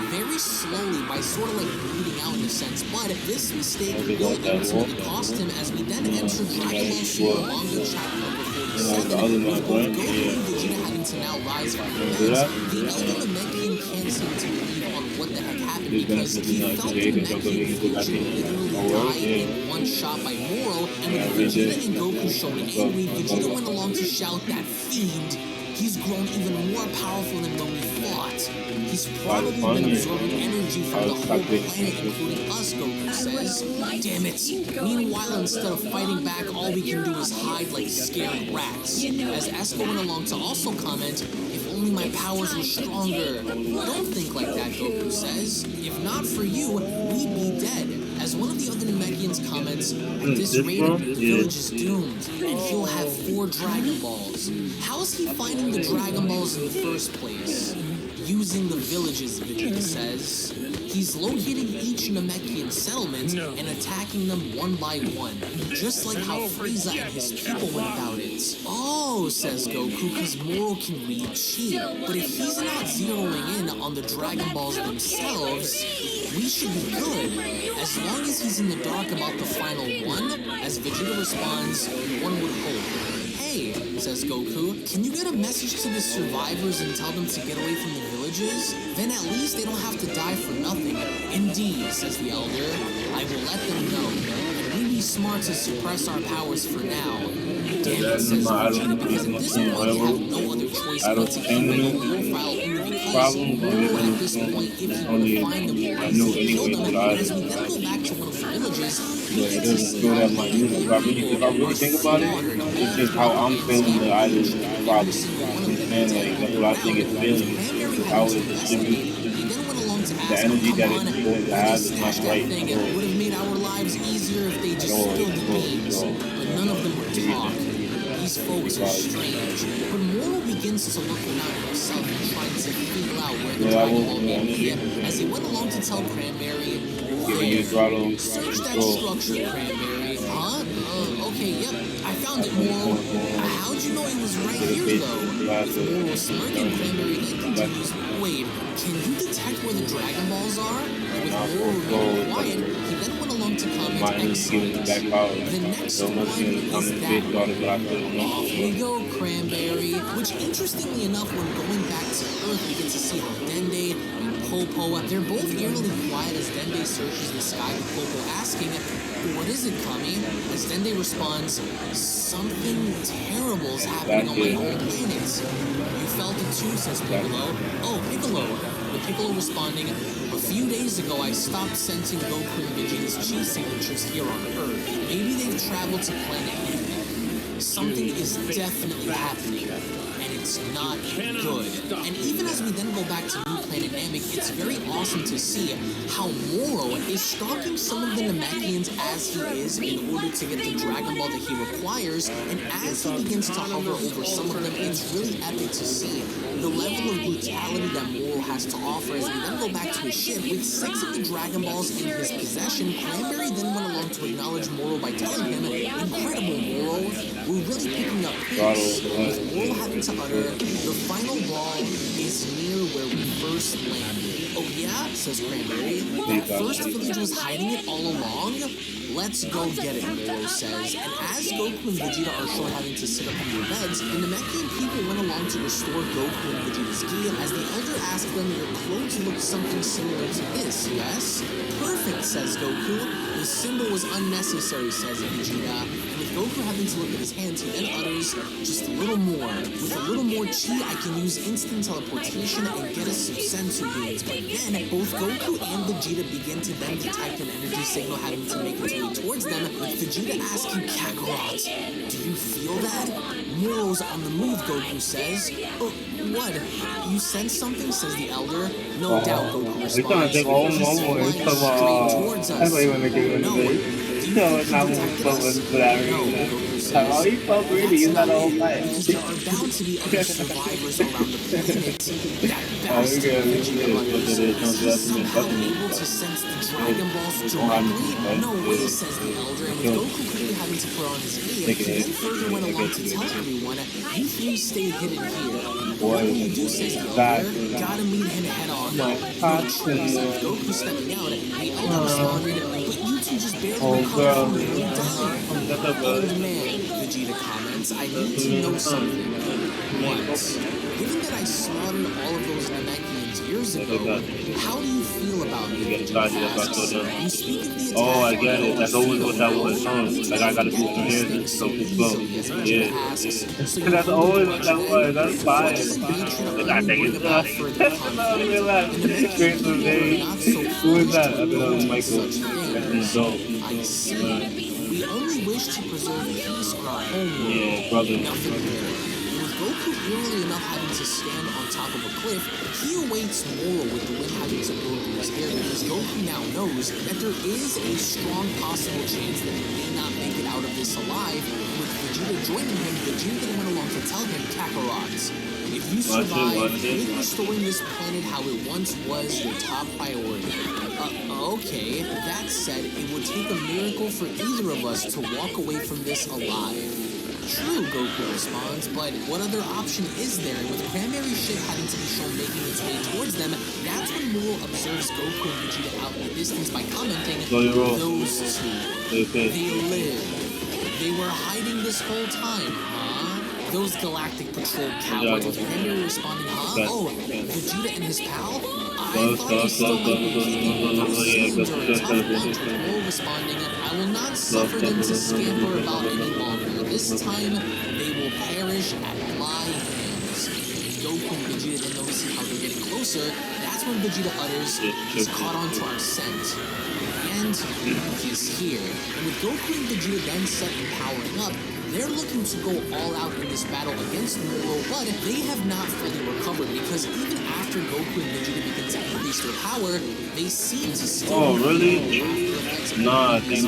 very slowly, by sort of like bleeding out in a sense. But this mistake will ultimately cost him as we then enter Dragon Ball Super Manga chapter number 47, with both Goku and Vegeta having to now rise from their beds. The elder Namekian can't seem to believe on what the heck happened, because he felt the Namekian fusion literally die in one shot by Moro, and with Vegeta and Goku showing angry, Vegeta went along to shout that fiend. He's grown even more powerful than when we fought. He's probably been absorbing energy from the whole planet, including us, Goku says. Damn it. Meanwhile, instead of fighting back, all we can do is hide like scared rats. As Esko went along to also comment, if only my powers were stronger. Don't think like that, Goku says. If not for you, we'd be dead. As one of the other Namekians comments, at this rate, the village is doomed, and he'll have 4 Dragon Balls. How is he finding the Dragon Balls in the first place? Using the villages, Vegeta says. He's locating each Namekian settlement and attacking them one by one, just like how Frieza and his people went about it. Oh, says Goku, because Moro can read Chi. But if he's not zeroing in on the Dragon Balls themselves, we should be good. As long as he's in the dark about the final one, as Vegeta responds, one would hope. Hey, says Goku, can you get a message to the survivors and tell them to get away from the villages? Then at least they don't have to die for nothing. Indeed, says the Elder, I will let them know. And we'd be smart to suppress our powers for now. Damn it, says Vegeta, because at this point they have no other choice but to keep the profile only because Moro at this point, if he would find them, would kill them. And as we then go back to one of the villages, it doesn't feel that much music. If I really think about it, it's just how I'm feeling the idols problem. And like that's what I think it's feeling. How it distributes the energy that it's supposed to have is not right. It would have made our lives easier if they just spilled the beans, but none of them would talk. These folks are strange. But Moro begins to look around himself and try to figure out where the Dragon Ball may be, as he went along to tell Cranberry, search that structure, Cranberry. Huh? Okay, yep. I found it, Moro. How'd you know it was right here, though? With Moro smirking, Cranberry then continues, wait, can you detect where the Dragon Balls are? With Moro remaining quiet, he then went along to comment, excellent. The next one is that one. Off we go, Cranberry. Which, interestingly enough, when going back to Earth, we get to see how Dende and Popo, they're both eerily quiet as Dende searches the sky with Popo asking, what is it, Kami? As Dende responds, something terrible's happening on my home planet. You felt it too, says Piccolo. Oh, Piccolo. With Piccolo responding, a few days ago I stopped sensing Goku and Vegeta's chi signatures here on Earth. Maybe they've traveled to planet Namek. Something is definitely happening. And it's not good. And even as we then go back to New Planet Namek, it's very awesome to see how Moro is stalking some of the Namekians as he is in order to get the Dragon Ball that he requires, and as he begins to hover over some of them, it's really epic to see the level of brutality that Moro has to offer. As we then go back to his ship, with 6 of the Dragon Balls in his possession, Cranberry then went along to acknowledge Moro by telling him, incredible, Moro, we're really picking up pace. With Moro having to utter, the final ball is near where we first landed. Oh yeah, says Cranberry. That first village was hiding it all along? Let's go get it, Moro says. And as Goku and Vegeta are shown having to sit up in their beds, the Namekian people went along to restore Goku and Vegeta's gi, as the Elder asked them, your clothes look something similar to this, yes? Perfect, says Goku. The symbol was unnecessary, says Vegeta. And with Goku having to look at his hands, he then utters, just a little more. With a little more chi, I can use instant teleportation and get us some sensu beans. But then, both Both Goku and Vegeta begin to then detect an energy signal having to make its way towards them, with Vegeta asking Kakarot, "Do you feel that?" Moro's on the move, Goku says. "Oh, what? You sense something?" says the Elder. "No doubt," Goku responds. He's flying straight towards us. "No. Do you think he detected us?" "No," Goku says. "That's not it, because there are bound to be other survivors around the planet." That bastard, Vegeta mutters. "Is he somehow able to sense the Dragon Balls directly?" "No way," says the Elder, and with Goku quickly having to put on his aid, he then further went along to tell everyone, "You three stay hidden here." "What will you do?" says the Elder. "Gotta meet him head on." "No choice." With Goku stepping out, the Elder responded, "But you two just barely recovered from the blue dive." "Old man," Vegeta comments, "I need to know something." "What?" "Given that I slaughtered all of those Namekians years ago, how do you feel about me?" Vegeta asks. "You speak of the attack." Oh, I get it. That's always what that was. Like I gotta do some here and so slow. Yeah. That's always what that was. That's fine. I think it's Great for me. Who is that? I think that was Michael. That's an adult. "I see. We only wish to preserve peace on our homeworld." Yeah, brother. Nothing more. With Goku eerily enough having to stand on top of a cliff, he awaits Moro with the wind having to blow through his hair, because Goku now knows that there is a strong possible chance that he may not make it out of this alive. With Vegeta joining him, Vegeta then went along to tell him, "Kakarot, if you survive, make restoring this planet how it once was your top priority." Okay. That said, it would take a miracle for either of us to walk away from this alive. "True," Goku responds, "but what other option is there?" And with Cranberry's ship having to be shown making its way towards them, that's when Moro observes Goku and Vegeta out in the distance by commenting, "Those two, they live. They were hiding this whole time, huh? Those Galactic Patrol cowards." With Cranberry responding, "Huh? Oh, Vegeta and his pal? I thought they still might be keeping up scenes or a tough lunch." With Moro responding, "I will not suffer them to scamper about any longer. This time, they will perish at my hands." Goku and Vegeta then noticing how they're getting closer, that's when Vegeta utters, "He's caught onto our scent. And he's here." And with Goku and Vegeta then set and powering up, they're looking to go all out in this battle against Moro, but they have not fully recovered, because even after Goku and Vegeta begin to increase their power, they seem to still Nah, because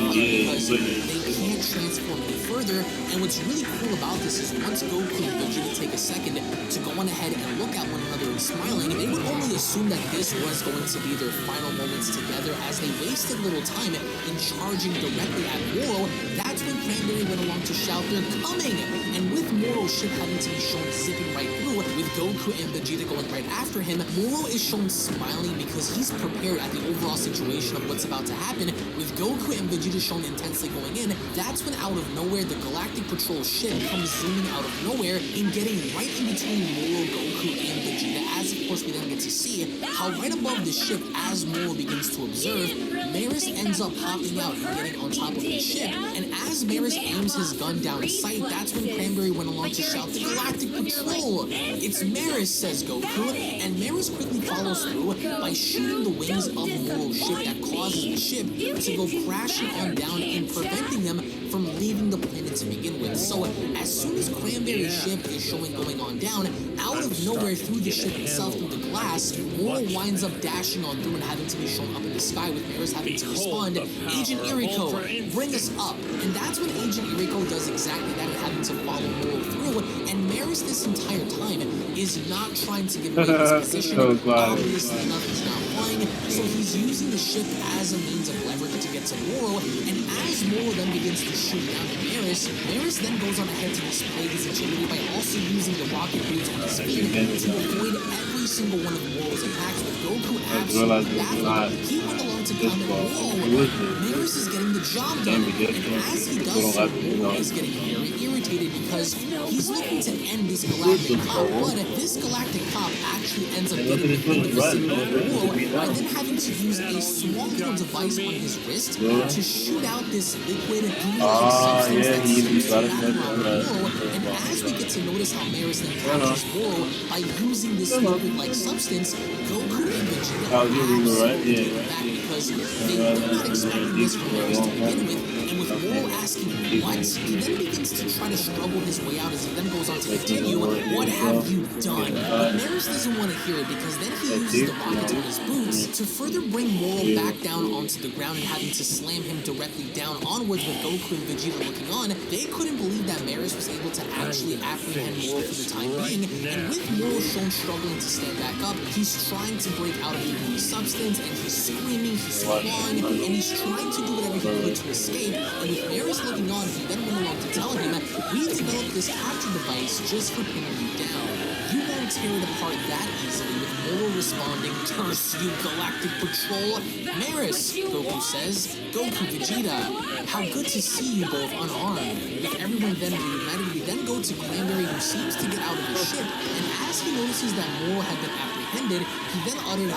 they can't transform any further. And what's really cool about this is once Goku and Vegeta take a second to go on ahead and look at one another and smiling, they would only assume that this was going to be their final moments together, as they wasted little time in charging directly at Moro. That's when Cranberry went along to shout, "They're coming!" And with Moro's ship having to be shown zipping right through, with Goku and Vegeta going right after him, Moro is shown smiling because he's prepared at the overall situation of what's about to happen. With Goku and Vegeta shown intensely going in, that's when out of nowhere the Galactic Patrol ship comes zooming out of nowhere and getting right in between Moro, Goku, and Vegeta, as of course we then get to see how right above the ship, as Moro begins to observe, Maris ends up popping out and getting on top of the ship, and as Maris aims his gun down sight, that's when Cranberry went along to shout, "The Galactic Patrol! It's Maris," says Goku, and Maris quickly follows through by shooting the wings of Moro's ship that causes the ship to go crashing on down and preventing them from leaving the planet to begin with. So as soon as Cranberry's ship is showing going on down, out of nowhere through the ship itself, through the glass, Moro winds up dashing on through and having to be shown up in the sky, with Maris having to respond, "Agent Iriko, bring us up." And that's when Agent Iriko does exactly that, and having to follow Moro through. And Maris this entire time is not trying to give away his position. Obviously enough, he's not flying, so he's using the ship as a means of leverage to get to Moro. And as Moro then begins to shoot down at Maris, Maris then goes on ahead to display his agility by also using the rocket boots on his feet to avoid every single one of Moro's attacks. With Goku absolutely baffled, he went along along to comment, whoa, Maris is getting the job done. And as he does so, Moro is getting very irritated because he's looking to end this galactic cop, but this galactic cop actually ends up getting in the vicinity of Moro by then having to use a small little device on his wrist to shoot out this liquid gooey-like substance that seems to wrap around Moro. And as we get to notice how Maris then captures Moro by using this liquid-like substance, Goku and Vegeta absolutely take it back because they're not expecting this from Maris to begin with. And with Moro asking what, he then begins to try to struggle his way out as he then goes on to continue, what have you done? But Maris doesn't want to hear it because then he uses the rockets on his boots to further bring Moro back down onto the ground and having to slam him directly down onwards with Goku and Vegeta looking on. They couldn't believe that Maris was able to actually apprehend Moro for the time being, and with Moro shown struggling to stand back up, he's trying to break out of the substance, and he's screaming, he's clawing, and he's trying to do whatever he could to escape. And with Maris looking on, he then went along to tell him, we developed this capture device just for pinning you down. You won't tear it apart that easily, with Moro responding, curse you, Galactic Patrol. Maris, Goku says. Goku, Vegeta, how good to see you both unarmed. With everyone then reunited, we then go to Cranberry, who seems to get out of his ship, and as he notices that Moro had been apprehended, he then uttered,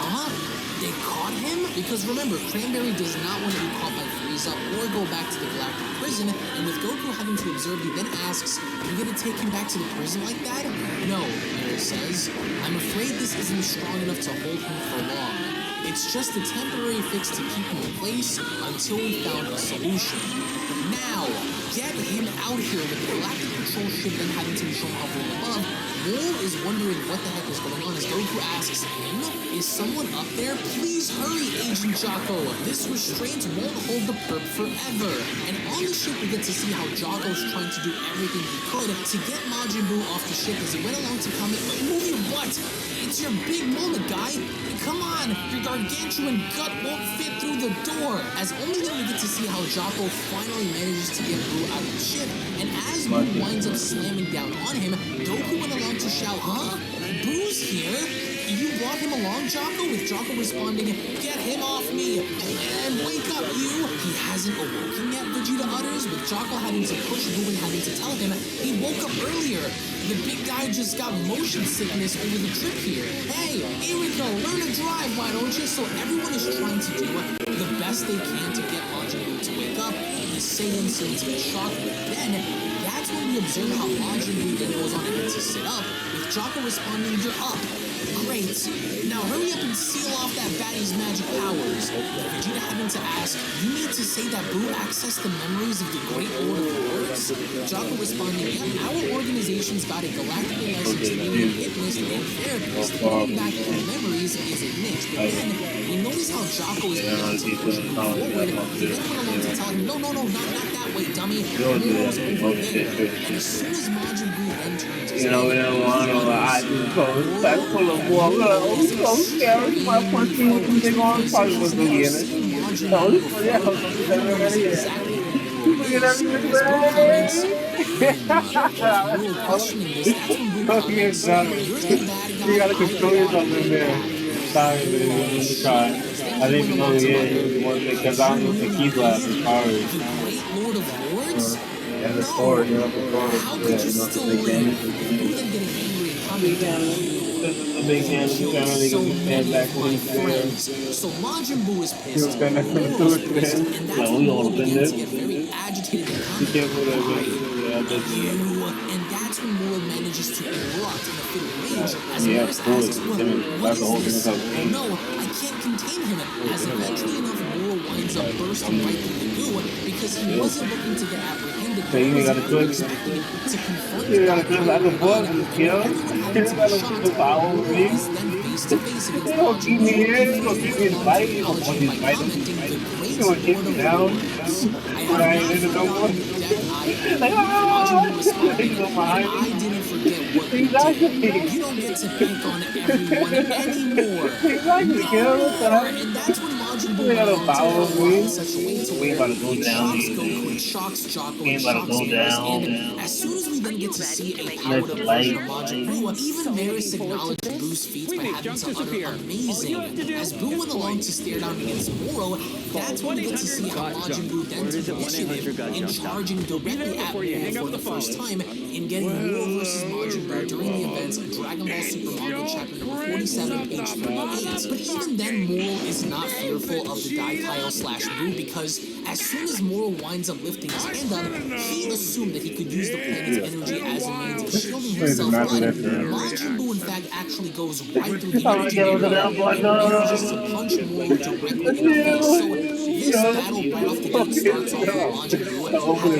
they caught him? Because remember, Cranberry does not want to be caught by Frieza or go back to the Galactic Prison, and with Goku having to observe, he then asks, you gonna take him back to the prison like that? No, Maris says. I'm afraid this isn't strong enough to hold him for long. It's just a temporary fix to keep him in place until we found a solution. Now, get him out here. With the Galactic Control ship then having to be shown hovering above, Moro is wondering what the heck is going on as Goku asks him, is someone up there? Please hurry, Agent Jocko. This restraint won't hold the perp forever. And on the ship, we get to see how Jocko's trying to do everything he could to get Majin Buu off the ship as he went along to comment, move your butt. It's your big moment, guy. Come on, your gargantuan gut won't fit through the door. As only then we get to see how Jocko finally manages to get Buu out of the ship. And as Buu winds up slamming down on him, Goku went along to shout, Buu's here? You brought him along, Jocko? With Jocko responding, get him off me! And wake up, you! He hasn't awoken yet, Vegeta utters, with Jocko having to push Buu and having to tell him he woke up earlier. The big guy just got motion sickness over the trip here. Hey, Erika, learn to drive, why don't you? So everyone is trying to do the best they can to get Majin Buu to wake up. The Saiyan seems to be shocked, but then that's when we observe how Majin Buu then goes on ahead to sit up, with Jocko responding, you're up. Great. Now hurry up and seal off that baddie's magic powers. Vegeta having to ask, you need to say that Buu accessed the memories of the Great Lord of Lords? Jocko responding, yeah, our organization's got a galactic license to be a hypnotist and therapist. Going back to the memories is a niche. But then, we notice how Jocko is beginning to push Buu forward. He then went along to tell him, no, not that way, dummy. Moro's over there. And as soon as Majin Buu then turns his head, I just go back full of war. I'm so scared. My first thing was going on probably was the beginning. So this was you gotta control yourself in there. Sorry, I didn't even know he was because I don't know if the key blast is hard. And the sword, the sword, big hand. The big hand, so Majin Buu is pissed. And that's when Moro manages to erupt in a fit of rage as Maris asks, what is this? Oh no, I can't contain him, as eventually enough Moro winds up bursting right through the goo because he wasn't looking to get apprehended. So you got a clip? To confront you got a clip like a book, kill? You got a superpower with me? You don't keep me here, you don't keep me in fight, you don't want me fighting. You don't keep me down. I ain't in the no more. Majin Buu responding, I didn't forget what you did. You don't get to pick on everyone anymore. No more. And that's when Majin Buu went on to power up in such a way to where it shocks Goku, it shocks Jocko, it shocks Maris, and as soon as we then get to see a powered up version of Majin Buu, even Maris acknowledged Buu's feats by having to utter amazing. As Buu went along to stare down against Moro, that's when we get to see how Majin Buu then took initiative in charging directly at Moro for the first time in getting Moro versus Majin Buu during the events of Dragon Ball Super Manga chapter number 47, page 38. But even then, Moro is not fearful of the Daikaio slash Buu because as soon as Moro winds up lifting his hand up, he assumed that he could use the planet's energy as a means of shielding himself, but Majin Buu in fact actually goes right through the energy barrier and manages to punch Moro directly in the face. So this battle right off the gate starts off with Majin Buu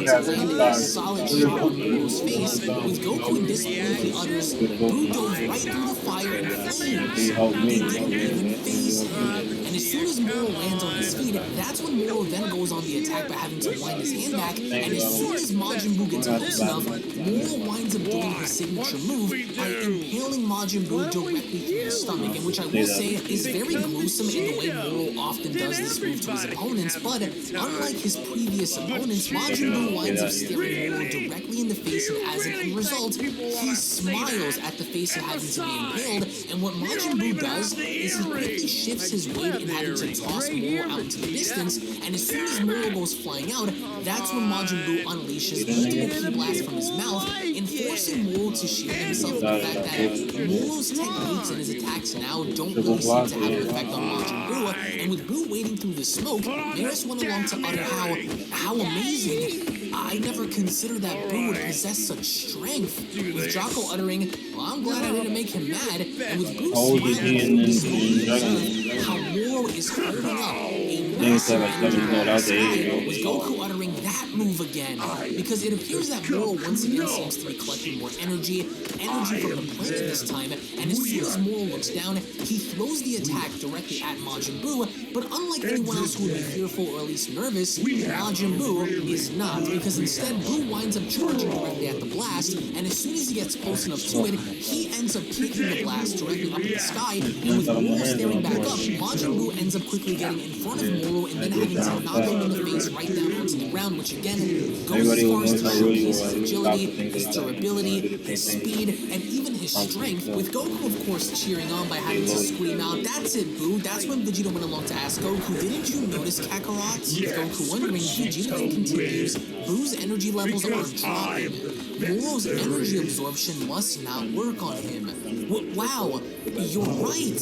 having to land a solid shot on Moro's face. With Goku in disbelief, he utters, Buu dove right through the fire and flames. They didn't even phase him. And as soon as Moro lands on his feet, that's when Moro then goes on the attack by having to wind his hand back. And as soon as Majin Buu gets close enough, Moro winds up doing his signature move by impaling Majin Buu directly through the stomach, and which I will say is very gruesome in the way Moro often does this move to his opponents. But unlike his previous opponents, Majin Buu winds up staring Moro directly in the face, and as an end result, he smiles at the face of having to be impaled. And what Majin Buu does is he quickly shifts his weight in having to toss Moro out into the distance, and as soon as Moro goes flying out, that's when Majin Buu unleashes ultimate ki blast from his mouth, enforcing Moro to shield himself from the fact that Moro's techniques and his attacks now don't really seem to have an effect on Majin Buu. And with Buu wading through the smoke, Maris went along to utter how amazing. I never considered that Buu would possess such strength. With Jocko uttering, well, I'm glad I didn't make him mad, and with Buu smiling in disbelief, how Moro is holding up a massive sky, with Goku uttering that move again, because it appears that Moro once again seems to be collecting more energy from the planet this time, and as soon as Moro looks down, he throws the attack directly at Majin Buu, but unlike anyone else who would be fearful or at least nervous, Majin Buu is not, because instead Buu winds up charging directly at the blast, and as soon as he gets close enough to it, he ends up kicking the blast directly up in the sky, and with Moro staring back up, Majin Buu ends up quickly getting in front of Moro and then having to knock him in the face right down onto the ground, which again goes as far as to showcase his agility, his durability, his speed, and even his strength, with Goku of course cheering on by having to scream out, "That's it, Buu." That's when Vegeta went along to ask Goku, "Didn't you notice Kakarot?" With Goku wondering, Vegeta then continues, "Buu's energy levels are dropping. Moro's energy absorption must not work on him." Wow, you're right.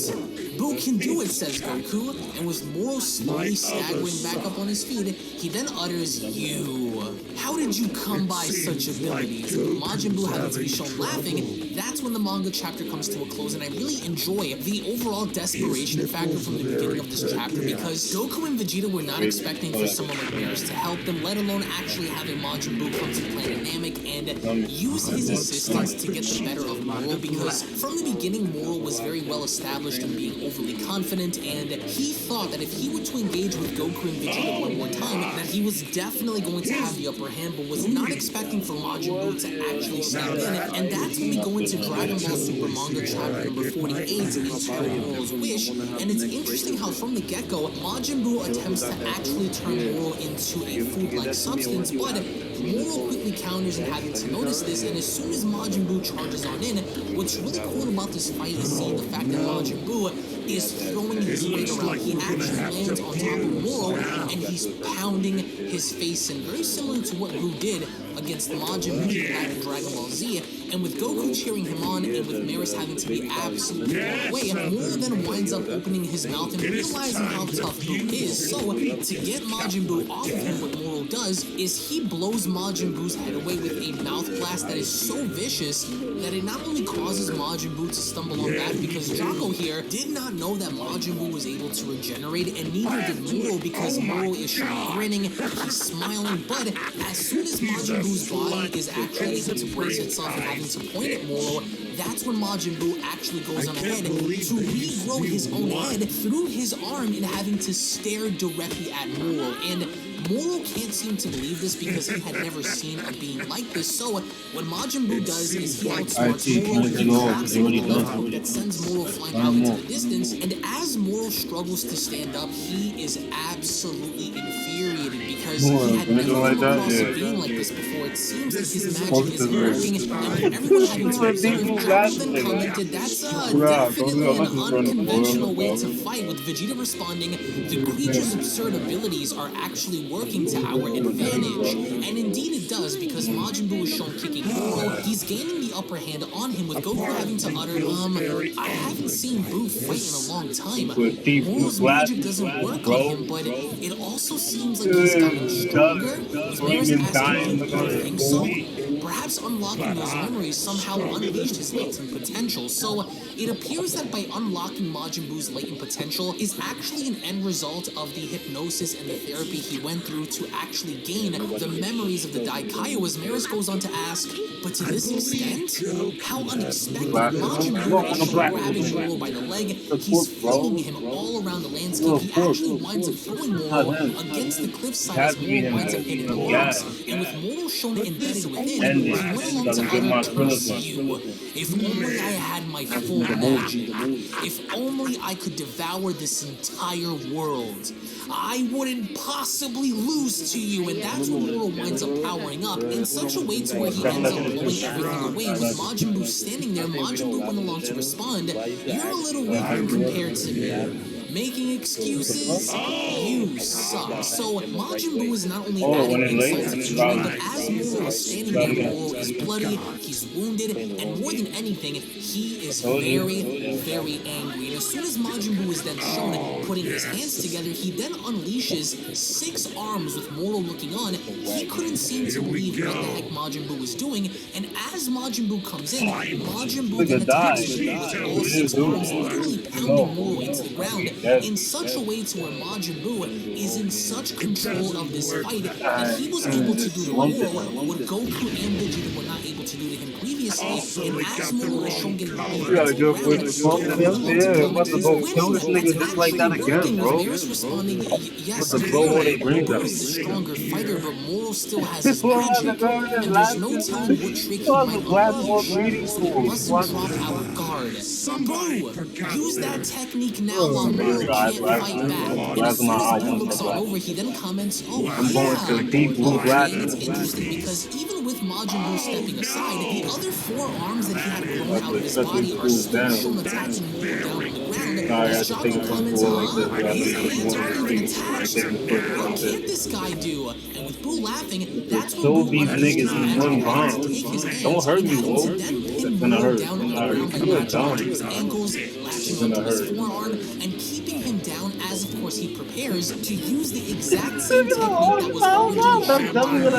Buu can do it, says Goku, and with Moro slowly staggering back up on his feet, he then utters, "You. How did you come by such abilities?" And Majin Buu having to be shown laughing, that's when the manga chapter comes to a close, and I really enjoy the overall desperation factor from the beginning of this chapter, because Goku and Vegeta were not expecting for someone like Maris to help them, let alone actually having Majin Buu come to planet Namek and use his assistance to get the better of Moro, because from the beginning, Moro was very well established in being overly confident, and he thought that if he were to engage with Goku and Vegeta one more time, that he was definitely going to have the upper hand, but was not expecting for Majin Buu to actually step in, and that's when we go into Dragon Ball Super Manga chapter number 48, Eternal Moro's Wish, and it's interesting how from the get-go, Majin Buu attempts to actually turn Moro into a food-like substance, but Moro quickly counters and having to notice this, and as soon as Majin Buu charges on in, what's really cool about this fight is seeing the fact that Majin Buu is throwing his weight around. He actually lands on top of Moro, and he's pounding his face in, very similar to what Buu did against Majin Buu back in Dragon Ball Z. And with Goku cheering him on, and with Maris having to be absolutely blown away, Moro then winds up opening his mouth and realizing how tough Buu is. So, to get Majin Buu off of him, what Moro does is he blows Majin Buu's head away with a mouth blast that is so vicious that it not only causes Majin Buu to stumble on back, because Jocko here did not know that Majin Buu was able to regenerate, and neither did Moro, because Moro is grinning, he's smiling, but as soon as Majin Buu's body is actually able to brace itself and having to point at Moro, that's when Majin Buu actually goes on ahead to regrow his own head through his arm and having to stare directly at Moro. And Moro can't seem to believe this because he had never seen a being like this, so what Majin Buu does is he outsmarts Moro and traps him with a left hook that sends Moro flying out into the distance, and as Moro struggles to stand up, he is absolutely infuriated because he had never come across a being like this before. It seems like his magic isn't working, and with everyone having to observe, Jocko then commented, that's definitely an unconventional way to fight, with Vegeta responding, the creature's absurd abilities are actually working to our advantage. And indeed it does, because Majin Buu is shown kicking Moro, he's gaining the upper hand on him, with Goku having to utter, I haven't seen Buu fight in a long time. Moro's magic doesn't work on him, but it also seems like he's gotten stronger. With Maris asking, do you think so? Perhaps unlocking those memories somehow unleashed his latent potential, so it appears that by unlocking Majin Buu's latent potential is actually an end result of the hypnosis and the therapy he went through to actually gain the memories of the Daikaio, as Maris goes on to ask, but to this extent? How unexpected. Majin Buu is grabbing Moro by the leg, he's flinging him all around the landscape, he actually winds up throwing Moro against the cliffside as Moro winds up hitting the rocks, and with Moro shown embedded within, he went along to utter, curse you. If only I had my full magic. If only I could devour this entire world. I wouldn't possibly lose to you, and that's when Moro winds up powering up in such a way to where he ends up blowing everything away. With Majin Buu standing there, Majin Buu went along to respond, you're a little weaker compared to me. Making excuses? You suck. So Majin Buu is not only adding insult to injury, but as Moro is standing there, Moro is bloody, he's wounded, and more than anything, he is very, very angry. And as soon as Majin Buu is then shown putting his hands together, he then unleashes 6 arms with Moro looking on. He couldn't seem to believe what the heck Majin Buu was doing, and as Majin Buu comes in, Majin Buu then attacks Vegeta with all 6 arms, literally pounding Moro into the ground in such a way to where Majin Buu is in such control of this fight that he was able to do to Moro what Goku and Vegeta were not able to do to him previously, and as Moro is shown getting beat into the ground, it's actually working, with Maris responding, yes, Buu is the stronger fighter, but Moro still has his magic, and there's no telling what trick he might unleash, so we mustn't drop our guard. Buu, use that technique now while Moro can't fight back. And as soon as Buu looks all over, he then comments, oh yeah, okay, and it's interesting because even with Majin Buu stepping aside, the other 4 arms that he had grown out of his body are still shown attacking Moro down on the ground. As Jocko comments, his hands aren't even attached. What can't this guy do? And with Buu laughing, that's when Buu unleashes his magic powers to take his hands and having to then pin Moro down on the ground by latching onto his ankles, latching onto his forearm, and keeping him down as, of course, he prepares to use the exact same technique that was originally shown during the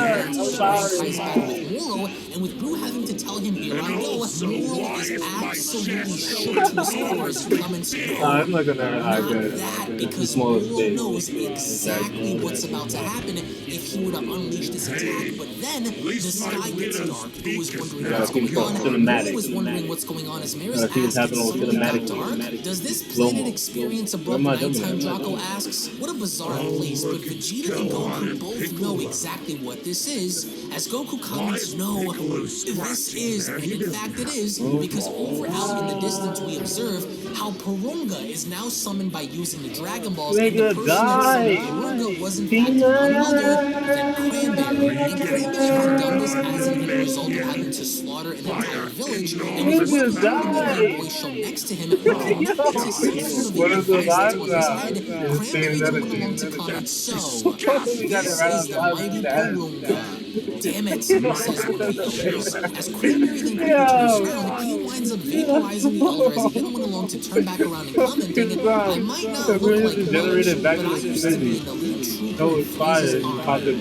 Kai's battle with Moro, and with Buu having to tell him, here I go, Moro is absolutely shook to his core as he comments, I'm not gonna that, because Moro knows exactly what's about to happen if he were to unleash this attack, but then the sky gets dark. Buu is wondering what's going on. Moro is wondering what's going on as Maris asks, it suddenly got dark? Does this planet experience abrupt nighttime? Jocko asks. What a bizarre place, but Vegeta and Goku both know exactly what this is, as Goku comments, no, this is, and in fact it is, because over out in the distance we observe how Porunga is now summoned by using the Dragon Balls, and the person that summoned Porunga was in fact none other than Cranberry, and Cranberry had done this as an end result of having to slaughter an entire village, and with Goku and the young boy shown next to him connected to some sort of a device that's on his head, Cranberry then went along to comment, so, this is the mighty Porunga. Damn it, says one of the elders. As Cranberry then quickly turns around, he winds up vaporizing the elder as he then went along to turn back around and commenting, I might not look like much, but I used to be an elite trooper in Frieza's army.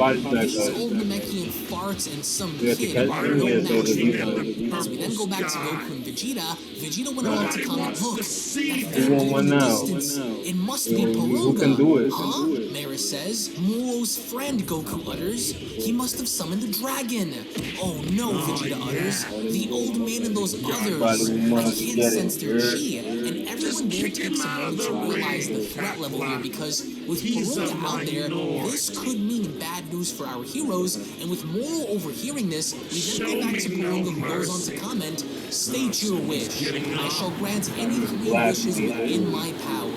These old Namekian farts and some kid are no match for me. As we then go back to Goku and Vegeta, Vegeta went along to comment, look, that figure in the distance, it must be Porunga. Huh? Maris says. Moro's friend, Goku utters. He must have summoned the dragon. Oh no, Vegeta utters. The old man and those others. I can't sense their chi. And everyone everyone there takes a moment to realize the threat level here, because with Purunga out there, this could mean bad news for our heroes, and with Moro overhearing this, we then go back to Purunga, who goes on to comment, "State your wish. I shall grant any 3 wishes within my power."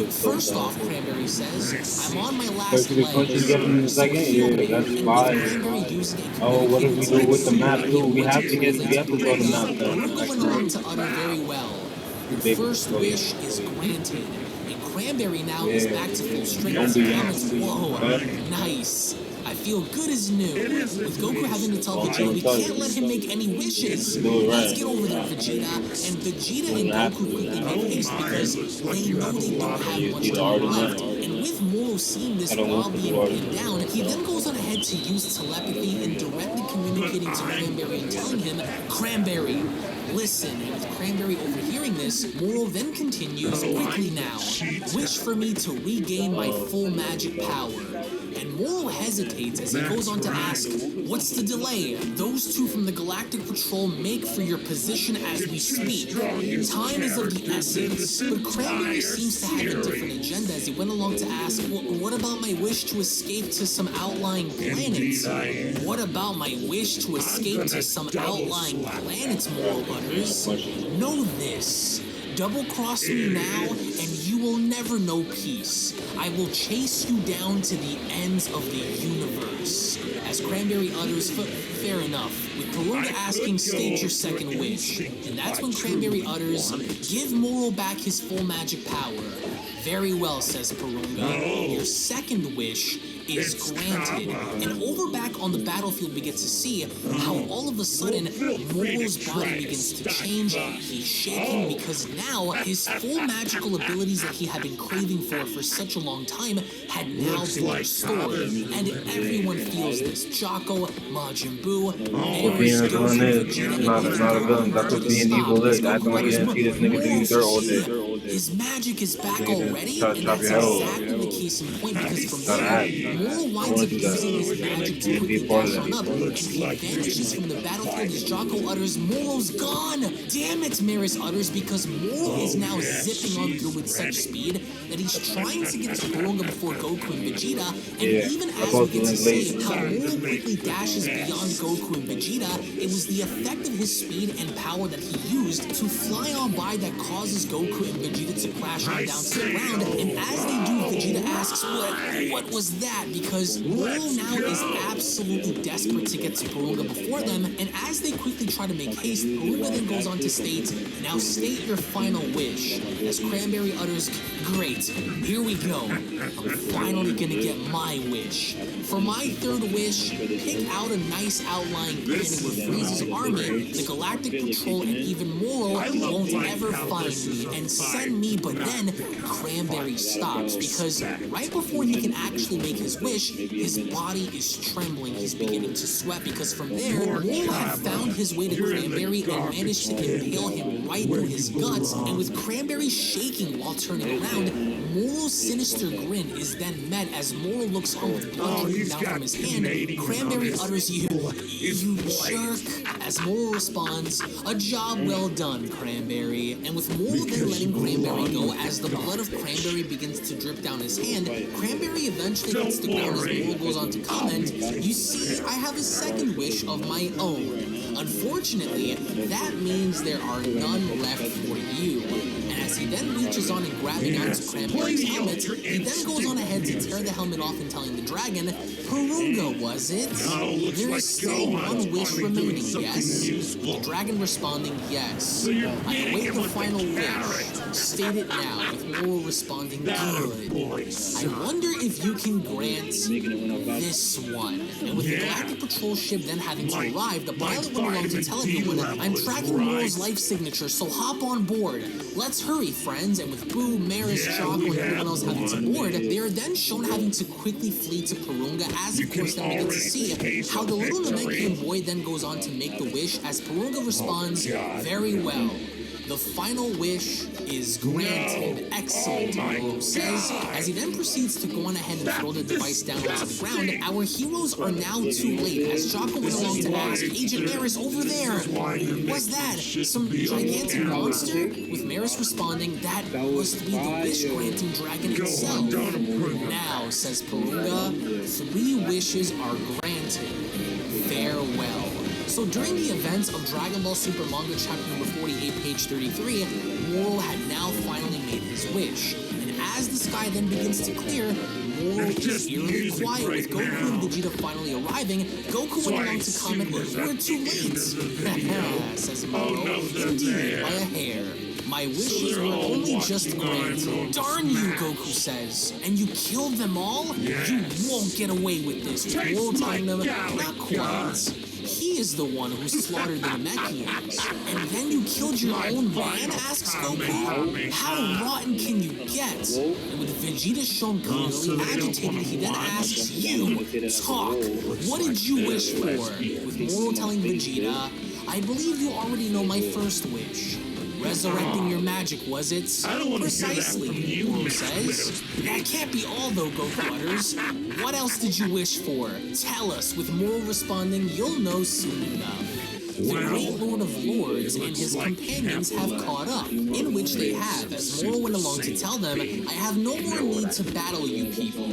First off, Cranberry says, "I'm on my last leg, so heal me." And with Cranberry using a Oh, what if we do with the map communicating too? We what have to translates throw the map then. Purunga went on to utter very well. Your first wish is granted. And Cranberry now is back to full strength as he comments, "Whoa, nice. I feel good as new." With Goku having to tell Vegeta we can't let him make any wishes. Let's get over there, Vegeta. And Vegeta and Goku quickly make haste because they know they don't have much time left. And with Moro seeing this while being pinned down, he then goes on ahead to use telepathy and directly communicating to Cranberry and telling him, "Cranberry, listen." And with Cranberry overhearing this, Moro then continues, "Quickly now, wish for me to regain my full magic power." And Moro hesitates as he goes on to ask, "What's the delay? Those 2 from the Galactic Patrol make for your position as we speak. Time is of the essence." But Cranberry seems to have a different agenda as he went along to ask, "What about my wish to escape to some outlying planets?" "What about my wish to escape to some outlying planets?" Moro utters. "Know this. Double-cross me now, and you will never know peace. I will chase you down to the ends of the universe." As Cranberry utters, "Fair enough," with Purunga asking, "State your second wish." And that's when Cranberry utters, "Give Moro back his full magic power." "Very well," says Purunga. "Your second wish is granted." And over back on the battlefield, we get to see how all of a sudden Moro's body begins to change. He's shaking because now his full magical abilities that he had been craving for such a long time had now been restored. And everyone feels this. Jocko, Majin Buu, Being a villain is not a villain. That's what being evil is. Acting like you didn't see this nigga do you dirt all day. His magic is back already, and that's exactly the case in point, because from there, Moro winds up using his magic to quickly dash on up, and he vanishes from the battlefield as Jocko utters, "Moro's gone!" "Damn it," Maris utters, because Moro is now zipping on through with such speed that he's trying to get to Purunga before Goku and Vegeta, and even as we get to see how Moro quickly dashes beyond Goku and Vegeta, it was the effect of his speed and power that he used to fly on by that causes Goku and Vegeta to crash on down to the ground. And as they do, Vegeta asks, what was that? Because Moro now is absolutely desperate to get to Purunga before them, and as they quickly try to make haste, Purunga then goes on to state, "Now state your final wish." As Cranberry utters, "Great, here we go. I'm finally gonna get my wish. For my third wish, pick out a nice outlying planet where Frieza's army, the Galactic Patrol, and even Moro won't ever find me, and send me." But then Cranberry stops, because right before he can actually make his wish, his body is trembling. He's beginning to sweat, because from there, Moro had found his way to Cranberry and managed to impale him right through his guts. And with Cranberry shaking while turning around, Moro's sinister grin is then met as Moro looks on with blood dripping down from his hand. Cranberry utters, you jerk." As Moro responds, "A job well done, Cranberry." And with Moro then letting Cranberry go, as the blood of Cranberry begins to drip down his hand, Cranberry eventually hits the ground as Moro goes on to comment, "You see, I have a second wish of my own. Unfortunately, that means there are none left for you." And as he then reaches on and grabbing onto Cranberry's helmet, he then goes on ahead to tear the helmet off and telling the dragon, "Purunga, was it? There is still one wish remaining, yes?" The dragon responding, "Yes. I await the final wish. State it now," with Moro responding, "Good. I wonder if you can grant this one." And with the Galactic Patrol ship then having to arrive, the pilot went along to tell everyone, "I'm tracking Moro's life signature, so hop on board. Let's hurry, friends." And with Boo, Maris, Jocko, and everyone else having to board, they are then shown having to quickly flee to Purunga, as of course then we get to see how the little Namekian boy then goes on to make the wish, as Purunga responds, "Very well. The final wish is granted. Excellent, Moro says, as he then proceeds to go on ahead and throw the device down onto the ground. Our heroes are now too late, as Jocko went along to ask, Agent Maris over there, was that some gigantic monster? With Maris responding, that was to be the wish-granting dragon itself. Now, says Porunga, 3 wishes are granted. Farewell. So during the events of Dragon Ball Super Manga chapter number 48, page 33, Moro had now finally made his wish. And as the sky then begins to clear, Moro is eerily quiet with Goku and Vegeta finally arriving. Goku went along to comment, we're too late. Says Moro, indeed, by a hair. My wishes were only just granted. Darn you, Goku says. And you killed them all? You won't get away with this. With Moro telling them, not quite. He is the one who slaughtered the Namekians. And then you killed your own man, asks Goku? How rotten can you get? And with Vegeta shown clearly agitated, he then asks you, talk. What did you wish for? With Moro telling Vegeta, I believe you already know my first wish. Resurrecting your magic, was it? Precisely, Moro says. That can't be all, though, Goku utters. What else did you wish for? Tell us, with Moro responding, you'll know soon enough. The great Lord of Lords and his companions have caught up, in which they have, as Moro went along to tell them, I have no more need to battle you people.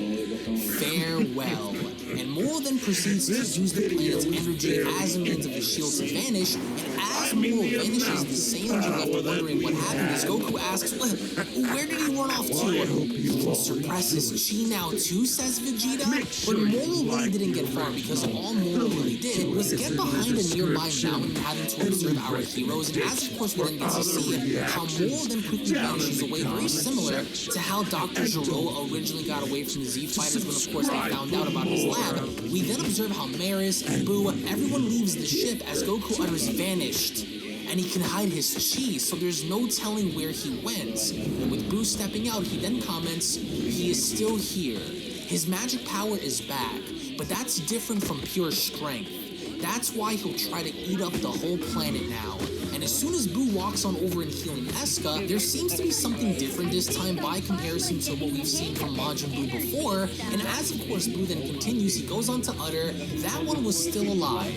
Farewell. And Moro then proceeds to use the planet's energy as a means of the shield to vanish, and as Moro vanishes, the Saiyans are left wondering what happened as Goku asks, where did he run off to? He can suppress his chi now too, says Vegeta? But Moro really didn't get far, because all Moro really did was get behind a nearby mountain having to observe our heroes, and as of course we then get to see how Moro then quickly vanishes away, very similar to how Dr. Gero originally got away from the Z-Fighters when of course they found out about his lab. We then observe how Maris, Boo, everyone leaves the ship as Goku utters vanished. And he can hide his chi, so there's no telling where he went. And with Boo stepping out, he then comments, he is still here. His magic power is back, but that's different from pure strength. That's why he'll try to eat up the whole planet now. And as soon as Boo walks on over and healing Eska, there seems to be something different this time by comparison to what we've seen from Majin Buu before. And as of course Boo then continues, he goes on to utter, that one was still alive.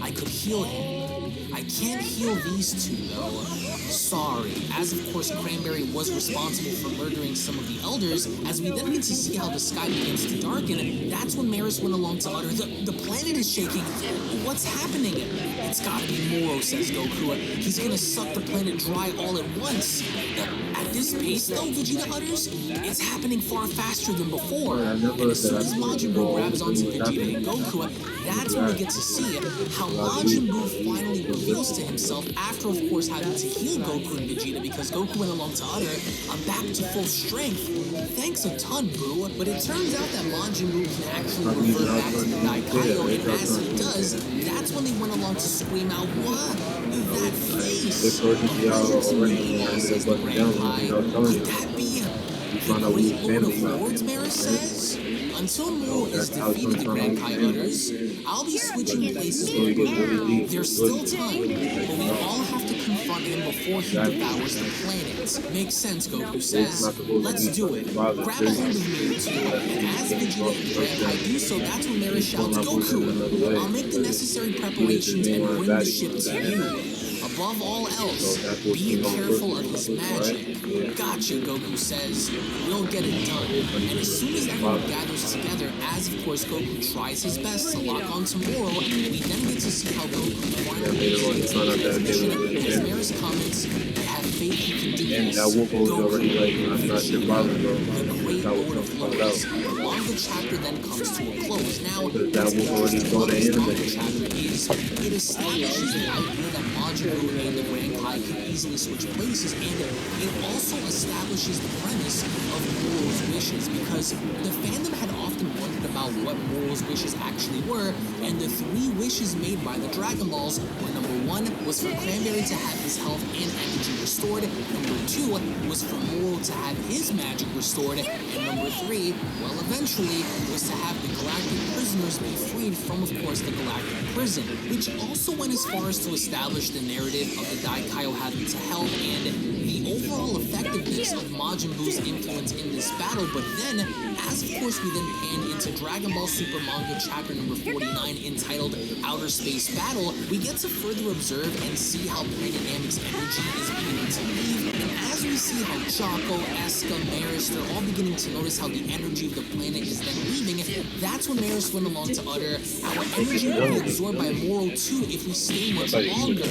I could heal him. I can't heal these two though. Sorry, as of course Cranberry was responsible for murdering some of the elders. As we then get to see how the sky begins to darken, that's when Maris went along to utter, the planet is shaking. What's happening? It's gotta be Moro, says Goku. He's gonna suck the planet dry all at once. At this pace though, Vegeta utters, it's happening far faster than before. And as soon as Majin Buu grabs onto Vegeta and Goku, that's when we get to see how Majin Buu finally reveals to himself after of course having to heal Goku and Vegeta, because Goku went along to utter, I'm back to full strength. Thanks a ton, Boo. But it turns out that Majin Buu can actually revert back to the Daikaio, and as he does, that's when they went along to scream out, what? That face! Says the Grand High. Could that be the great Lord of Lords, Maris says? Until Moro is defeated, the Grand Kai utters, I'll be switching places with Boo. There's still time, but we all have to confront him before he devours the planet. Makes sense, Goku says. Let's do it. Grab a hold of me, you two. And as Vegeta and the Grand Kai do so, that's when Maris shouts, Goku, I'll make the necessary preparations and bring the ship to you. Above all else, be careful of his magic. Gotcha, Goku says. We'll get it done. And as soon as everyone gathers together, as of course Goku tries his best to lock on to Moro, we then get to see how Goku finally completes the transmission. And as Maris comments, I have faith he can do this. Goku, Vegeta, the great Lord of Lords. The manga chapter then comes to a close. Now, what's interesting about this manga chapter is it establishes the idea that Majin Buu and the Grand Kai can easily switch places, and it also establishes the premise of Moro's wishes, because the fandom had often often wondered about what Moro's wishes actually were, and the 3 wishes made by the Dragon Balls were number 1 was for Cranberry to have his health and energy restored, number 2 was for Moro to have his magic restored, and number 3, well, eventually, was to have the galactic prisoners be freed from, of course, the galactic prison, which also went as far as to establish the narrative of the Daikaio having to help and the overall effectiveness of Majin Buu's influence in this battle. But then, as of course we then panned into Dragon Ball Super Manga chapter number 49 entitled Outer Space Battle, we get to further observe and see how Planet Namek's energy is beginning to leave, and as we see how Chaco, Eska, Maris, they're all beginning to notice how the energy of the planet is then leaving, that's when Maris went along to utter, our energy will be absorbed by Moro too if we stay much longer.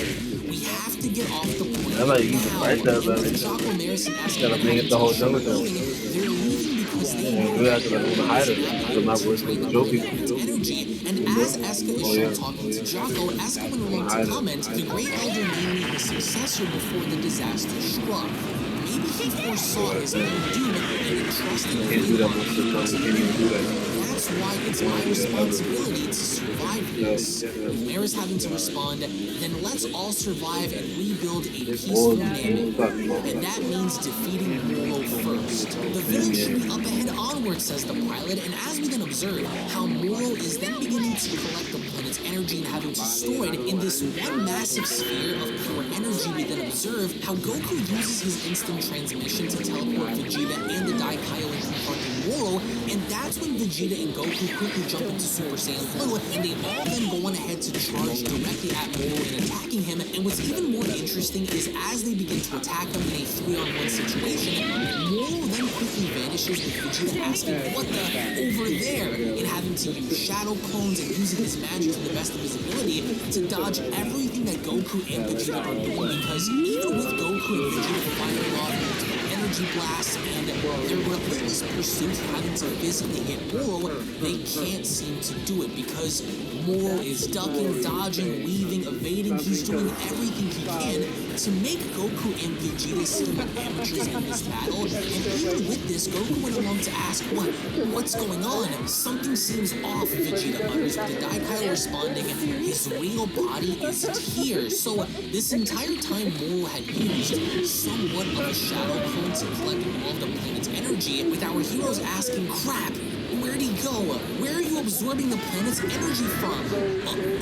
We have to get off the planet now. Chaco, Maris, and Eska are leaving. They're leaving because they know that energy, and as Eska is shown talking to Jaco, Eska went along to comment, the Great Elder named me his successor before the disaster struck. Maybe he foresaw his own doom and entrusted me. That's why it's my responsibility to survive this. Maris having to respond, then let's all survive and rebuild a peaceful Namek. And that means defeating Moro first. The village should be up ahead onward, says the pilot, and as we then observe how Moro is then beginning to collect the planet's energy and having to store it in this one massive sphere of pure energy, we then observe how Goku uses his instant transmission to teleport Vegeta and the Daikaio into confronting Moro, and that's when Vegeta and Goku quickly jump into Super Saiyan Blue, and they all then go on ahead to charge directly at Moro and attacking him, and what's even more interesting is as they begin to attack him in a 3-on-1 situation, Moro then quickly vanishes with Vegeta asking, what the, over there, and having to use shadow clones and using his magic to the best of his ability to dodge everything that Goku and Vegeta are doing, because even with Goku and Vegeta firing off energy blasts and their relentless pursuit having to physically hit Moro, they can't seem to do it because Moro is ducking, dodging, weaving, evading. He's doing everything he can to make Goku and Vegeta seem like amateurs in this battle. And even with this, Goku went along to ask, what's going on? Something seems off, Vegeta utters, with the Daikaio responding, his real body isn't here. So this entire time Moro had used somewhat of a shadow clone to collect all of the planet's energy, with our heroes asking, crap, where'd he go? Where are you absorbing the planet's energy from?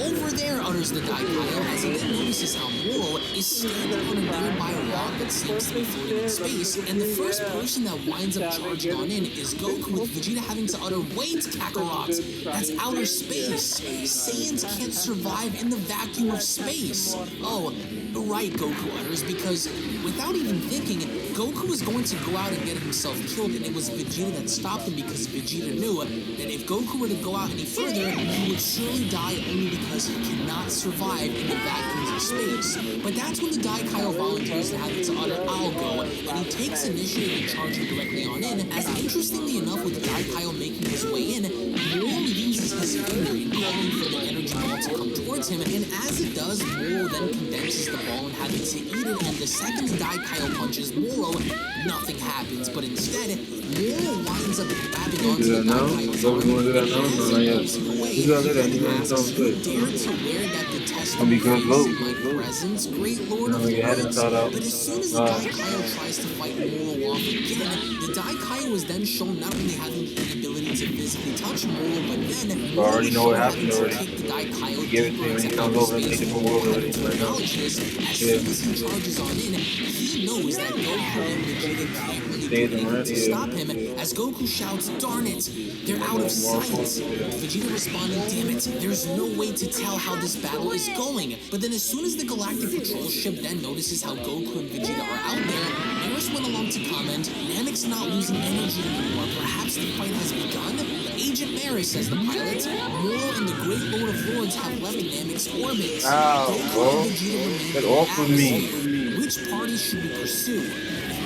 Over there, utters the Daikaio, as he then notices how Moro is standing on a nearby rock that seems to be floating in space, and the first person that winds up charging on in is Goku, with Vegeta having to utter, wait, Kakarot, that's outer space. Saiyans can't survive in the vacuum of space. Oh, right, Goku utters, because without even thinking, Goku was going to go out and get himself killed, and it was Vegeta that stopped him because Vegeta knew that if Goku were to go out any further, he would surely die only because he cannot survive in the vacuums of space. But that's when the Daikaio volunteers to have it to utter, I'll go, and he takes initiative and charging directly on in, as interestingly enough, with the Daikaio making his way in, Moro uses his finger in calling for the energy ball to come towards him, and as it does, Moro then condenses the ball and having to eat it, and the second the Daikaio punches Moro, nothing happens, but instead, Moro winds up grabbing onto the Daikaio's arm, and as he pulls him away, he then asks, you dare to wear that detestable face in my presence, great lord of the worlds? But as soon as the Daikaio tries to fight Moro off again, the Daikaio is then shown not only having the ability to physically touch Moro, but then Moro is shown having to kick the Daikaio deeper into outer space, and Moro having to acknowledge this. As soon as he charges on in, he knows that Goku and Vegeta can't really do anything to stop him, as Goku shouts, darn it, they're out of sight. Vegeta responding, damn it, there's no way to tell how this battle is going. But then as soon as the Galactic Patrol ship then notices how Goku and Vegeta are out there, Maris went along to comment, Namek's not losing energy anymore, perhaps the fight has begun? Agent Maris, says the pilot, Moro and the Great Lord of Lords have left Namek's orbit. Goku and Vegeta remain in the atmosphere. Which party should we pursue?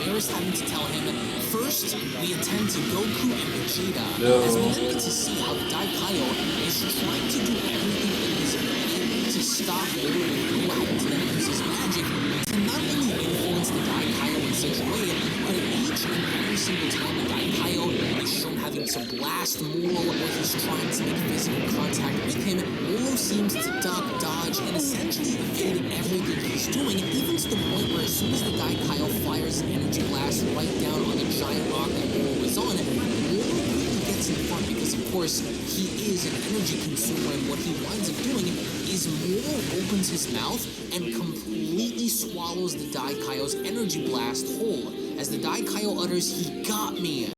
Maris having to tell him, first, we attend to Goku and Vegeta, as we then get to see how the Daikaio is trying to do everything in his ability to stop Moro and Goku having to then use his magic to not only influence the Daikaio in such a way, but each and every single time the Daikaio is shown having to blast Moro where he's trying to make physical contact with him. Moro seems to duck, dodge, and essentially evade everything he's doing, even to the point where as soon as the guy Kyle fires an energy blast right down on the giant rock that Moro is on, Moro quickly gets in front because, of course, he is an energy consumer, and what he winds up doing is Moro opens his mouth and completely swallows the Daikaio's energy blast whole. As the Daikaio utters, "He got me,"